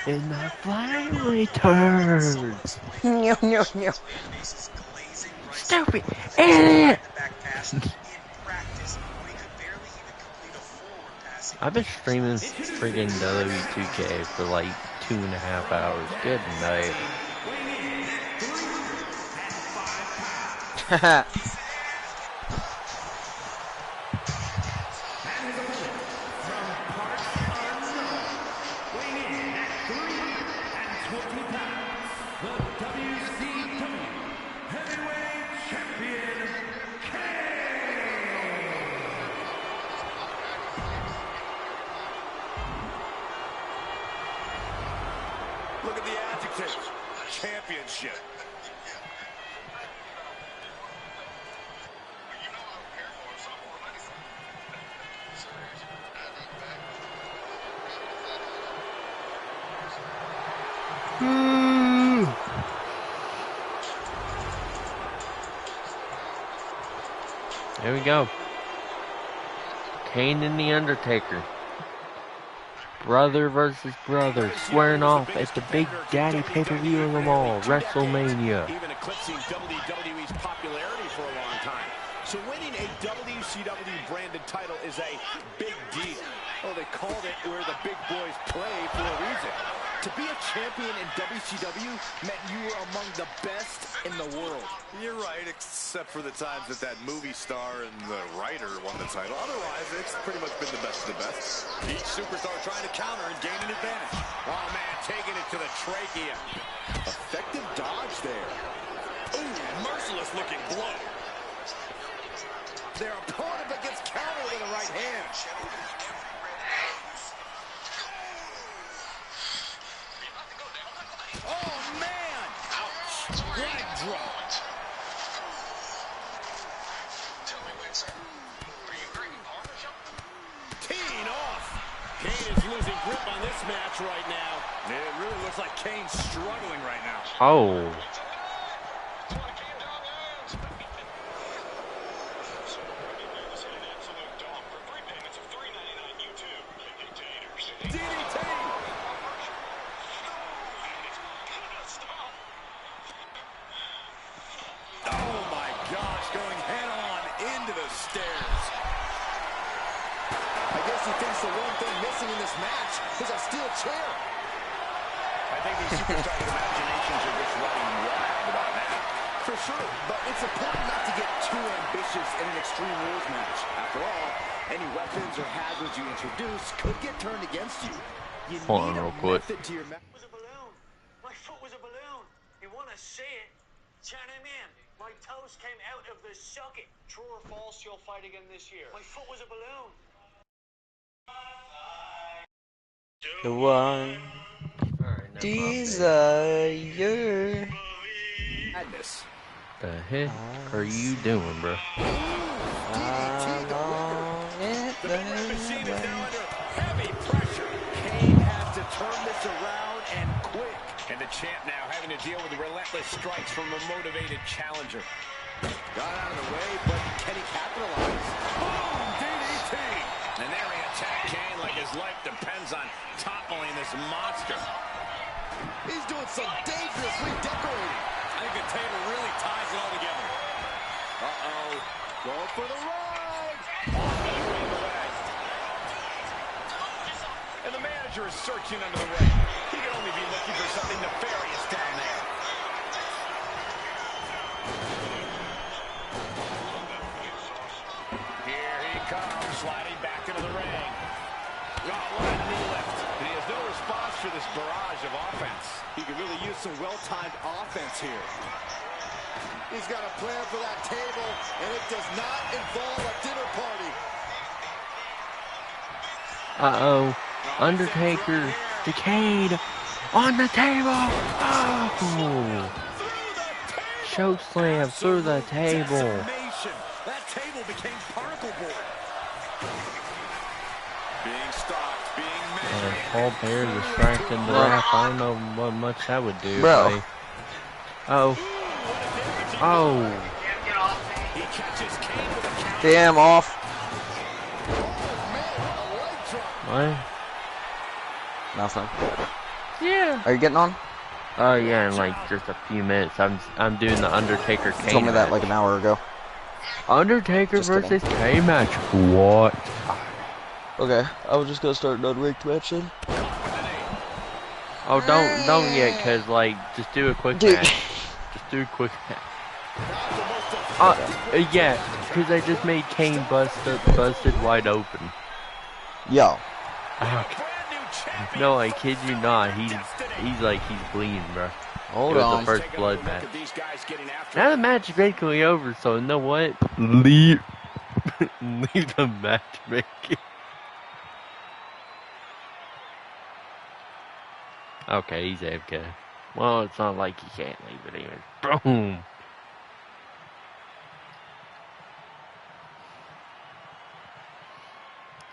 In the flame returns. Stupid idiot! I've been streaming friggin' WWE 2K for like 2.5 hours. Good night. Haha. Look at the adjectives. Championship. There we go. Kane and The Undertaker. Brother versus brother, squaring off at the Big Daddy pay-per-view of them all, Wrestlemania. Even eclipsing WWE's popularity for a long time. So winning a WCW branded title is a big deal. Oh, they called it where the big boys play for a reason. To be a champion in WCW meant you were among the best in the world. You're right, except for the times that movie star and the writer won the title. Otherwise, it's pretty much been the best of the best. Each superstar trying to counter and gain an advantage. Oh, man, taking it to the trachea. Effective dodge there. Ooh, merciless looking blow. Their opponent but gets countered with a right hand. Oh, man! Ouch. Leg drop. Teeing off. Kane is losing grip on this match right now. It really looks like Kane's struggling right now. Oh. The one thing missing in this match is a steel chair. I think these superstars' imaginations are just running wild about that. For sure, but it's important not to get too ambitious in an Extreme Rules match. After all, any weapons or hazards you introduce could get turned against you. You need a method to your match. Was a balloon. My foot was a balloon. You want to see it? Turn him in. My toes came out of the socket. True or false, you'll fight again this year. My foot was a balloon. The one desire. Madness. The heck are you doing, bro? The machine is now under heavy pressure. Kane has to turn this around and quick. And the champ now having to deal with the relentless strikes from a motivated challenger. Got out of the way, but can he capitalize? Boom! DDT! And there he attacked Kane like his life depends on toppling this monster. He's doing some dangerous redecorating. I think the table really ties it all together. Uh-oh. Going for the ride. And the manager is searching under the ring. He can only be looking for something nefarious down there. Here he comes, sliding back into the ring. Oh, what a knee lift. And he has no response for this barrage of offense. He could really use some well-timed offense here. He's got a plan for that table, and it does not involve a dinner party. Uh-oh. Undertaker. Decade. On the table. Oh. Choke slam through the table. That table became particle board. Being stopped, being measured. Paul Bear distracting the ref. I don't know what much that would do. Bro. Buddy. Oh. Oh. Damn off. What? Nothing. Yeah. Are you getting on? Oh yeah, in like just a few minutes. I'm doing the Undertaker You Kane told me that match. like an hour ago. Undertaker Just versus Kane match. What? Okay, I was just gonna start an unranked match then. Oh, don't yet, cause like, just do a quick match. Just do a quick match. Yeah, cause I just made Kane busted wide open. Yo. Okay. No, I kid you not. He's bleeding, bro. Hold it was on. the first blood match. Now the match is basically over, so you know what? Leave the matchmaking. Okay, he's AFK. Well, it's not like he can't leave it even. Boom.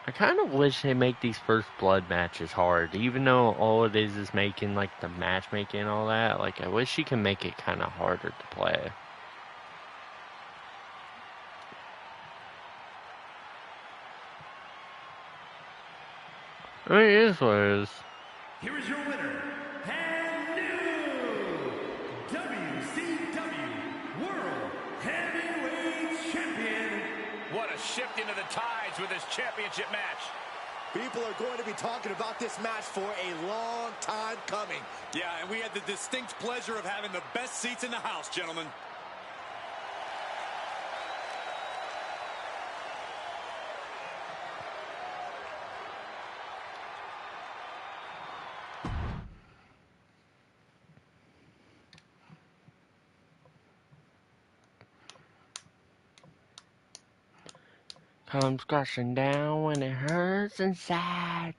I kind of wish they make these first blood matches hard, even though all it is making like the matchmaking and all that. Like, I wish you can make it kind of harder to play. I mean, it is what it is. Here is your winner, and new WCW World Heavyweight Champion. What a shift into the tides with this championship match. People are going to be talking about this match for a long time coming. Yeah, and we had the distinct pleasure of having the best seats in the house, gentlemen. Comes crashing down when it hurts inside.